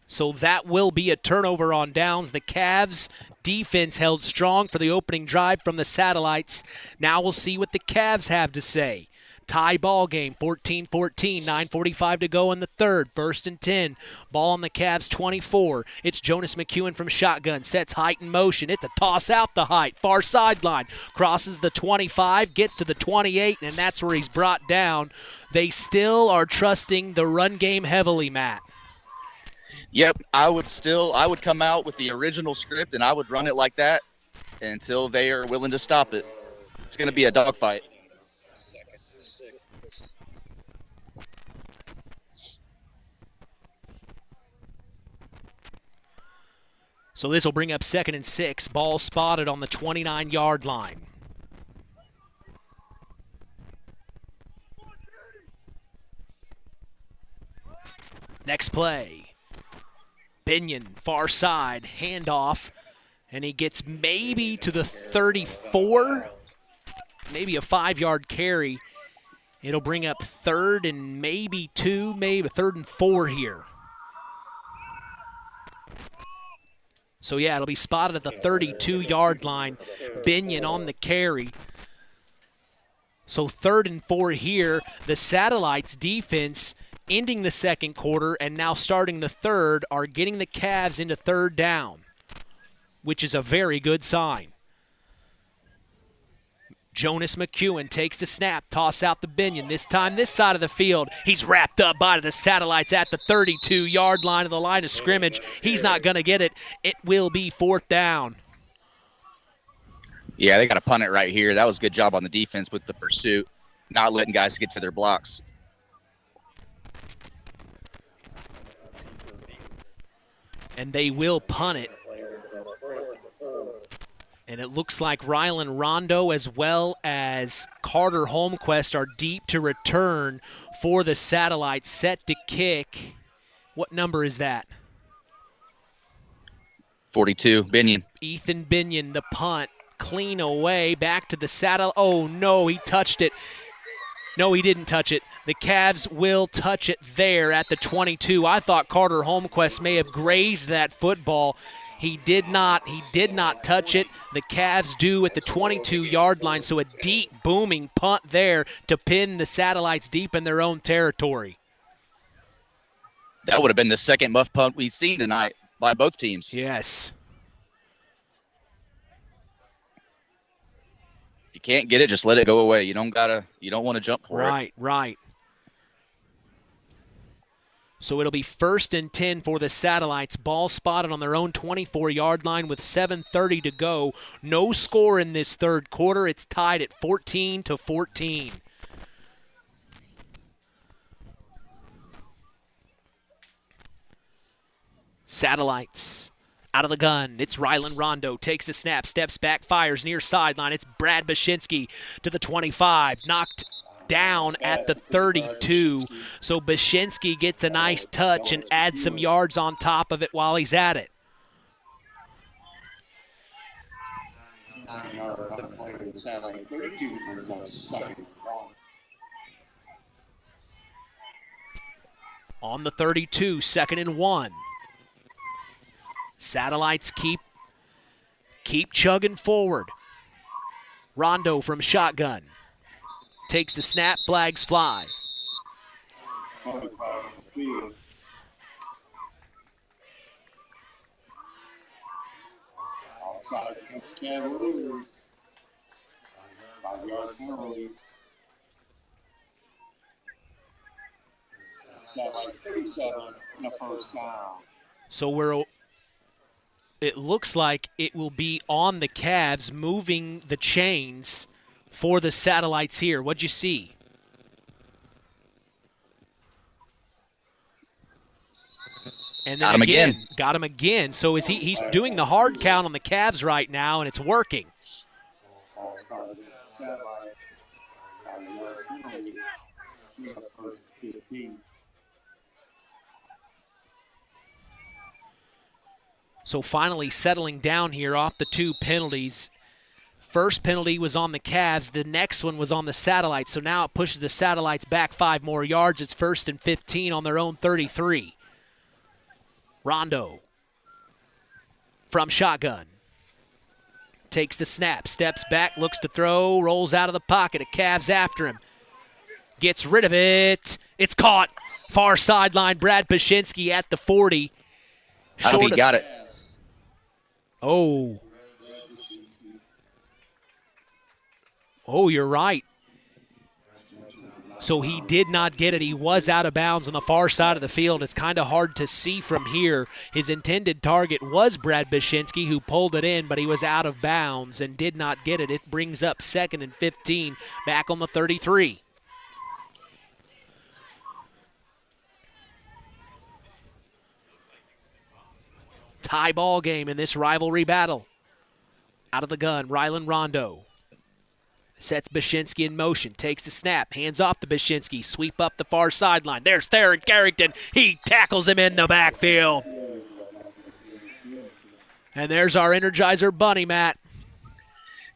So that will be a turnover on downs. The Cavs defense held strong for the opening drive from the Satellites. Now we'll see what the Cavs have to say. Tie ball game, 14-14, 9:45 to go in the third. 1st and 10. Ball on the Cavs 24. It's Jonas McEwen from shotgun. Sets height in motion. It's a toss out the height. Far sideline. Crosses the 25. Gets to the 28, and that's where he's brought down. They still are trusting the run game heavily, Matt. Yep, I would come out with the original script, and I would run it like that until they are willing to stop it. It's going to be a dogfight. So this will bring up 2nd and 6. Ball spotted on the 29-yard line. Next play. Binion, far side, handoff, and he gets maybe to the 34, maybe a 5-yard carry. It'll bring up 3rd and maybe 2, maybe 3rd and 4 here. So, yeah, it'll be spotted at the 32-yard line. Binion on the carry. So 3rd and 4 here. The Satellites defense ending the second quarter and now starting the third are getting the Cavs into 3rd down, which is a very good sign. Jonas McEwen takes the snap, toss out the Binion. This time, this side of the field, he's wrapped up by the Satellites at the 32-yard line of the line of scrimmage. He's not going to get it. It will be 4th down. Yeah, they got to punt it right here. That was a good job on the defense with the pursuit, not letting guys get to their blocks. And they will punt it. And it looks like Rylan Rondo as well as Carter Holmquist are deep to return for the Satellites, set to kick. What number is that? 42, Binion. Ethan Binion, the punt, clean away, back to the Satellite. Oh, no, he touched it. No, he didn't touch it. The Cavs will touch it there at the 22. I thought Carter Holmquist may have grazed that football. He did not. He did not touch it. The Cavs do at the 22-yard line, so a deep, booming punt there to pin the Satellites deep in their own territory. That would have been the second muff punt we've seen tonight by both teams. Yes. If you can't get it, just let it go away. You don't want to jump for it. Right. So it'll be 1st and 10 for the Satellites. Ball spotted on their own 24-yard line with 7:30 to go. No score in this third quarter. It's tied at 14-14. Satellites out of the gun. It's Rylan Rondo. Takes the snap, steps back, fires near sideline. It's Brad Bashinsky to the 25. Knocked down at the 32. So Bashinsky gets a nice touch and adds some yards on top of it while he's at it. On the 32, 2nd and 1. Satellites keep chugging forward. Rondo from shotgun. Takes the snap, flags fly. Outside against Cavaliers. 5-yard penalty. Satellite 37 and a first down. So it looks like it will be on the Cavs moving the chains for the Satellites here. What'd you see? And then got him again. So he's doing the hard count on the Cavs right now, and it's working. So finally settling down here off the 2 penalties. First penalty was on the Cavs. The next one was on the Satellites. So now it pushes the Satellites back 5 more yards. It's 1st and 15 on their own 33. Rondo from shotgun. Takes the snap, steps back, looks to throw, rolls out of the pocket. A Cavs after him. Gets rid of it. It's caught. Far sideline, Brad Pashinsky at the 40. I don't think he got it. Oh, you're right. So he did not get it. He was out of bounds on the far side of the field. It's kind of hard to see from here. His intended target was Brad Bashinsky, who pulled it in, but he was out of bounds and did not get it. It brings up 2nd and 15 back on the 33. Tie ball game in this rivalry battle. Out of the gun, Rylan Rondo. Sets Bashinsky in motion, takes the snap, hands off to Bashinsky, sweep up the far sideline. There's Theron Carrington. He tackles him in the backfield. And there's our Energizer Bunny, Matt.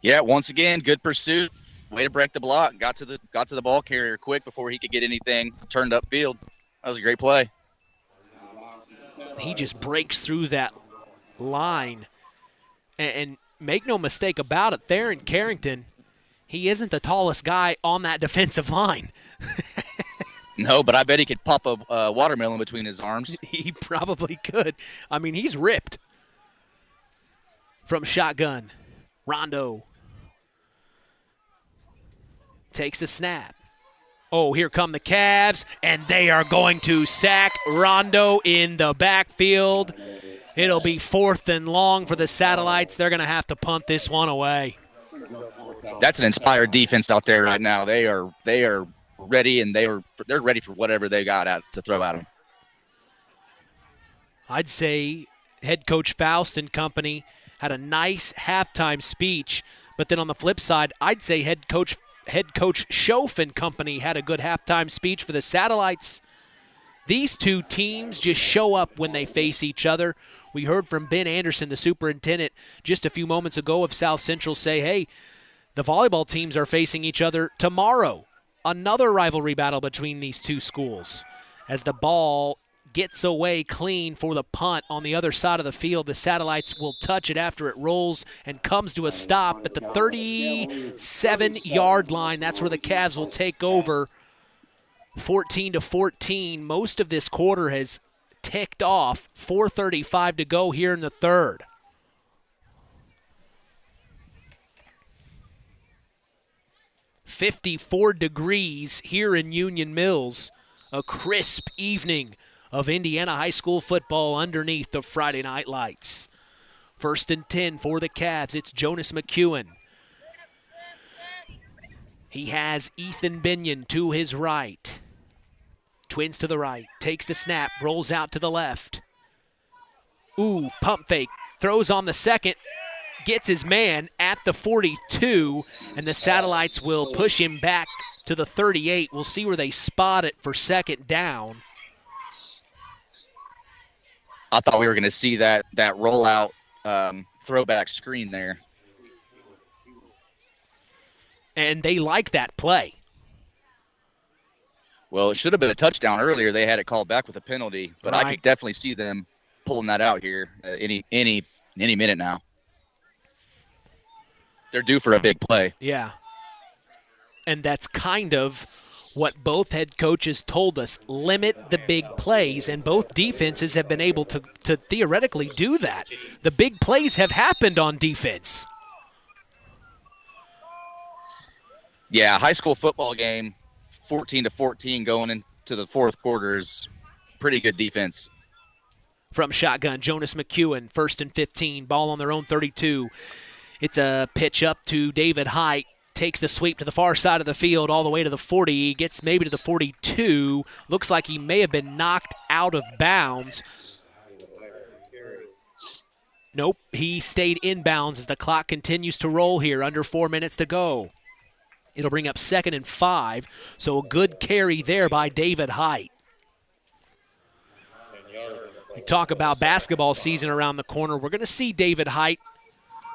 Yeah, once again, good pursuit. Way to break the block. Got to the ball carrier quick before he could get anything turned upfield. That was a great play. He just breaks through that line. And make no mistake about it, Theron Carrington, he isn't the tallest guy on that defensive line. No, but I bet he could pop a watermelon between his arms. He probably could. I mean, he's ripped. From shotgun, Rondo takes the snap. Oh, here come the Cavs, and they are going to sack Rondo in the backfield. It'll be 4th and long for the Satellites. They're going to have to punt this one away. That's an inspired defense out there right now. They are ready, and they're ready for whatever they got to throw at them. I'd say head coach Faust and company had a nice halftime speech, but then on the flip side, I'd say head coach Schoaf and company had a good halftime speech for the Satellites. These two teams just show up when they face each other. We heard from Ben Anderson, the superintendent, just a few moments ago of South Central say, hey, the volleyball teams are facing each other tomorrow. Another rivalry battle between these two schools. As the ball gets away clean for the punt on the other side of the field, the Satellites will touch it after it rolls and comes to a stop at the 37-yard line. That's where the Cavs will take over 14-14. Most of this quarter has ticked off. 4:35 to go here in the third. "54 degrees here in Union Mills. A crisp evening of Indiana high school football underneath the Friday night lights. 1st and 10 for the Cavs. It's Jonas McEwen. He has Ethan Binion to his right. Twins to the right. Takes the snap. Rolls out to the left. Ooh, pump fake. Throws on the second. Gets his man at the 42. And the Satellites will push him back to the 38. We'll see where they spot it for 2nd down. I thought we were going to see that rollout throwback screen there. And they like that play. Well, it should have been a touchdown earlier. They had it called back with a penalty, but I could definitely see them pulling that out here any minute now. They're due for a big play. Yeah. And that's kind of what both head coaches told us, limit the big plays, and both defenses have been able to theoretically do that. The big plays have happened on defense. Yeah, high school football game, 14-14 going into the fourth quarter is pretty good defense. From shotgun, Jonas McEwen, 1st and 15, ball on their own 32. It's a pitch up to David Height. Takes the sweep to the far side of the field all the way to the 40, gets maybe to the 42. Looks like he may have been knocked out of bounds. Nope, he stayed in bounds as the clock continues to roll here, under 4 minutes to go. It'll bring up 2nd and 5, so a good carry there by David Height. We talk about basketball season around the corner. We're going to see David Height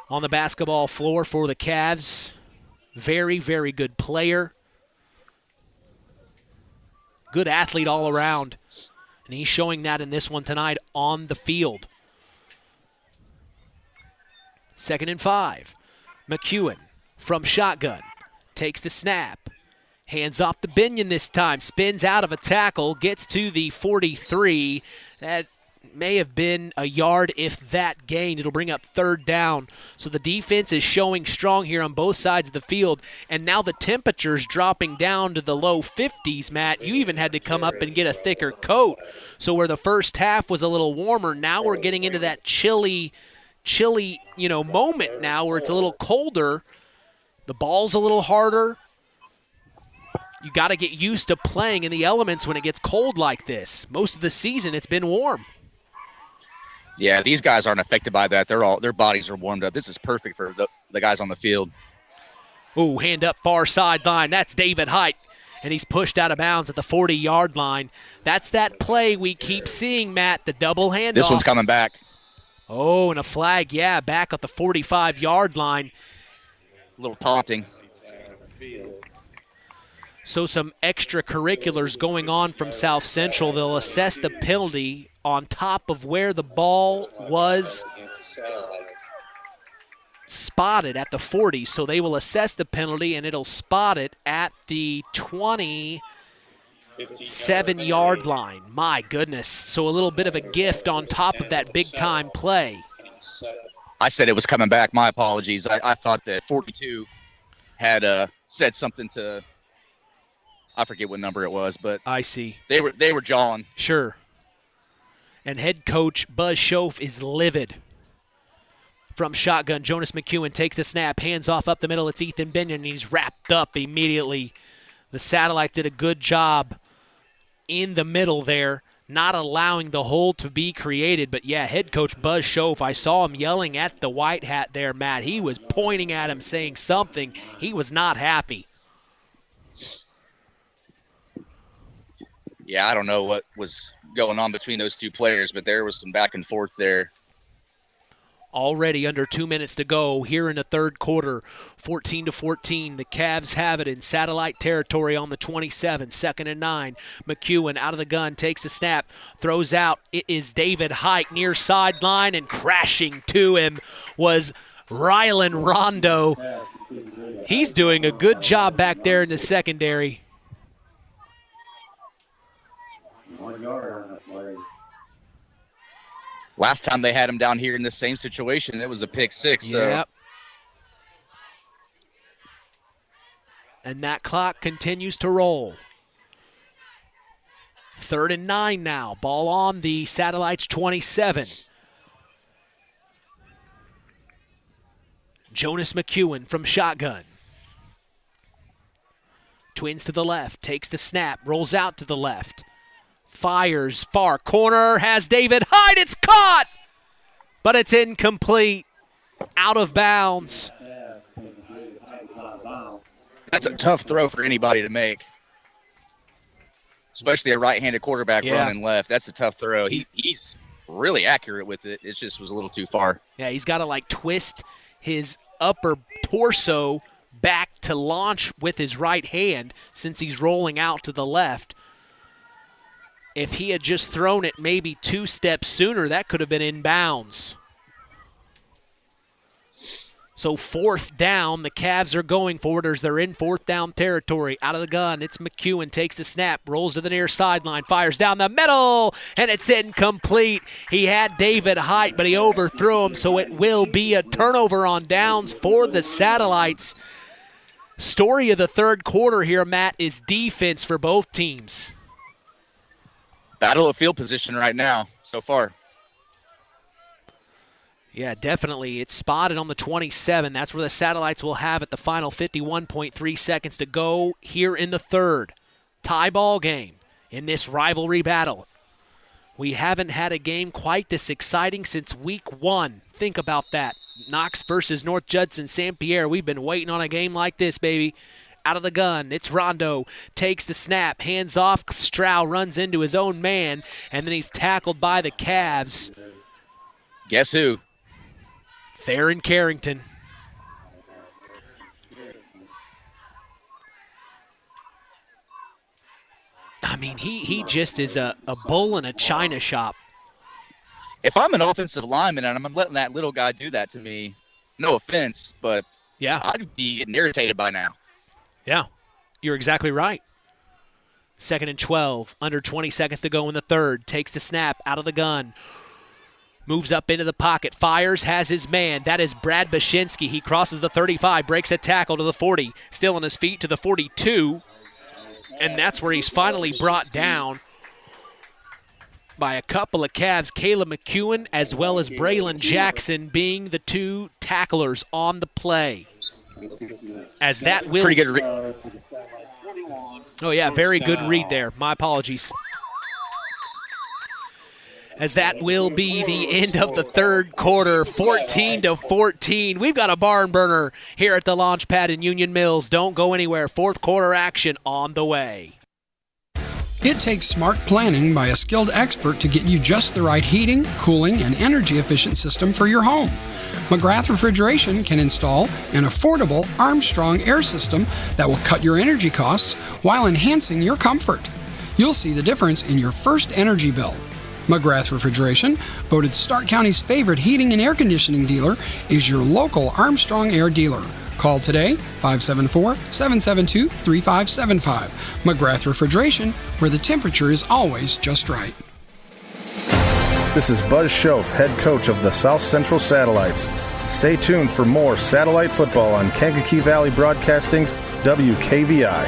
on the basketball floor for the Cavs. Very, very good player. Good athlete all around. And he's showing that in this one tonight on the field. 2nd and 5. McEwen from shotgun. Takes the snap. Hands off to Binion this time. Spins out of a tackle. Gets to the 43. That may have been a yard if that gained. It'll bring up 3rd down. So the defense is showing strong here on both sides of the field. And now the temperature's dropping down to the low 50s, Matt. You even had to come up and get a thicker coat. So where the first half was a little warmer, now we're getting into that chilly, moment now where it's a little colder. The ball's a little harder. You got to get used to playing in the elements when it gets cold like this. Most of the season it's been warm. Yeah, these guys aren't affected by that. Their bodies are warmed up. This is perfect for the guys on the field. Ooh, hand up far sideline. That's David Height, and he's pushed out of bounds at the 40-yard line. That's that play we keep seeing, Matt, the double handoff. This one's coming back. Oh, and a flag, back at the 45-yard line. A little taunting. So some extracurriculars going on from South Central. They'll assess the penalty on top of where the ball was spotted at the 40. So they will assess the penalty, and it'll spot it at the 27-yard line. My goodness. So a little bit of a gift on top of that big-time play. I said it was coming back. My apologies. I thought that 42 had said something to – I forget what number it was, but I see. They were jawing. Sure. And head coach Buzz Schoaf is livid. From shotgun, Jonas McEwen takes the snap, hands off up the middle. It's Ethan Binion, and he's wrapped up immediately. The Satellites did a good job in the middle there, not allowing the hole to be created. But, head coach Buzz Schoaf, I saw him yelling at the white hat there, Matt. He was pointing at him, saying something. He was not happy. Yeah, I don't know what was going on between those two players, but there was some back and forth there. Already under 2 minutes to go here in the third quarter, 14-14. The Cavs have it in satellite territory on the 27, 2nd and 9. McEwen out of the gun, takes the snap, throws out. It is David Height near sideline, and crashing to him was Rylan Rondo. He's doing a good job back there in the secondary. 1 yard on that play. Last time they had him down here in the same situation, it was a pick 6. So. Yep. And that clock continues to roll. 3rd and 9 now. Ball on the Satellites 27. Jonas McEwen from shotgun. Twins to the left, takes the snap, rolls out to the left. Fires far corner, has David Height. It's caught, but it's incomplete. Out of bounds. That's a tough throw for anybody to make, especially a right-handed quarterback running left. That's a tough throw. He's really accurate with it. It just was a little too far. Yeah, he's got to twist his upper torso back to launch with his right hand since he's rolling out to the left. If he had just thrown it maybe 2 steps sooner, that could have been in bounds. So 4th down, the Cavs are going for it as they're in 4th down territory. Out of the gun, it's McEwen, takes the snap, rolls to the near sideline, fires down the middle, and it's incomplete. He had David Height, but he overthrew him, so it will be a turnover on downs for the Satellites. Story of the third quarter here, Matt, is defense for both teams. Battle of field position right now so far. Yeah, definitely. It's spotted on the 27. That's where the Satellites will have it. The final 51.3 seconds to go here in the third. Tie ball game in this rivalry battle. We haven't had a game quite this exciting since week 1. Think about that. Knox versus North Judson St. Pierre. We've been waiting on a game like this, baby. Out of the gun, it's Rondo. Takes the snap, hands off. Stroud runs into his own man, and then he's tackled by the Cavs. Guess who? Theron Carrington. I mean, he just is a bull in a china shop. If I'm an offensive lineman and I'm letting that little guy do that to me, no offense, but yeah, I'd be getting irritated by now. Yeah, you're exactly right. 2nd and 12, under 20 seconds to go in the third. Takes the snap out of the gun. Moves up into the pocket, fires, has his man. That is Brad Bashinsky. He crosses the 35, breaks a tackle to the 40, still on his feet to the 42, and that's where he's finally brought down by a couple of Cavs, Caleb McEwen as well as Braylon Jackson being the 2 tacklers on the play. As that will... Pretty good Oh, yeah, very good read there. My apologies. As that will be the end of the third quarter, 14-14. We've got a barn burner here at the launch pad in Union Mills. Don't go anywhere. Fourth quarter action on the way. It takes smart planning by a skilled expert to get you just the right heating, cooling, and energy-efficient system for your home. McGrath Refrigeration can install an affordable Armstrong air system that will cut your energy costs while enhancing your comfort. You'll see the difference in your first energy bill. McGrath Refrigeration, voted Stark County's favorite heating and air conditioning dealer, is your local Armstrong Air dealer. Call today, 574-772-3575. McGrath Refrigeration, where the temperature is always just right. This is Buzz Schoaf, head coach of the South Central Satellites. Stay tuned for more satellite football on Kankakee Valley Broadcasting's WKVI.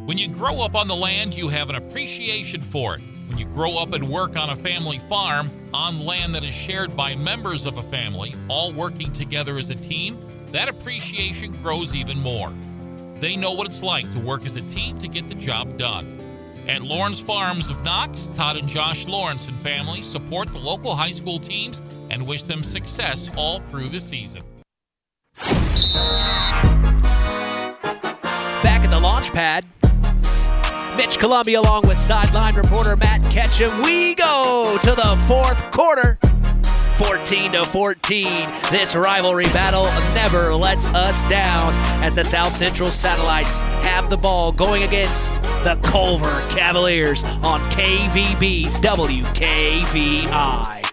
When you grow up on the land, you have an appreciation for it. When you grow up and work on a family farm, on land that is shared by members of a family, all working together as a team, that appreciation grows even more. They know what it's like to work as a team to get the job done. At Lawrence Farms of Knox, Todd and Josh Lawrence and family support the local high school teams and wish them success all through the season. Back at the launch pad, Mitch Columbia along with sideline reporter Matt Ketchum. We go to the fourth quarter. 14-14. This rivalry battle never lets us down as the South Central Satellites have the ball going against the Culver Cavaliers on KVB's WKVI.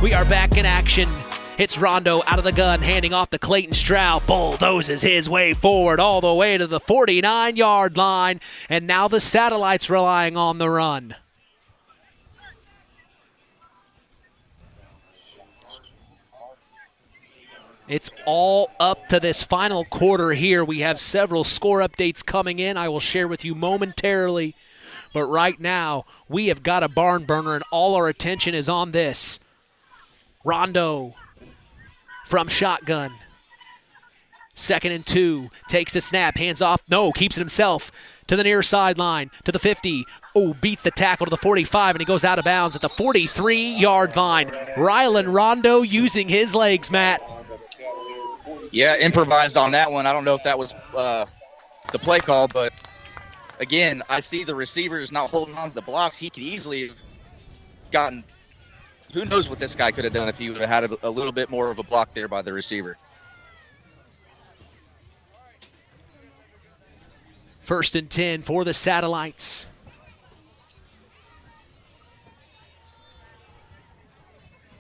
We are back in action. It's Rondo out of the gun, handing off to Clayton Stroud. Bulldozes his way forward all the way to the 49-yard line. And now the Satellites relying on the run. It's all up to this final quarter here. We have several score updates coming in. I will share with you momentarily. But right now, we have got a barn burner, and all our attention is on this. Rondo from shotgun. 2nd and 2. Takes the snap. Hands off. No, keeps it himself. To the near sideline. To the 50. Oh, beats the tackle to the 45, and he goes out of bounds at the 43-yard line. Rylan Rondo using his legs, Matt. Yeah, improvised on that one. I don't know if that was the play call, but again, I see the receivers not holding on to the blocks. He could easily have gotten – who knows what this guy could have done if he would have had a little bit more of a block there by the receiver. First and 10 for the Satellites.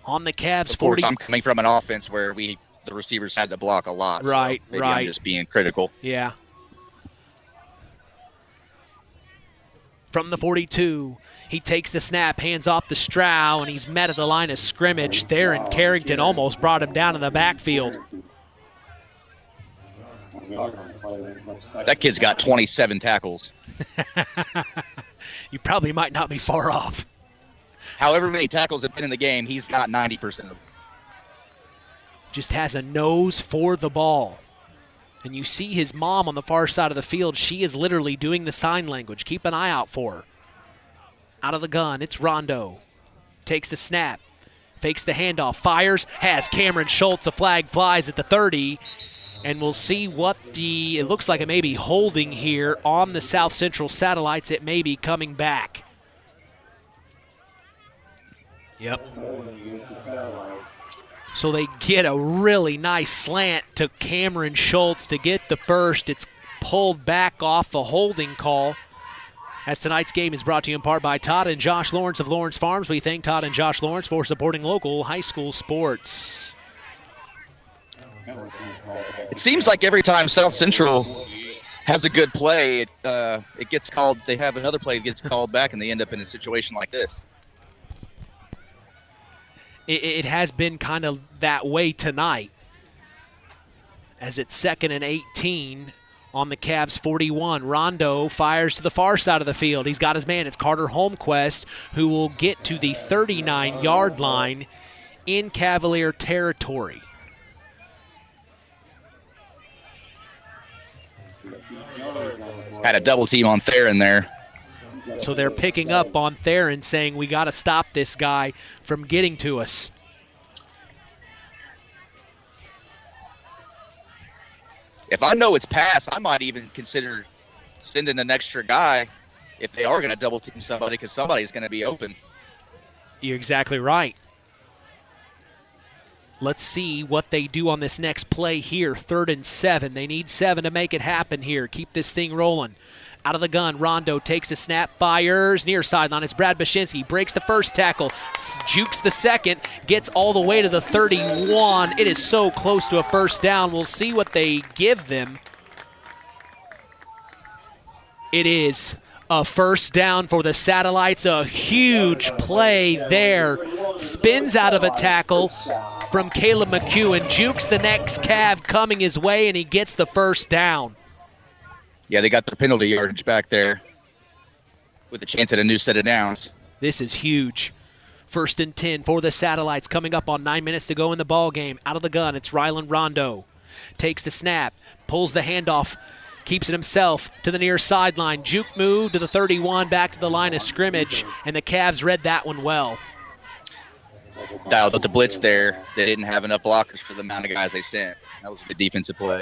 On the Cavs, Of course, 40. I'm coming from an offense where the receivers had to block a lot. Right, so maybe right. I'm just being critical. Yeah. From the 42, he takes the snap, hands off to Stroud, and he's met at the line of scrimmage. Theron Carrington almost brought him down in the backfield. That kid's got 27 tackles. You probably might not be far off. However many tackles have been in the game, he's got 90% of them. Just has a nose for the ball. And you see his mom on the far side of the field. She is literally doing the sign language. Keep an eye out for her. Out of the gun, it's Rondo. Takes the snap. Fakes the handoff. Fires. Has Cameron Schultz. A flag flies at the 30. And we'll see what it looks like it may be holding here on the South Central Satellites. It may be coming back. Yep. So they get a really nice slant to Cameron Schultz to get the first. It's pulled back off the holding call. As tonight's game is brought to you in part by Todd and Josh Lawrence of Lawrence Farms. We thank Todd and Josh Lawrence for supporting local high school sports. It seems like every time South Central has a good play, it gets called. They have another play that gets called back, and they end up in a situation like this. It has been kind of that way tonight, as it's 2nd and 18 on the Cavs 41. Rondo fires to the far side of the field. He's got his man. It's Carter Holmquist, who will get to the 39-yard line in Cavalier territory. Had a double team on Theron there. So they're picking up on Theron, saying we got to stop this guy from getting to us. If I know it's pass, I might even consider sending an extra guy if they are going to double team somebody, because somebody's going to be open. You're exactly right. Let's see what they do on this next play here. 3rd and 7. They need 7 to make it happen here. Keep this thing rolling. Out of the gun, Rondo takes a snap, fires near sideline. It's Brad Bashinsky, breaks the first tackle, jukes the second, gets all the way to the 31. It is so close to a first down. We'll see what they give them. It is a first down for the Satellites. A huge play there. Spins out of a tackle from Caleb McEwen, jukes the next Cav coming his way, and he gets the first down. Yeah, they got their penalty yardage back there with a chance at a new set of downs. This is huge. 1st and 10 for the Satellites, coming up on 9 minutes to go in the ball game. Out of the gun, it's Rylan Rondo. Takes the snap, pulls the handoff, keeps it himself to the near sideline. Juke move to the 31, back to the line of scrimmage, and the Cavs read that one well. Dialed up the blitz there. They didn't have enough blockers for the amount of guys they sent. That was a good defensive play.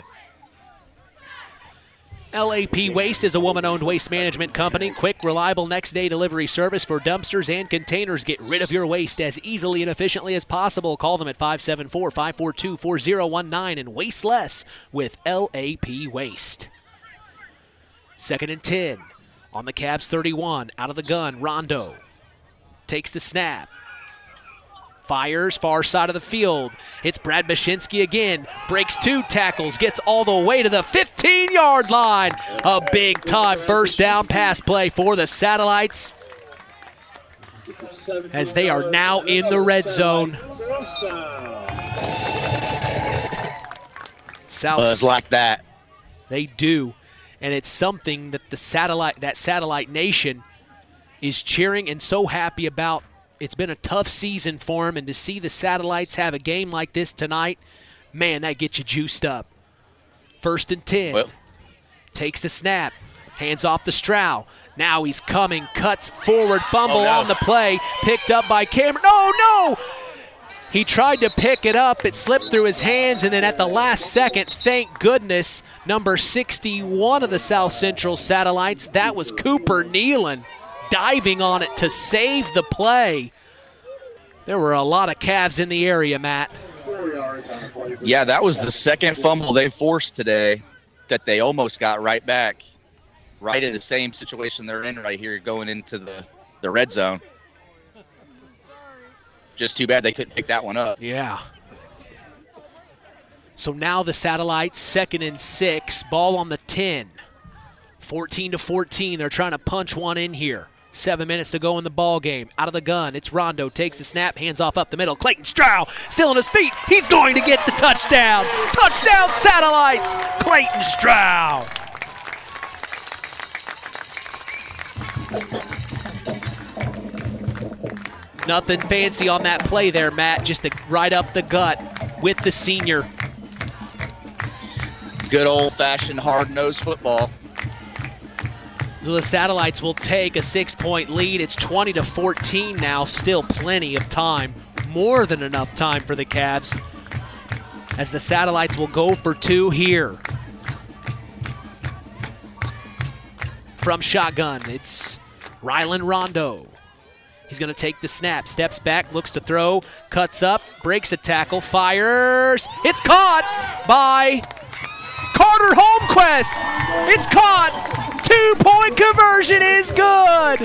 LAP Waste is a woman-owned waste management company. Quick, reliable next-day delivery service for dumpsters and containers. Get rid of your waste as easily and efficiently as possible. Call them at 574-542-4019 and waste less with LAP Waste. 2nd and 10 on the Cavs 31. Out of the gun, Rondo takes the snap. Fires far side of the field. It's Brad Bashinsky again. Breaks 2 tackles. Gets all the way to the 15-yard line. A big-time first down pass play for the Satellites, as they are now in the red zone. Buzz like that. They do. And it's something that the Satellite Nation is cheering and so happy about. It's been a tough season for him, and to see the Satellites have a game like this tonight, man, that gets you juiced up. 1st and 10. Well. Takes the snap. Hands off to Stroud. Now he's coming. Cuts forward. Fumble on the play. Picked up by Cameron. Oh, no! He tried to pick it up. It slipped through his hands, and then at the last second, thank goodness, number 61 of the South Central Satellites, that was Cooper Nealon, diving on it to save the play. There were a lot of Cavs in the area, Matt. Yeah, that was the second fumble they forced today that they almost got right back. right in the same situation they're in right here going into the red zone. Just too bad they couldn't pick that one up. Yeah. So now the Satellites, 2nd and 6, ball on the 10. 14-14, they're trying to punch one in here. 7 minutes to go in the ball game. Out of the gun, it's Rondo, takes the snap, hands off up the middle. Clayton Stroud still on his feet. He's going to get the touchdown. Touchdown Satellites, Clayton Stroud. Nothing fancy on that play there, Matt, just right up the gut with the senior. Good old-fashioned hard-nosed football. The Satellites will take a 6-point lead. It's 20-14 now. Still plenty of time, more than enough time for the Cavs, as the Satellites will go for 2 here. From shotgun, it's Rylan Rondo. He's going to take the snap, steps back, looks to throw, cuts up, breaks a tackle, fires. It's caught by Carter Holmquist. It's caught. 2-point conversion is good.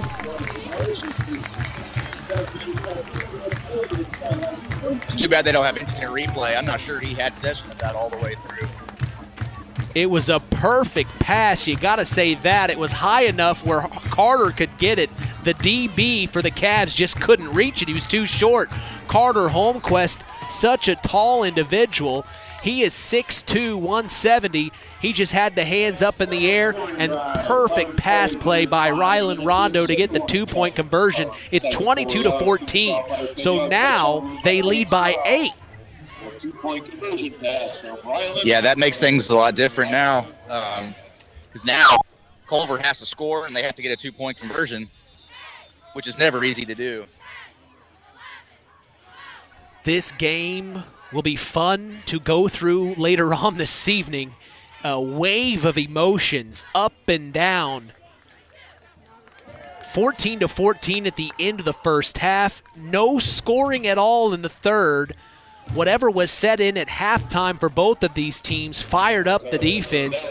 It's too bad they don't have instant replay. I'm not sure he had possession of that all the way through. It was a perfect pass. You got to say that. It was high enough where Carter could get it. The DB for the Cavs just couldn't reach it. He was too short. Carter Holmquist, such a tall individual. He is 6'2", 170. He just had the hands up in the air, and perfect pass play by Rylan Rondo to get the 2-point conversion. It's 22-14. So now they lead by 8. Yeah, that makes things a lot different now. Because now Culver has to score, and they have to get a 2-point conversion, which is never easy to do. This game will be fun to go through later on this evening. A wave of emotions up and down. 14-14 at the end of the first half. No scoring at all in the third. Whatever was set in at halftime for both of these teams fired up the defense.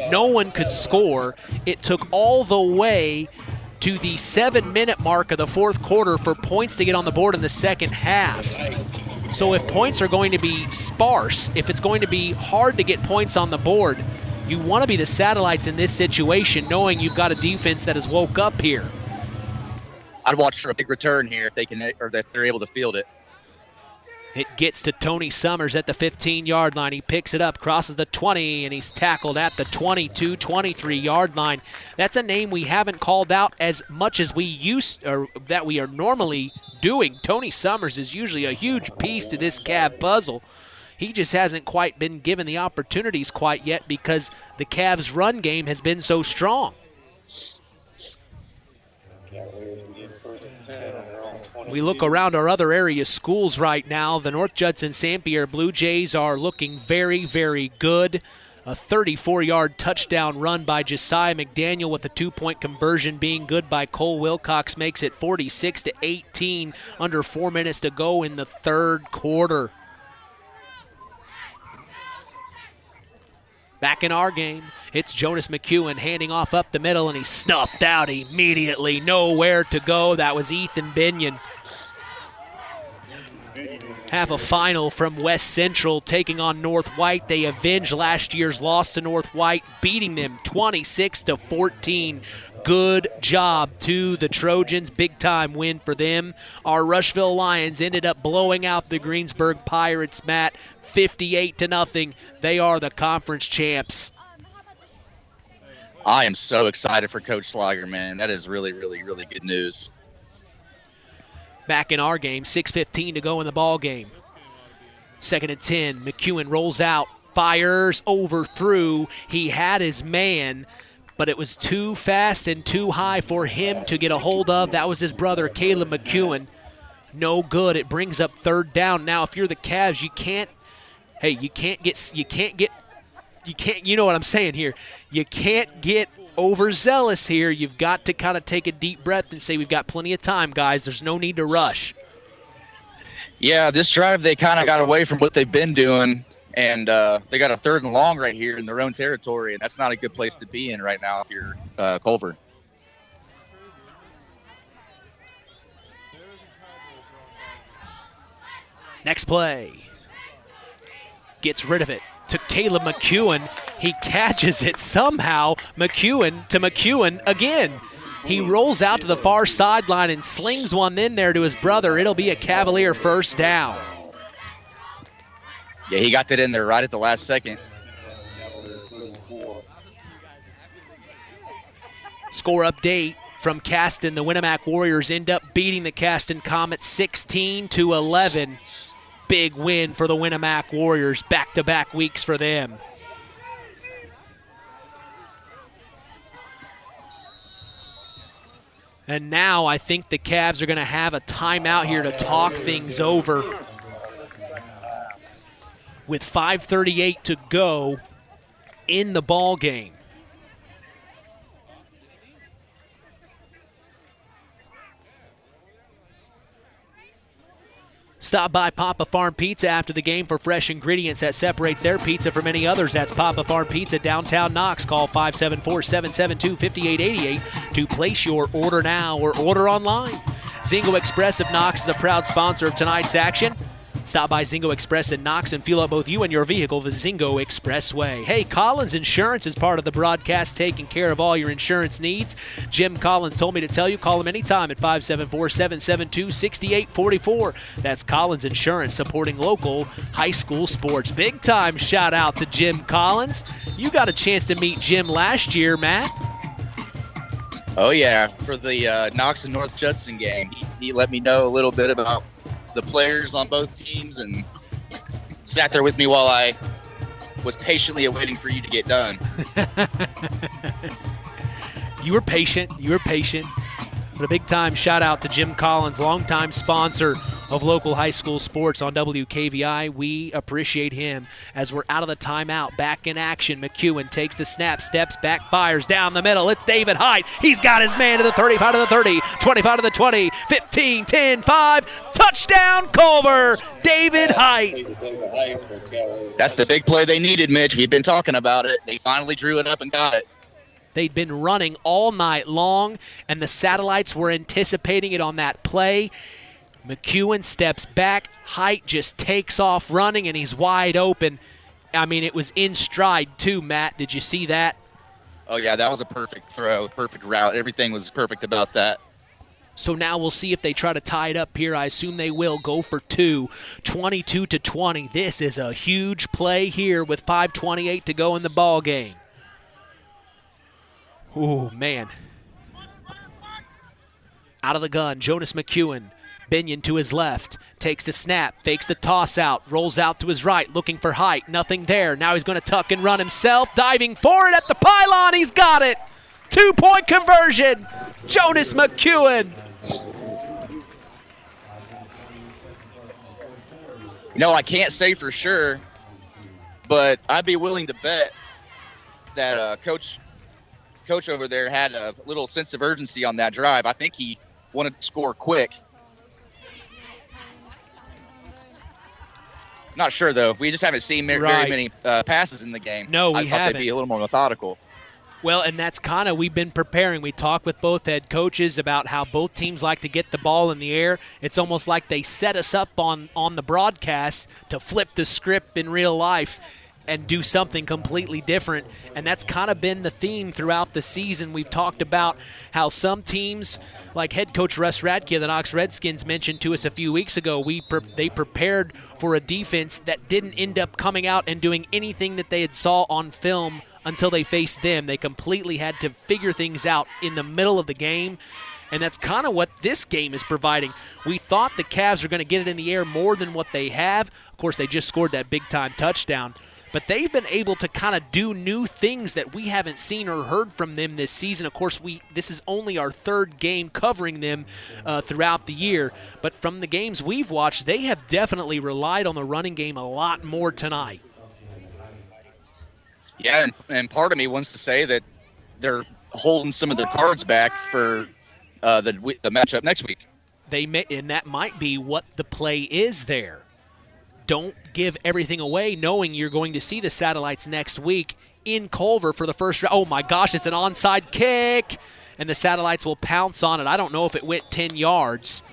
No one could score. It took all the way to the 7-minute mark of the fourth quarter for points to get on the board in the second half. So if points are going to be sparse, if it's going to be hard to get points on the board, you want to be the Satellites in this situation, knowing you've got a defense that has woke up here. I'd watch for a big return here if they can, or if they're able to field it. It gets to Tony Summers at the 15-yard line. He picks it up, crosses the 20, and he's tackled at the 22, 23-yard line. That's a name we haven't called out as much as we that we are normally doing. Tony Summers is usually a huge piece to this Cav puzzle. He just hasn't quite been given the opportunities quite yet because the Cavs' run game has been so strong. We look around our other area schools right now. The North Judson St. Pierre Blue Jays are looking very, very good. A 34-yard touchdown run by Josiah McDaniel with a 2-point conversion being good by Cole Wilcox makes it 46-18, under 4 minutes to go in the third quarter. Back in our game, it's Jonas McEwen handing off up the middle, and he's snuffed out immediately. Nowhere to go. That was Ethan Binion. Have a final from West Central taking on North White. They avenged last year's loss to North White, beating them 26-14. Good job to the Trojans. Big time win for them. Our Rushville Lions ended up blowing out the Greensburg Pirates, Matt, 58-0. They are the conference champs. I am so excited for Coach Slager, man. That is really, really, really good news. Back in our game, 6:15 to go in the ball game. 2nd and 10. McEwen rolls out, fires, overthrew. He had his man, but it was too fast and too high for him to get a hold of. That was his brother, Caleb McEwen. No good. It brings up third down. Now, if you're the Cavs, you know what I'm saying here. You can't get overzealous here. You've got to kind of take a deep breath and say, we've got plenty of time, guys. There's no need to rush. Yeah, this drive they kind of got away from what they've been doing, And they got a 3rd and long right here in their own territory, and that's not a good place to be in right now if you're Culver. Next play. Gets rid of it to Caleb McEwen. He catches it somehow. McEwen to McEwen again. He rolls out to the far sideline and slings one in there to his brother. It'll be a Cavalier first down. Yeah, he got that in there right at the last second. Score update from Caston. The Winamac Warriors end up beating the Caston Comets 16-11. Big win for the Winamac Warriors. Back-to-back weeks for them. And now I think the Cavs are going to have a timeout here to talk things over. With 5:38 to go in the ball game. Stop by Papa Farm Pizza after the game for fresh ingredients that separates their pizza from any others. That's Papa Farm Pizza, downtown Knox. Call 574-772-5888 to place your order now or order online. Zingo Express of Knox is a proud sponsor of tonight's action. Stop by Zingo Express in Knox and fuel up both you and your vehicle the Zingo Expressway. Hey, Collins Insurance is part of the broadcast, taking care of all your insurance needs. Jim Collins told me to tell you, call him anytime at 574-772-6844. That's Collins Insurance, supporting local high school sports. Big time shout out to Jim Collins. You got a chance to meet Jim last year, Matt. Oh, yeah, for the Knox and North Judson game. He let me know a little bit about the players on both teams and sat there with me while I was patiently awaiting for you to get done. You were patient. But a big-time shout-out to Jim Collins, longtime sponsor of local high school sports on WKVI. We appreciate him as we're out of the timeout. Back in action. McEwen takes the snap, steps back, fires down the middle. It's David Height. He's got his man to the 35 to the 30, 25 to the 20, 15, 10, 5. Touchdown, Culver. David Height. That's the big play they needed, Mitch. We've been talking about it. They finally drew it up and got it. They'd been running all night long, and the satellites were anticipating it on that play. McEwen steps back. Height just takes off running, and he's wide open. I mean, it was in stride, too, Matt. Did you see that? Oh, yeah, that was a perfect throw, perfect route. Everything was perfect about that. So now we'll see if they try to tie it up here. I assume they will go for 2, 22-20. This is a huge play here with 5:28 to go in the ball game. Oh, man. Out of the gun, Jonas McEwen. Binion to his left. Takes the snap, fakes the toss out, rolls out to his right, looking for Height. Nothing there. Now he's going to tuck and run himself. Diving for it at the pylon. He's got it. 2-point conversion. Jonas McEwen. You know, I can't say for sure, but I'd be willing to bet that Coach over there had a little sense of urgency on that drive. I think he wanted to score quick. Not sure, though. We just haven't seen very many passes in the game. No, we haven't. I thought they'd be a little more methodical. Well, and that's kind of, we've been preparing. We talked with both head coaches about how both teams like to get the ball in the air. It's almost like they set us up on the broadcast to flip the script in real life and do something completely different. And that's kind of been the theme throughout the season. We've talked about how some teams, like head coach Russ Radke of the Knox Redskins mentioned to us a few weeks ago, they prepared for a defense that didn't end up coming out and doing anything that they had saw on film until they faced them. They completely had to figure things out in the middle of the game. And that's kind of what this game is providing. We thought the Cavs were going to get it in the air more than what they have. Of course, they just scored that big-time touchdown. But they've been able to kind of do new things that we haven't seen or heard from them this season. Of course, this is only our third game covering them throughout the year. But from the games we've watched, they have definitely relied on the running game a lot more tonight. Yeah, and part of me wants to say that they're holding some of their cards back for the matchup next week. And that might be what the play is there. don't give everything away knowing you're going to see the Satellites next week in Culver for the first round. Oh, my gosh, it's an onside kick, and the Satellites will pounce on it. I don't know if it went 10 yards.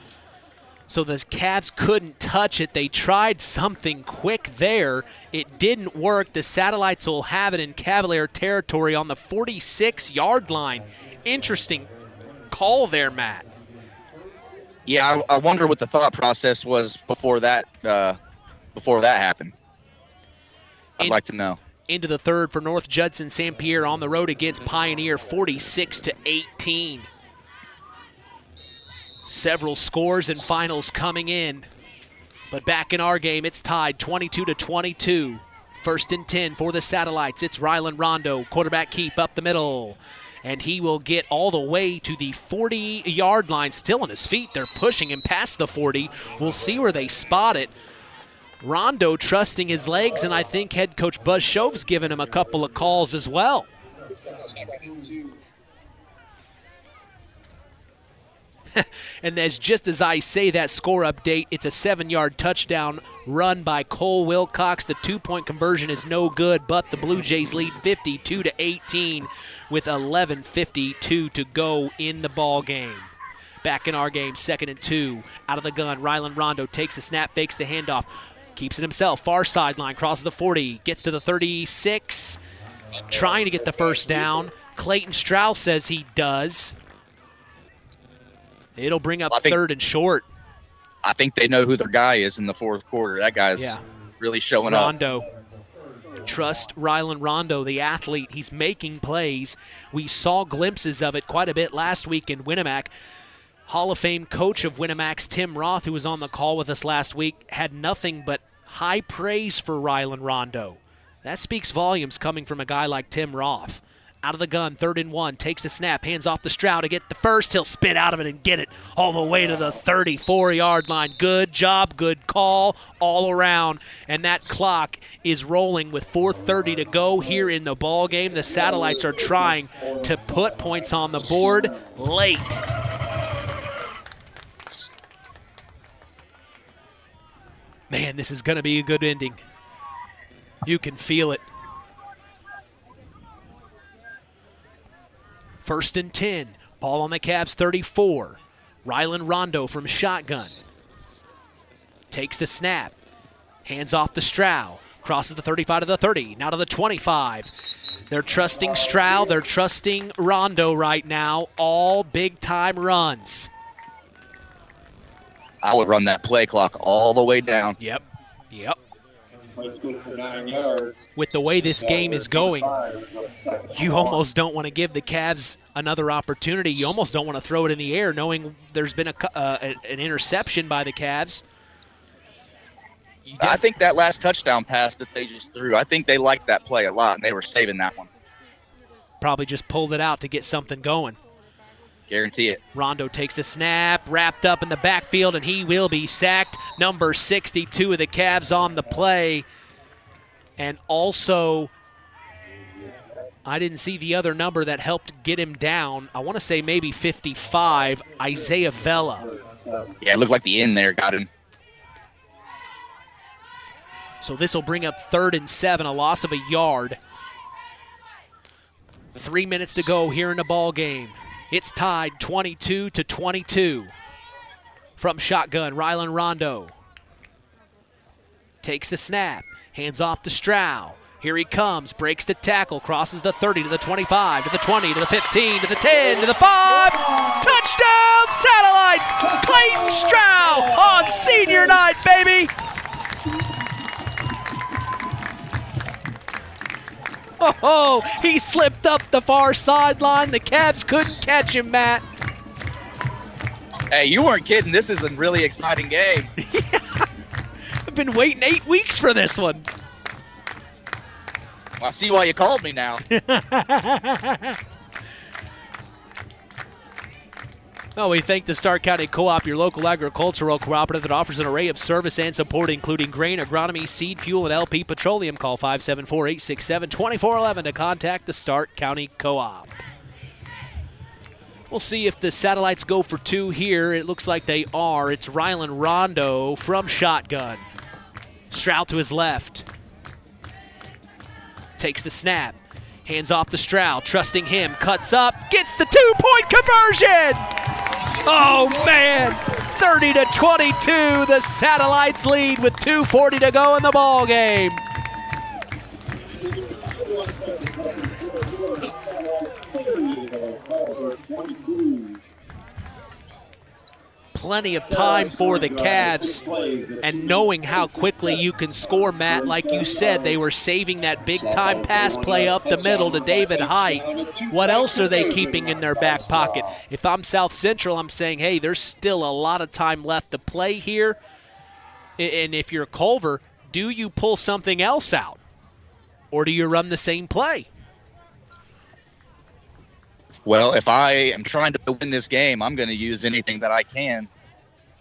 So the Cavs couldn't touch it. They tried something quick there. It didn't work. The Satellites will have it in Cavalier territory on the 46-yard line. Interesting call there, Matt. Yeah, I wonder what the thought process was before that happened. I'd like to know. Into the third for North Judson St. Pierre on the road against Pioneer, 46-18. Several scores and finals coming in. But back in our game, it's tied 22-22. First and 10 for the Satellites. It's Rylan Rondo, quarterback keep up the middle. And he will get all the way to the 40-yard line, still on his feet. They're pushing him past the 40. We'll see where they spot it. Rondo trusting his legs, and I think head coach Buzz Shove's given him a couple of calls as well. And just as I say that score update, it's a 7-yard touchdown run by Cole Wilcox. The 2-point conversion is no good, but the Blue Jays lead 52-18 with 11:52 to go in the ball game. Back in our game, 2nd and 2. Out of the gun, Rylan Rondo takes the snap, fakes the handoff, keeps it himself, far sideline, crosses the 40, gets to the 36, trying to get the first down. Clayton Strauss says he does. It'll bring up 3rd and short. I think they know who their guy is in the fourth quarter. That guy's really showing Rondo. Trust Rylan Rondo, the athlete. He's making plays. We saw glimpses of it quite a bit last week in Winamac. Hall of Fame coach of Winamac's Tim Roth, who was on the call with us last week, had nothing but high praise for Rylan Rondo. That speaks volumes coming from a guy like Tim Roth. Out of the gun, 3rd and 1, takes the snap, hands off to Stroud to get the first. He'll spit out of it and get it all the way to the 34-yard line. Good job, good call all around. And that clock is rolling with 4:30 to go here in the ball game. The Satellites are trying to put points on the board late. Man, this is going to be a good ending. You can feel it. 1st and 10. Ball on the Cavs 34. Rylan Rondo from shotgun. Takes the snap. Hands off to Stroud. Crosses the 35 to the 30. Now to the 25. They're trusting Stroud. They're trusting Rondo right now. All big-time runs. I would run that play clock all the way down. Yep. With the way this game is going, you almost don't want to give the Cavs another opportunity. You almost don't want to throw it in the air knowing there's been an interception by the Cavs. I think that last touchdown pass that they just threw, I think they liked that play a lot, and they were saving that one. Probably just pulled it out to get something going. Guarantee it. Rondo takes a snap, wrapped up in the backfield, and he will be sacked. Number 62 of the Cavs on the play. And also, I didn't see the other number that helped get him down. I want to say maybe 55, Isaiah Vela. Yeah, it looked like the end there got him. So this will bring up 3rd and 7, a loss of a yard. 3 minutes to go here in the ball game. It's tied 22-22. From shotgun, Rylan Rondo takes the snap, hands off to Stroud. Here he comes, breaks the tackle, crosses the 30 to the 25, to the 20, to the 15, to the 10, to the 5. Touchdown, Satellites! Clayton Stroud on senior night, baby! Oh, he slipped up the far sideline. The Cavs couldn't catch him, Matt. Hey, you weren't kidding. This is a really exciting game. I've been waiting 8 weeks for this one. Well, I see why you called me now. Well, we thank the Stark County Co-op, your local agricultural cooperative that offers an array of service and support, including grain, agronomy, seed, fuel, and LP petroleum. Call 574-867-2411 to contact the Stark County Co-op. We'll see if the Satellites go for 2 here. It looks like they are. It's Rylan Rondo from shotgun. Stroud to his left. Takes the snap. Hands off to Stroud, trusting him. Cuts up, gets the 2-point conversion! Oh, man! 30-22, the Satellites lead with 2:40 to go in the ball game. Plenty of time for the Cavs, and knowing how quickly you can score, Matt, like you said, they were saving that big-time pass play up the middle to David Height. What else are they keeping in their back pocket? If I'm South Central, I'm saying, hey, there's still a lot of time left to play here. And if you're Culver, do you pull something else out? Or do you run the same play? Well, if I am trying to win this game, I'm going to use anything that I can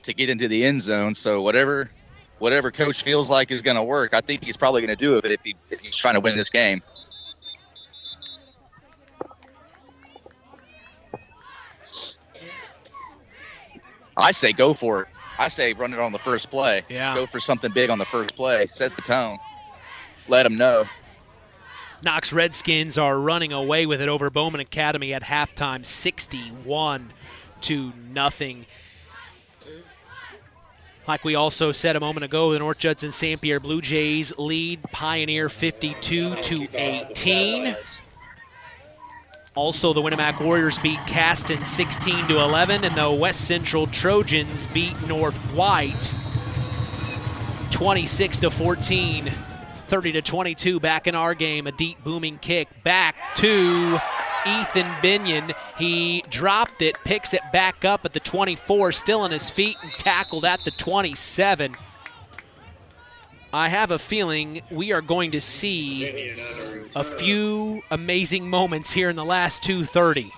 to get into the end zone. So whatever coach feels like is going to work, I think he's probably going to do it if he's trying to win this game. I say go for it. I say run it on the first play. Yeah. Go for something big on the first play. Set the tone. Let them know. Knox Redskins are running away with it over Bowman Academy at halftime, 61-0. Like we also said a moment ago, the North Judson St. Pierre Blue Jays lead Pioneer 52-18. Also, the Winamac Warriors beat Caston 16-11, and the West Central Trojans beat North White 26-14. 30-22 back in our game. A deep booming kick back to Ethan Binion. He dropped it, picks it back up at the 24, still on his feet, and tackled at the 27. I have a feeling we are going to see a few amazing moments here in the last 2:30.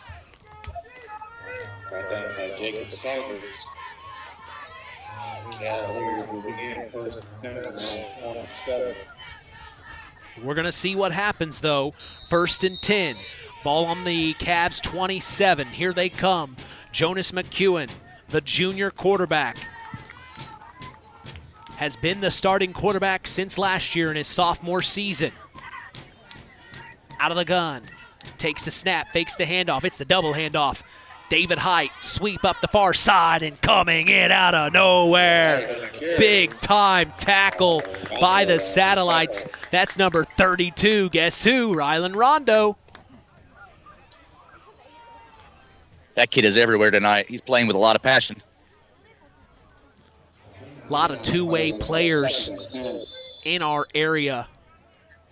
Jacob Salters. First 10-27. We're going to see what happens, though. 1st and 10. Ball on the Cavs 27. Here they come. Jonas McEwen, the junior quarterback, has been the starting quarterback since last year in his sophomore season. Out of the gun. Takes the snap, fakes the handoff. It's the double handoff. David Height, sweep up the far side and coming in out of nowhere. Big time tackle by the Satellites. That's number 32. Guess who? Rylan Rondo. That kid is everywhere tonight. He's playing with a lot of passion. A lot of two-way players in our area.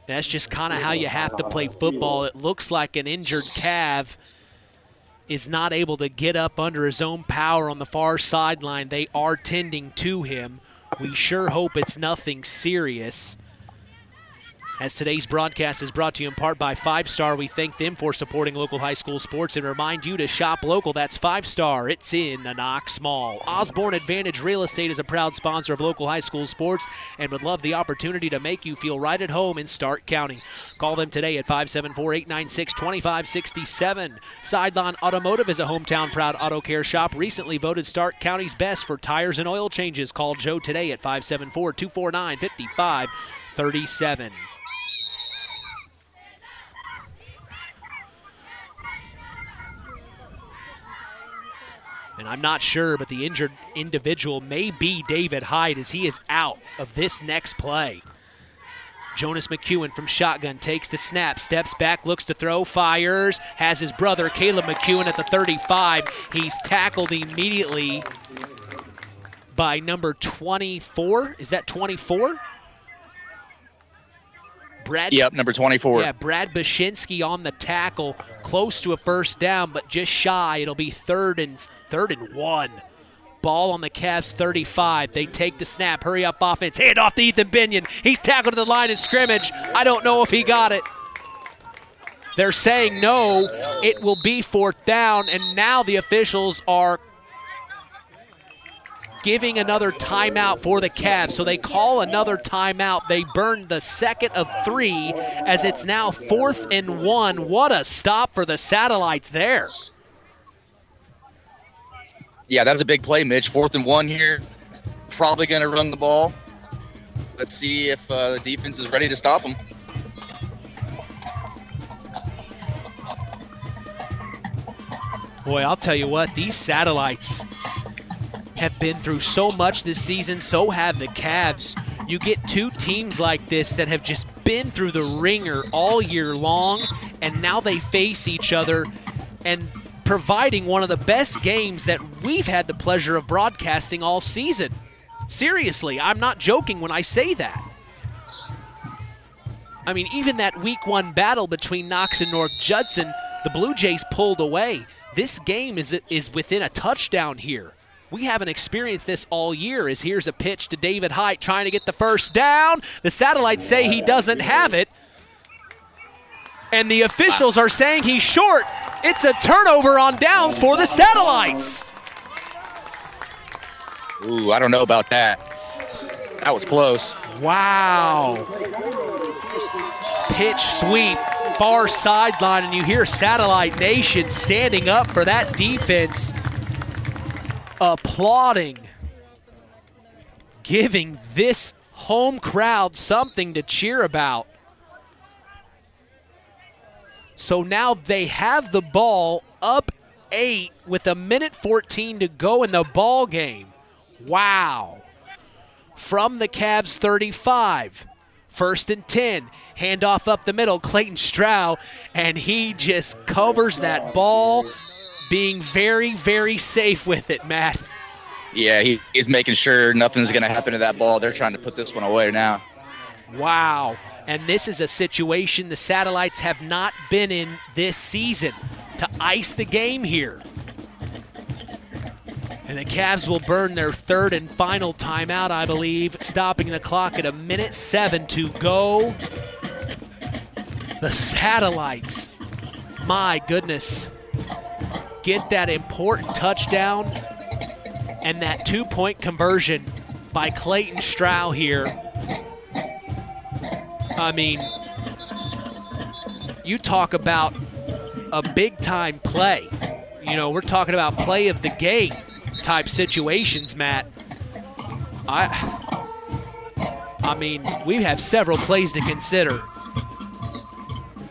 That's just kind of how you have to play football. It looks like an injured Cav is not able to get up under his own power on the far sideline. They are tending to him. We sure hope it's nothing serious. As today's broadcast is brought to you in part by 5 Star, we thank them for supporting local high school sports and remind you to shop local. That's 5 Star. It's in the Knox Mall. Osborne Advantage Real Estate is a proud sponsor of local high school sports and would love the opportunity to make you feel right at home in Stark County. Call them today at 574-896-2567. Sideline Automotive is a hometown proud auto care shop, recently voted Stark County's best for tires and oil changes. Call Joe today at 574-249-5537. And I'm not sure, but the injured individual may be David Hyde as he is out of this next play. Jonas McEwen from shotgun takes the snap, steps back, looks to throw, fires, has his brother Caleb McEwen at the 35. He's tackled immediately by number 24. Is that 24? Yep, number 24. Yeah, Brad Bashinsky on the tackle, close to a first down, but just shy. It'll be third and 1. Ball on the Cavs 35. They take the snap. Hurry up offense. Hand off to Ethan Binion. He's tackled at the line of scrimmage. I don't know if he got it. They're saying no. It will be 4th down, and now the officials are giving another timeout for the Cavs. So they call another timeout. They burned the second of 3 as it's now 4th and 1. What a stop for the Satellites there. Yeah, that's a big play, Mitch. 4th and 1 here. Probably going to run the ball. let's see if the defense is ready to stop them. Boy, I'll tell you what, these Satellites have been through so much this season, so have the Cavs. You get two teams like this that have just been through the ringer all year long, and now they face each other and providing one of the best games that we've had the pleasure of broadcasting all season. Seriously, I'm not joking when I say that. I mean, even that week 1 battle between Knox and North Judson, the Blue Jays pulled away. This game is within a touchdown here. We haven't experienced this all year, as here's a pitch to David Height trying to get the first down. The Satellites say he doesn't have it, and the officials are saying he's short. It's a turnover on downs for the Satellites. Ooh, I don't know about that. That was close. Wow. Pitch sweep, far sideline, and you hear Satellite Nation standing up for that defense, applauding, giving this home crowd something to cheer about. So now they have the ball up 8 with 1:14 to go in the ball game. Wow. From the Cavs 35, 1st and 10, handoff up the middle, Clayton Stroud, and he just covers that ball, being very, very safe with it, Matt. Yeah, he's making sure nothing's going to happen to that ball. They're trying to put this one away now. Wow. And this is a situation the Satellites have not been in this season, to ice the game here. And the Cavs will burn their 3rd and final timeout, I believe, stopping the clock at 1:07 to go. The Satellites, my goodness, get that important touchdown and that 2-point conversion by Clayton Stroud here. I mean, you talk about a big-time play. You know, we're talking about play of the game type situations, Matt. I mean, we have several plays to consider,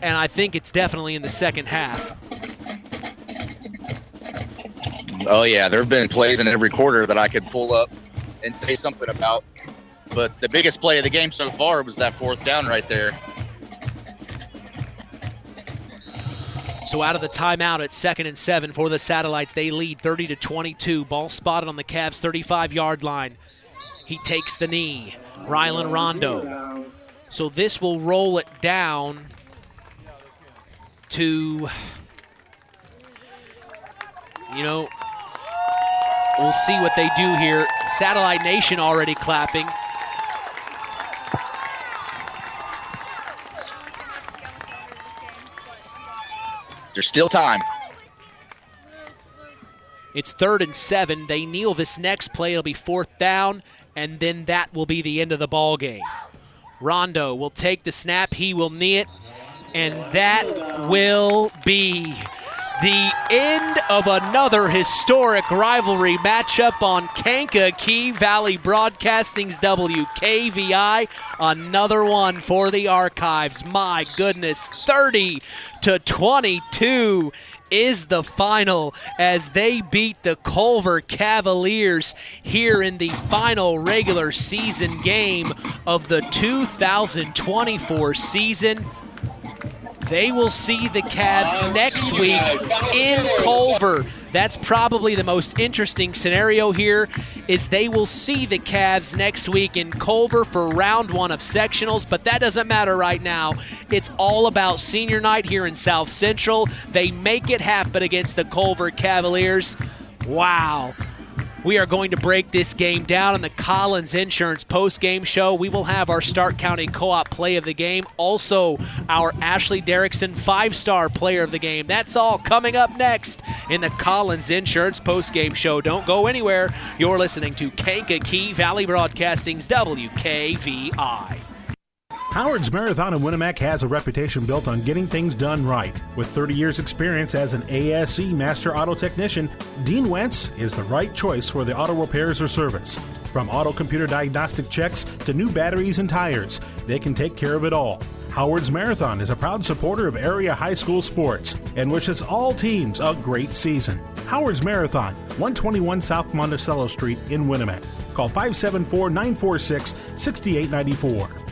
and I think it's definitely in the second half. Oh, yeah, there have been plays in every quarter that I could pull up and say something about. But the biggest play of the game so far was that 4th down right there. So out of the timeout at 2nd and 7 for the Satellites, they lead 30-22. Ball spotted on the Cavs' 35-yard line. He takes the knee. Rylan Rondo. So this will roll it down to, you know, we'll see what they do here. Satellite Nation already clapping. There's still time. It's 3rd and 7. They kneel this next play. It'll be 4th down, and then that will be the end of the ball game. Rondo will take the snap. He will knee it, and that will be the end of another historic rivalry matchup on Kankakee Valley Broadcasting's WKVI. Another one for the archives. My goodness, 30-22 is the final as they beat the Culver Cavaliers here in the final regular season game of the 2024 season. They will see the Cavs next week in Culver. That's probably the most interesting scenario here, is they will see the Cavs next week in Culver for round 1 of sectionals, but that doesn't matter right now. It's all about senior night here in South Central. They make it happen against the Culver Cavaliers. Wow. We are going to break this game down in the Collins Insurance post-game show. We will have our Stark County Co-op play of the game. Also, our Ashley Derrickson 5-star player of the game. That's all coming up next in the Collins Insurance post-game show. Don't go anywhere. You're listening to Kankakee Valley Broadcasting's WKVI. Howard's Marathon in Winamac has a reputation built on getting things done right. With 30 years' experience as an ASE Master Auto Technician, Dean Wentz is the right choice for the auto repairs or service. From auto computer diagnostic checks to new batteries and tires, they can take care of it all. Howard's Marathon is a proud supporter of area high school sports and wishes all teams a great season. Howard's Marathon, 121 South Monticello Street in Winamac. Call 574-946-6894.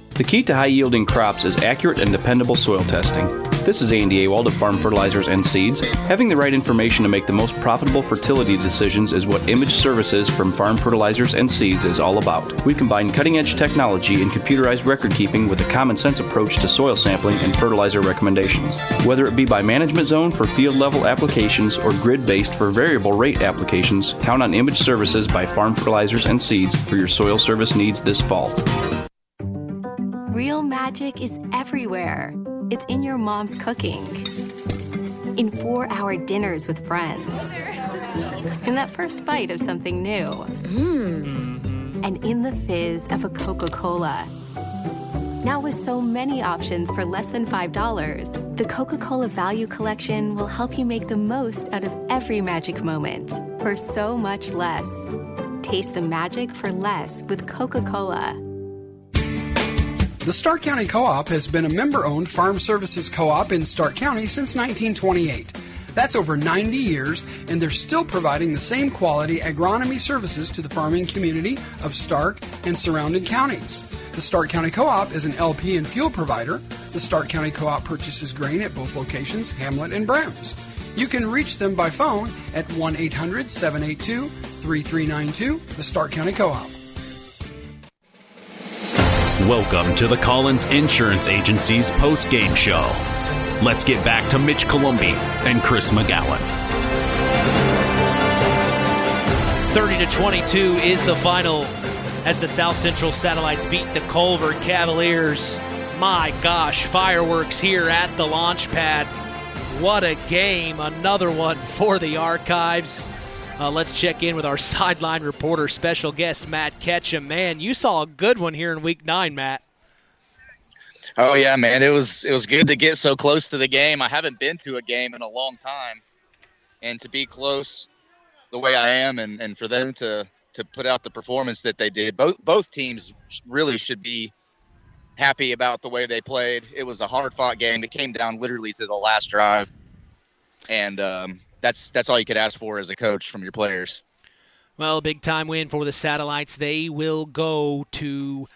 The key to high-yielding crops is accurate and dependable soil testing. This is Andy Awald of Farm Fertilizers and Seeds. Having the right information to make the most profitable fertility decisions is what Image Services from Farm Fertilizers and Seeds is all about. We combine cutting-edge technology and computerized record-keeping with a common-sense approach to soil sampling and fertilizer recommendations. Whether it be by management zone for field-level applications or grid-based for variable rate applications, count on Image Services by Farm Fertilizers and Seeds for your soil service needs this fall. Real magic is everywhere. It's in your mom's cooking, in 4-hour dinners with friends, in that first bite of something new, and in the fizz of a Coca-Cola. Now with so many options for less than $5, the Coca-Cola Value Collection will help you make the most out of every magic moment for so much less. Taste the magic for less with Coca-Cola. The Stark County Co-op has been a member-owned farm services co-op in Stark County since 1928. That's over 90 years, and they're still providing the same quality agronomy services to the farming community of Stark and surrounding counties. The Stark County Co-op is an LP and fuel provider. The Stark County Co-op purchases grain at both locations, Hamlet and Brems. You can reach them by phone at 1-800-782-3392, the Stark County Co-op. Welcome to the Collins Insurance Agency's post-game show. Let's get back to Mitch Columbi and Chris McGowan. 30-22 is the final as the South Central Satellites beat the Culver Cavaliers. My gosh, fireworks here at the launch pad. What a game. Another one for the archives. Let's check in with our sideline reporter, special guest, Matt Ketchum. Man, you saw a good one here in Week 9, Matt. Oh, yeah, man. It was good to get so close to the game. I haven't been to a game in a long time. And to be close the way I am and for them to put out the performance that they did, both teams really should be happy about the way they played. It was a hard-fought game. It came down literally to the last drive. And that's all you could ask for as a coach from your players. Well, a big-time win for the Satellites. They will go to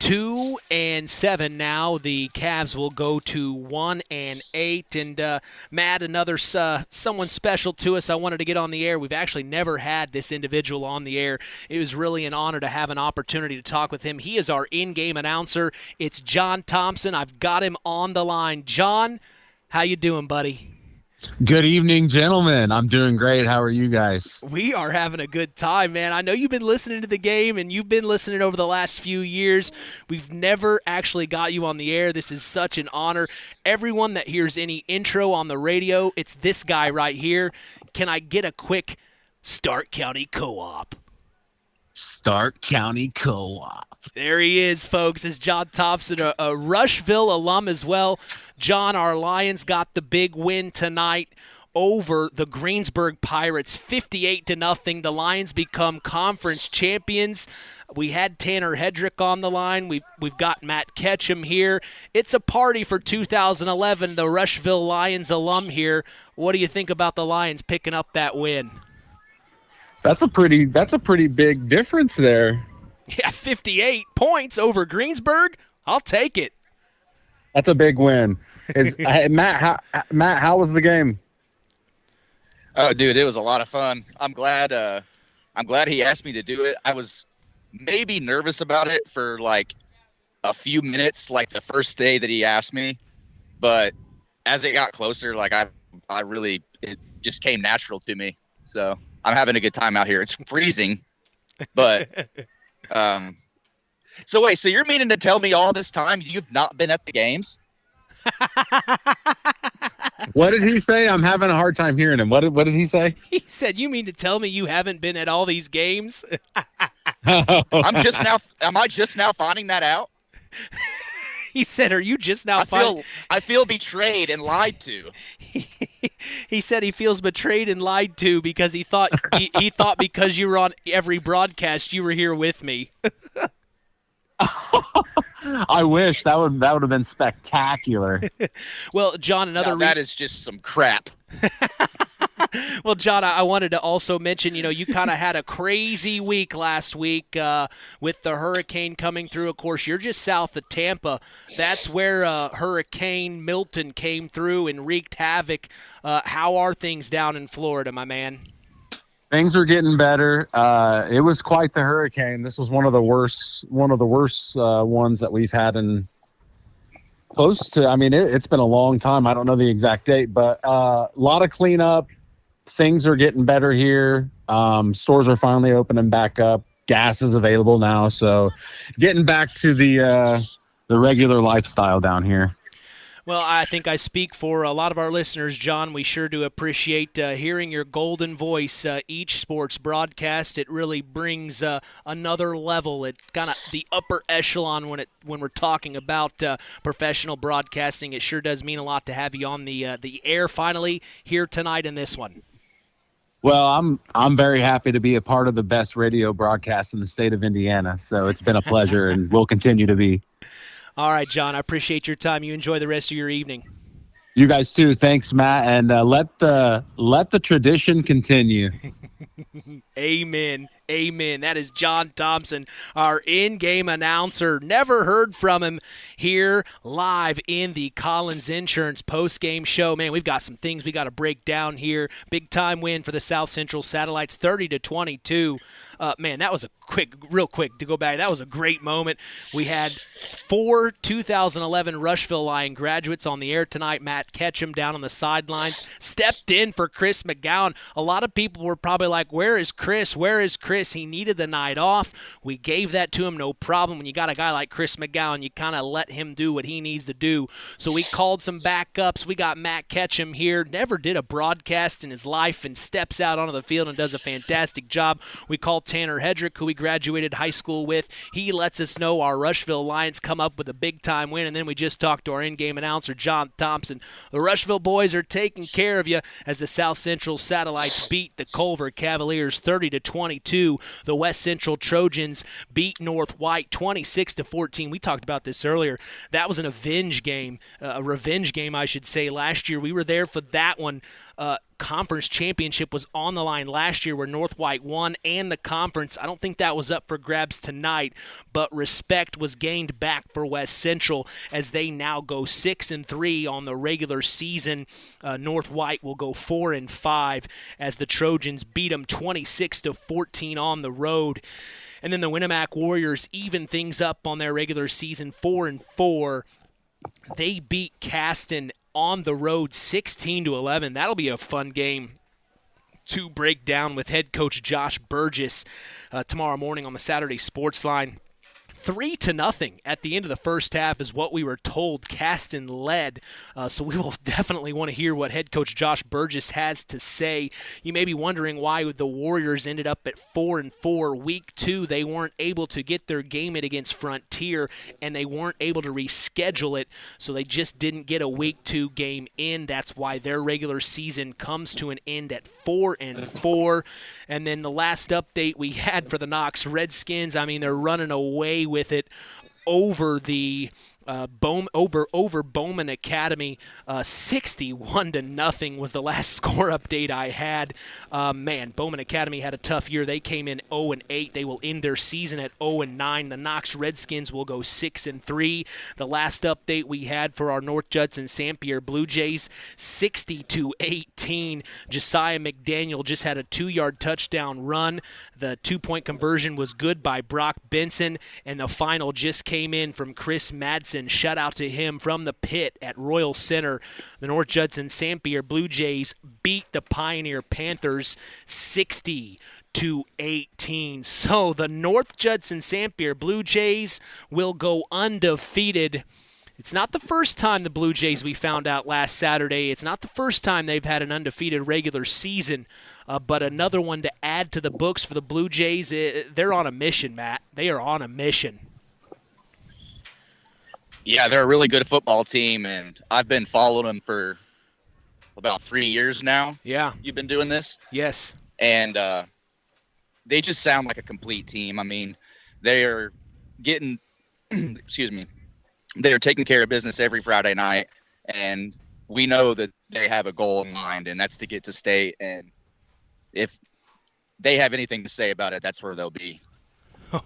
2-7 now. The Cavs will go to 1-8. And Matt, another someone special to us I wanted to get on the air. We've actually never had this individual on the air. It was really an honor to have an opportunity to talk with him. He is our in-game announcer. It's John Thompson. I've got him on the line. John, how you doing, buddy? Good evening, gentlemen. I'm doing great. How are you guys? We are having a good time, man. I know you've been listening to the game, and you've been listening over the last few years. We've never actually got you on the air. This is such an honor. Everyone that hears any intro on the radio, it's this guy right here. Can I get a quick Stark County Co-op? Stark County Co-op. There he is, folks. It's John Thompson, a Rushville alum as well. John, our Lions got the big win tonight over the Greensburg Pirates, 58-0. The Lions become conference champions. We had Tanner Hedrick on the line. We've got Matt Ketchum here. It's a party for 2011. The Rushville Lions alum here. What do you think about the Lions picking up that win? That's a pretty big difference there. Yeah, 58 points over Greensburg. I'll take it. That's a big win. Matt, how was the game? Oh, dude, it was a lot of fun. I'm glad he asked me to do it. I was maybe nervous about it for like a few minutes, like the first day that he asked me, but as it got closer, like it just came natural to me. So I'm having a good time out here. It's freezing, but so wait, so you're meaning to tell me all this time you've not been at the games? What did he say? I'm having a hard time hearing him. What did he say? He said, you mean to tell me you haven't been at all these games? Am I just now finding that out? He said, "Are you just now?" I feel betrayed and lied to. He said he feels betrayed and lied to because he thought he thought because you were on every broadcast you were here with me. I wish that would have been spectacular. Well, John, that is just some crap. Well, John, I wanted to also mention, you kind of had a crazy week last week with the hurricane coming through. Of course, you're just south of Tampa. That's where Hurricane Milton came through and wreaked havoc. How are things down in Florida, my man? Things are getting better. It was quite the hurricane. This was one of the worst ones that we've had in close to. I mean, it's been a long time. I don't know the exact date, but a lot of cleanup. Things are getting better here. Stores are finally opening back up. Gas is available now, so getting back to the regular lifestyle down here. Well, I think I speak for a lot of our listeners, John. We sure do appreciate hearing your golden voice each sports broadcast. It really brings another level. It kind of the upper echelon when we're talking about professional broadcasting. It sure does mean a lot to have you on the air finally here tonight in this one. Well, I'm very happy to be a part of the best radio broadcast in the state of Indiana. So it's been a pleasure, and will continue to be. All right, John, I appreciate your time. You enjoy the rest of your evening. You guys too. Thanks, Matt, and let the tradition continue. Amen. Amen. That is John Thompson, our in-game announcer. Never heard from him here live in the Collins Insurance post-game show. Man, we've got some things we got to break down here. Big-time win for the South Central Satellites, 30-22. Man, that was real quick to go back. That was a great moment. We had 4 2011 Rushville Lion graduates on the air tonight. Matt Ketchum down on the sidelines stepped in for Chris McGowan. A lot of people were probably like, where is Chris? Where is Chris? He needed the night off. We gave that to him, no problem. When you got a guy like Chris McGowan, you kind of let him do what he needs to do. So we called some backups. We got Matt Ketchum here. Never did a broadcast in his life and steps out onto the field and does a fantastic job. We called Tanner Hedrick, who we graduated high school with. He lets us know our Rushville Lions come up with a big-time win, and then we just talked to our in-game announcer, John Thompson. The Rushville boys are taking care of you as the South Central Satellites beat the Culver Cavaliers 30-22. The West Central Trojans beat North White 26-14. We talked about this earlier. That was a revenge game, I should say. Last year, we were there for that one. Conference championship was on the line last year where North White won and the conference. I don't think that was up for grabs tonight, but respect was gained back for West Central as they now go 6-3 on the regular season. North White will go 4-5 as the Trojans beat them 26-14 on the road. And then the Winamac Warriors even things up on their regular season 4-4. They beat Caston on the road 16-11. That'll be a fun game to break down with head coach Josh Burgess tomorrow morning on the Saturday Sports Line. 3-0 at the end of the first half is what we were told. Caston led, so we will definitely want to hear what head coach Josh Burgess has to say. You may be wondering why the Warriors ended up at 4-4. Week 2, they weren't able to get their game in against Frontier, and they weren't able to reschedule it, so they just didn't get a Week 2 game in. That's why their regular season comes to an end at 4-4. And then the last update we had for the Knox Redskins, I mean, they're running away with it over the over Bowman Academy. 61-0 was the last score update I had. Man, Bowman Academy had a tough year. They came in 0-8. They will end their season at 0-9. The Knox Redskins will go 6-3. The last update we had for our North Judson St. Pierre Blue Jays, 60-18. Josiah McDaniel just had a 2-yard touchdown run. The 2-point conversion was good by Brock Benson, and the final just came in from Chris Madsen. Shout out to him from the pit at Royal Center. The North Judson St. Pierre Blue Jays beat the Pioneer Panthers 60-18. So the North Judson St. Pierre Blue Jays will go undefeated. It's not the first time the Blue Jays, we found out last Saturday, it's not the first time they've had an undefeated regular season, but another one to add to the books for the Blue Jays. They're on a mission, Matt. They are on a mission. Yeah, they're a really good football team, and I've been following them for about 3 years now. Yeah. You've been doing this? Yes. And they just sound like a complete team. I mean, they're getting, excuse me, they're taking care of business every Friday night, and we know that they have a goal in mind, and that's to get to state. And if they have anything to say about it, that's where they'll be.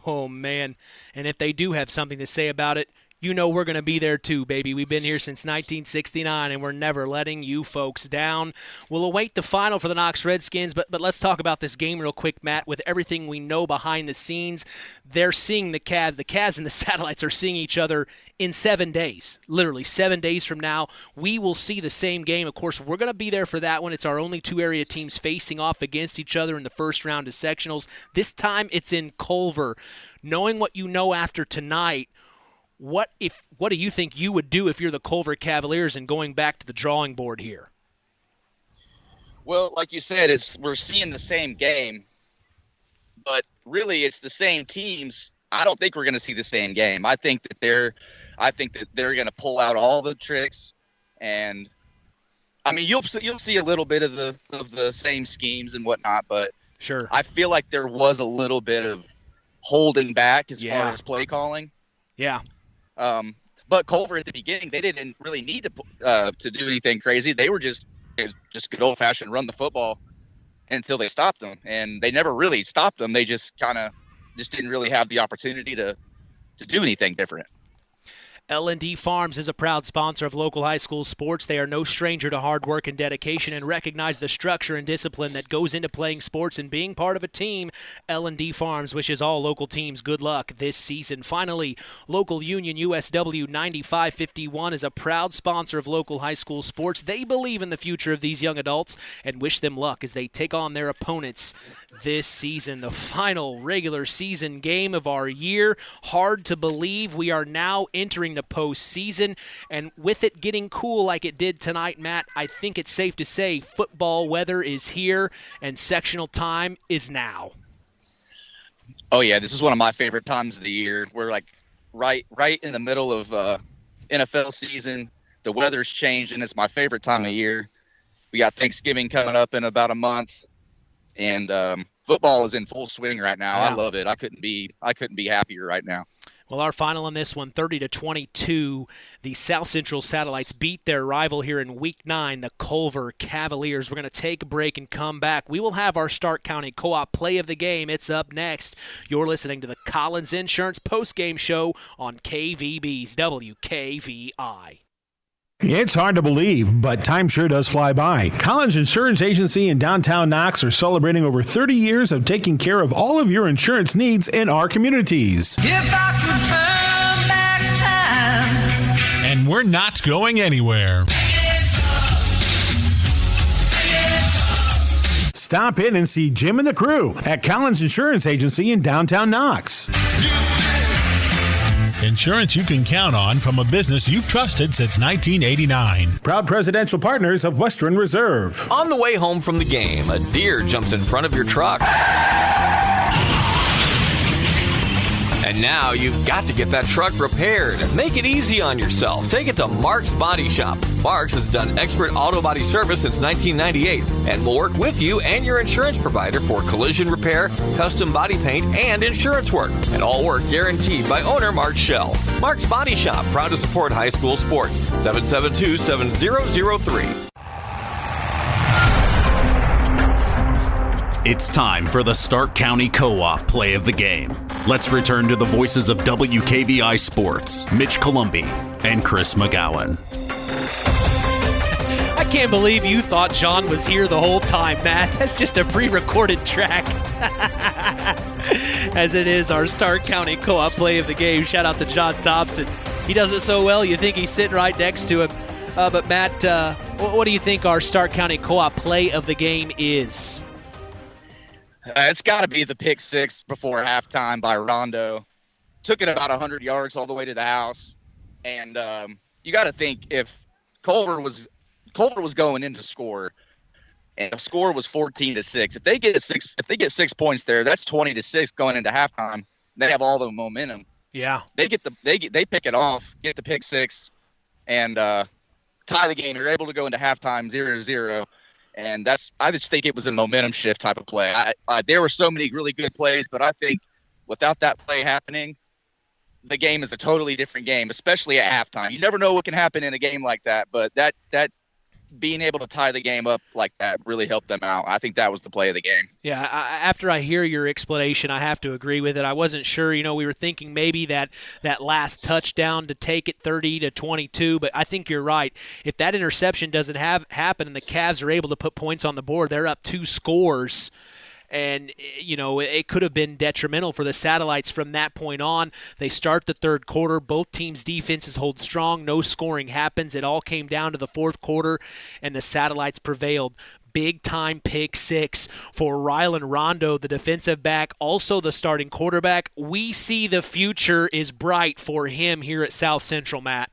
Oh, man. And if they do have something to say about it, you know we're going to be there too, baby. We've been here since 1969, and we're never letting you folks down. We'll await the final for the Knox Redskins, but let's talk about this game real quick, Matt. With everything we know behind the scenes, they're seeing the Cavs. The Cavs and the Satellites are seeing each other in 7 days. Literally 7 days from now, we will see the same game. Of course, we're going to be there for that one. It's our only two area teams facing off against each other in the first round of sectionals. This time it's in Culver. Knowing what you know after tonight, what do you think you would do if you're the Culver Cavaliers and going back to the drawing board here? Well, like you said, we're seeing the same game, but really it's the same teams. I don't think we're going to see the same game. I think that they're going to pull out all the tricks, and I mean you'll see a little bit of the same schemes and whatnot, but sure, I feel like there was a little bit of holding back as far as play calling. Yeah. But Culver at the beginning, they didn't really need to do anything crazy. They were just good old fashioned run the football until they stopped them, and they never really stopped them. They just didn't really have the opportunity to do anything different. L&D Farms is a proud sponsor of local high school sports. They are no stranger to hard work and dedication and recognize the structure and discipline that goes into playing sports and being part of a team. L&D Farms wishes all local teams good luck this season. Finally, local Union USW 9551 is a proud sponsor of local high school sports. They believe in the future of these young adults and wish them luck as they take on their opponents this season. The final regular season game of our year. Hard to believe we are now entering the postseason, and with it getting cool like it did tonight, Matt, I think it's safe to say football weather is here and sectional time is now. Oh yeah, this is one of my favorite times of the year. We're like right in the middle of NFL season. The weather's changing. It's my favorite time of year. We got Thanksgiving coming up in about a month, and football is in full swing right now. Yeah. I love it. I couldn't be happier right now. Well, our final on this one, 30-22, the South Central Satellites beat their rival here in Week 9, the Culver Cavaliers. We're going to take a break and come back. We will have our Stark County Co-op play of the game. It's up next. You're listening to the Collins Insurance postgame show on KVB's WKVI. It's hard to believe, but time sure does fly by. Collins Insurance Agency in downtown Knox are celebrating over 30 years of taking care of all of your insurance needs in our communities. If I could turn back time. And we're not going anywhere. Stop in and see Jim and the crew at Collins Insurance Agency in downtown Knox. Insurance you can count on from a business you've trusted since 1989. Proud presidential partners of Western Reserve. On the way home from the game, a deer jumps in front of your truck. And now you've got to get that truck repaired. Make it easy on yourself. Take it to Mark's Body Shop. Mark's has done expert auto body service since 1998 and will work with you and your insurance provider for collision repair, custom body paint, and insurance work. And all work guaranteed by owner Mark Schell. Mark's Body Shop, proud to support high school sports. 772-7003. It's time for the Stark County Co-op play of the game. Let's return to the voices of WKVI Sports, Mitch Columbi and Chris McGowan. I can't believe you thought John was here the whole time, Matt. That's just a pre-recorded track. As it is our Stark County Co-op play of the game. Shout out to John Thompson. He does it so well, you think he's sitting right next to him. But Matt, what do you think our Stark County Co-op play of the game is? It's got to be the pick six before halftime by Rondo. Took it about 100 yards all the way to the house. And you got to think if Culver was going in to score, and the score was 14-6. If they get 6 points there, that's 20-6 going into halftime. They have all the momentum. Yeah. They pick it off, get the pick six, and tie the game. They're able to go into halftime 0-0. And I just think it was a momentum shift type of play. There were so many really good plays, but I think without that play happening, the game is a totally different game, especially at halftime. You never know what can happen in a game like that, but that being able to tie the game up like that really helped them out. I think that was the play of the game. Yeah, after I hear your explanation, I have to agree with it. I wasn't sure. We were thinking maybe that last touchdown to take it 30-22, but I think you're right. If that interception doesn't happen and the Cavs are able to put points on the board, they're up 2 scores. And, it could have been detrimental for the Satellites from that point on. They start the third quarter. Both teams' defenses hold strong. No scoring happens. It all came down to the fourth quarter, and the Satellites prevailed. Big-time pick six for Rylan Rondo, the defensive back, also the starting quarterback. We see the future is bright for him here at South Central, Matt.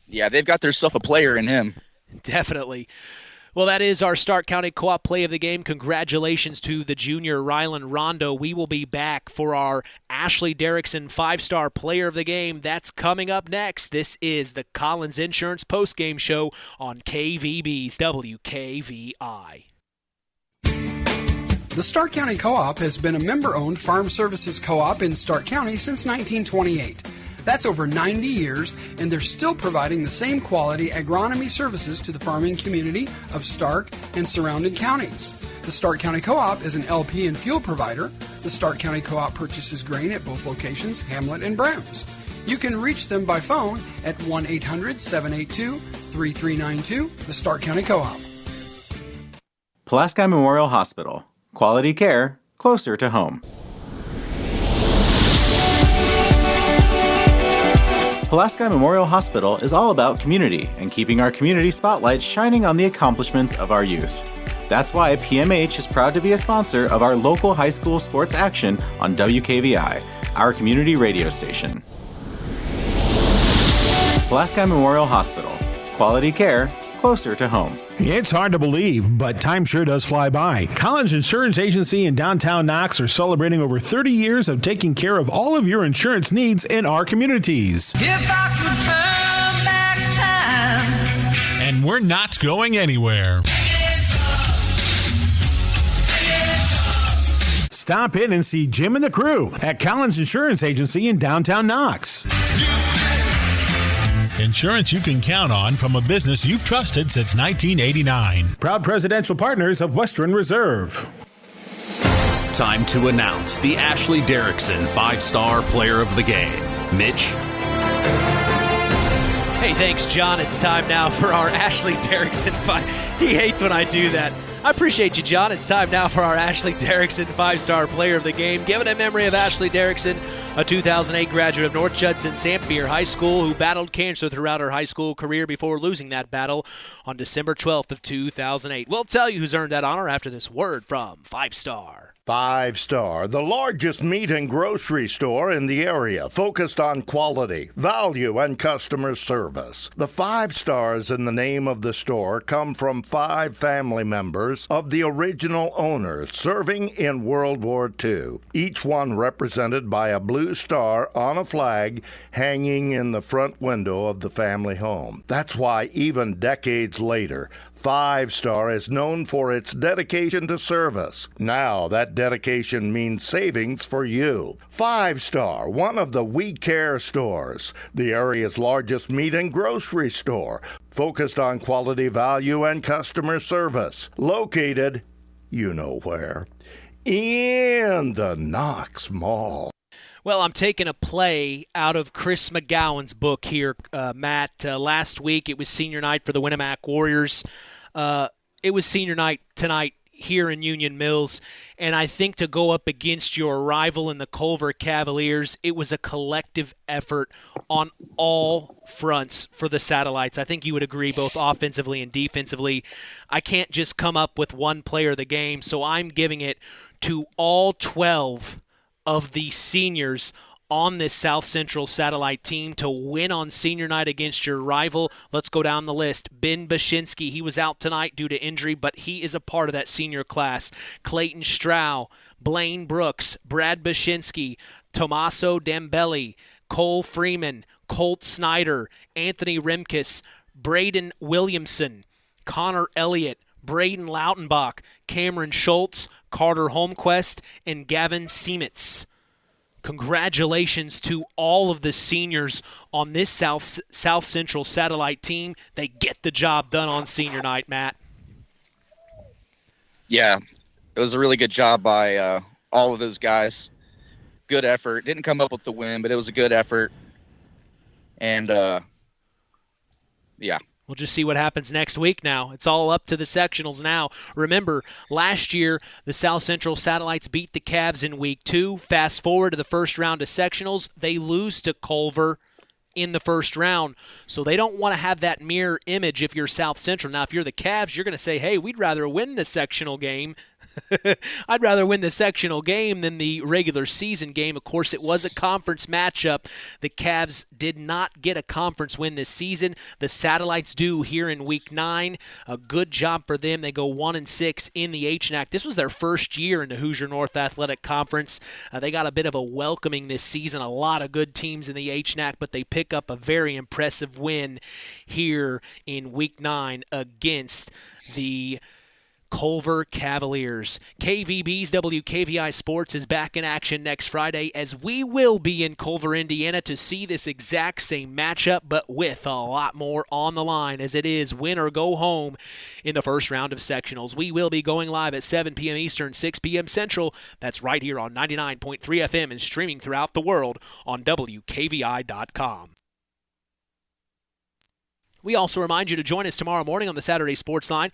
Yeah, they've got themselves a player in him. Definitely. Well, that is our Stark County Co-op play of the game. Congratulations to the junior Rylan Rondo. We will be back for our Ashley Derrickson 5-star player of the game. That's coming up next. This is the Collins Insurance postgame show on KVB's WKVI. The Stark County Co-op has been a member-owned farm services co-op in Stark County since 1928. That's over 90 years, and they're still providing the same quality agronomy services to the farming community of Stark and surrounding counties. The Stark County Co-op is an LP and fuel provider. The Stark County Co-op purchases grain at both locations, Hamlet and Browns. You can reach them by phone at 1-800-782-3392, the Stark County Co-op. Pulaski Memorial Hospital. Quality care closer to home. Pulaski Memorial Hospital is all about community and keeping our community spotlight shining on the accomplishments of our youth. That's why PMH is proud to be a sponsor of our local high school sports action on WKVI, our community radio station. Pulaski Memorial Hospital. Quality care closer to home. It's hard to believe, but time sure does fly by. Collins Insurance Agency in downtown Knox are celebrating over 30 years of taking care of all of your insurance needs in our communities. If I could turn back time. And we're not going anywhere. Stop in and see Jim and the crew at Collins Insurance Agency in downtown Knox. Insurance you can count on from a business you've trusted since 1989. Proud presidential partners of Western Reserve. Time to announce the Ashley Derrickson 5-star player of the game. Mitch? Hey, thanks, John. It's time now for our Ashley Derrickson 5. He hates when I do that. I appreciate you, John. It's time now for our Ashley Derrickson 5-star player of the game. Given in memory of Ashley Derrickson, a 2008 graduate of North Judson Sampier High School who battled cancer throughout her high school career before losing that battle on December 12th of 2008. We'll tell you who's earned that honor after this word from 5-star. 5-Star, the largest meat and grocery store in the area, focused on quality, value, and customer service. The 5 stars in the name of the store come from 5 family members of the original owners serving in World War II, each one represented by a blue star on a flag hanging in the front window of the family home. That's why even decades later, 5-Star is known for its dedication to service. Now that dedication means savings for you. 5-Star, one of the We Care stores, the area's largest meat and grocery store, focused on quality, value, and customer service. Located, you know where, in the Knox Mall. Well, I'm taking a play out of Chris McGowan's book here, Matt. Last week it was senior night for the Winamac Warriors. It was senior night tonight here in Union Mills, and I think to go up against your rival in the Culver Cavaliers, it was a collective effort on all fronts for the Satellites. I think you would agree, both offensively and defensively. I can't just come up with one player of the game, so I'm giving it to all 12 of the seniors on this South Central Satellite team to win on senior night against your rival. Let's go down the list. Ben Bashinsky, he was out tonight due to injury, but he is a part of that senior class. Clayton Strow, Blaine Brooks, Brad Bashinsky, Tommaso Dembele, Cole Freeman, Colt Snyder, Anthony Remkes, Braden Williamson, Connor Elliott, Braden Lautenbach, Cameron Schultz, Carter Holmquist, and Gavin Siemitz. Congratulations to all of the seniors on this South Central Satellite team. They get the job done on senior night, Matt. Yeah, it was a really good job by all of those guys. Good effort. Didn't come up with the win, but it was a good effort. And, yeah. We'll just see what happens next week now. It's all up to the sectionals now. Remember, last year, the South Central Satellites beat the Cavs in Week 2. Fast forward to the first round of sectionals. They lose to Culver in the first round. So they don't want to have that mirror image if you're South Central. Now, if you're the Cavs, you're going to say, hey, we'd rather win the sectional game. I'd rather win the sectional game than the regular season game. Of course, it was a conference matchup. The Cavs did not get a conference win this season. The Satellites do here in Week 9. A good job for them. They go 1-6 in the HNAC. This was their first year in the Hoosier North Athletic Conference. They got a bit of a welcoming this season. A lot of good teams in the HNAC, but they pick up a very impressive win here in Week 9 against the Culver Cavaliers. KVB's WKVI Sports is back in action next Friday, as we will be in Culver, Indiana, to see this exact same matchup, but with a lot more on the line, as it is win or go home in the first round of sectionals. We will be going live at 7 p.m. Eastern, 6 p.m. Central. That's right here on 99.3 FM and streaming throughout the world on WKVI.com. We also remind you to join us tomorrow morning on the Saturday Sports Line.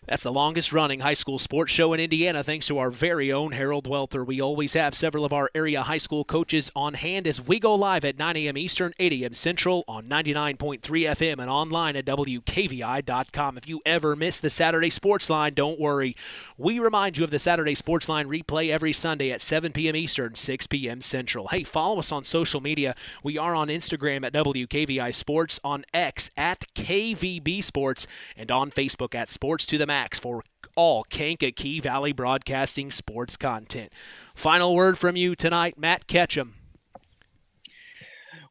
That's the longest-running high school sports show in Indiana, thanks to our very own Harold Welter. We always have several of our area high school coaches on hand as we go live at 9 a.m. Eastern, 8 a.m. Central on 99.3 FM and online at WKVI.com. If you ever miss the Saturday Sports Line, don't worry. We remind you of the Saturday Sports Line replay every Sunday at 7 p.m. Eastern, 6 p.m. Central. Hey, follow us on social media. We are on Instagram at WKVI Sports, on X at KVB Sports, and on Facebook at Sports to the Max for all Kankakee Valley Broadcasting sports content. Final word from you tonight, Matt Ketchum.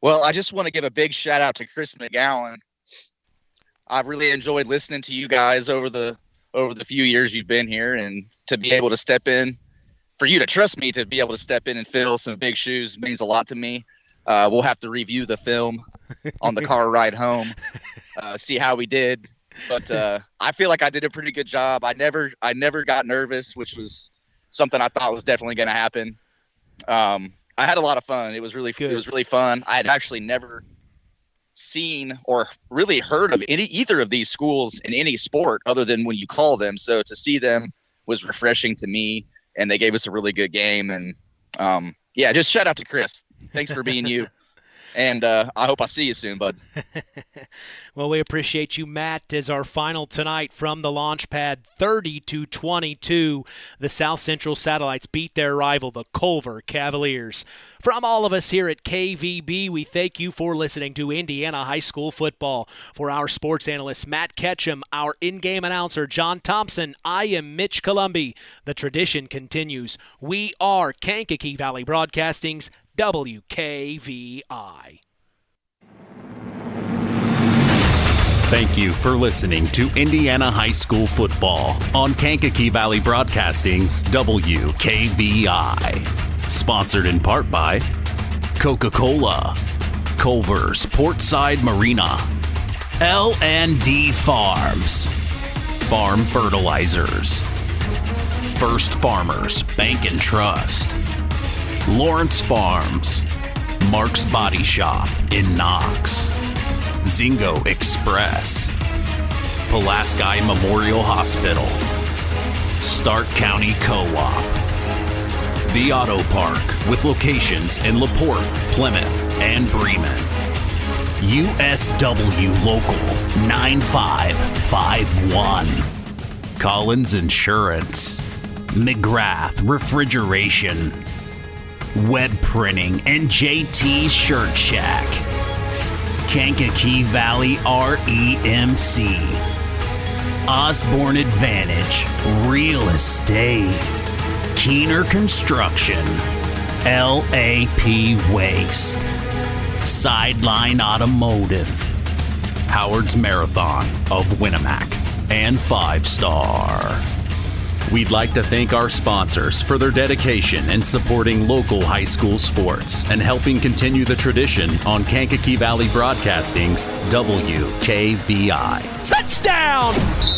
Well, I just want to give a big shout out to Chris McGowan. I've really enjoyed listening to you guys over the few years you've been here, and to be able to step in, for you to trust me to be able to step in and fill some big shoes means a lot to me. We'll have to review the film on the car ride home, see how we did. But I feel like I did a pretty good job. I never got nervous, which was something I thought was definitely going to happen. I had a lot of fun. It was really fun. I had actually never seen or really heard of either of these schools in any sport other than when you call them. So to see them was refreshing to me, and they gave us a really good game. And yeah, just shout out to Chris. Thanks for being you. And I hope I see you soon, bud. Well, we appreciate you, Matt, as our final tonight from the launch pad. 30-22, the South Central Satellites beat their rival, the Culver Cavaliers. From all of us here at KVB, we thank you for listening to Indiana High School football. For our sports analyst, Matt Ketchum, our in-game announcer, John Thompson, I am Mitch Columbi. The tradition continues. We are Kankakee Valley Broadcasting's WKVI. Thank you for listening to Indiana High School football on Kankakee Valley Broadcasting's WKVI. Sponsored in part by Coca-Cola, Culver's Portside Marina, L&D Farms, Farm Fertilizers, First Farmers Bank and Trust, Lawrence Farms, Mark's Body Shop in Knox, Zingo Express, Pulaski Memorial Hospital, Stark County Co-op, The Auto Park with locations in LaPorte, Plymouth, and Bremen, USW Local 9551, Collins Insurance, McGrath Refrigeration, Web Printing, and JT's Shirt Shack, Kankakee Valley REMC, Osborne Advantage Real Estate, Keener Construction, LAP Waste, Sideline Automotive, Howard's Marathon of Winamac, and 5 Star. We'd like to thank our sponsors for their dedication in supporting local high school sports and helping continue the tradition on Kankakee Valley Broadcasting's WKVI. Touchdown!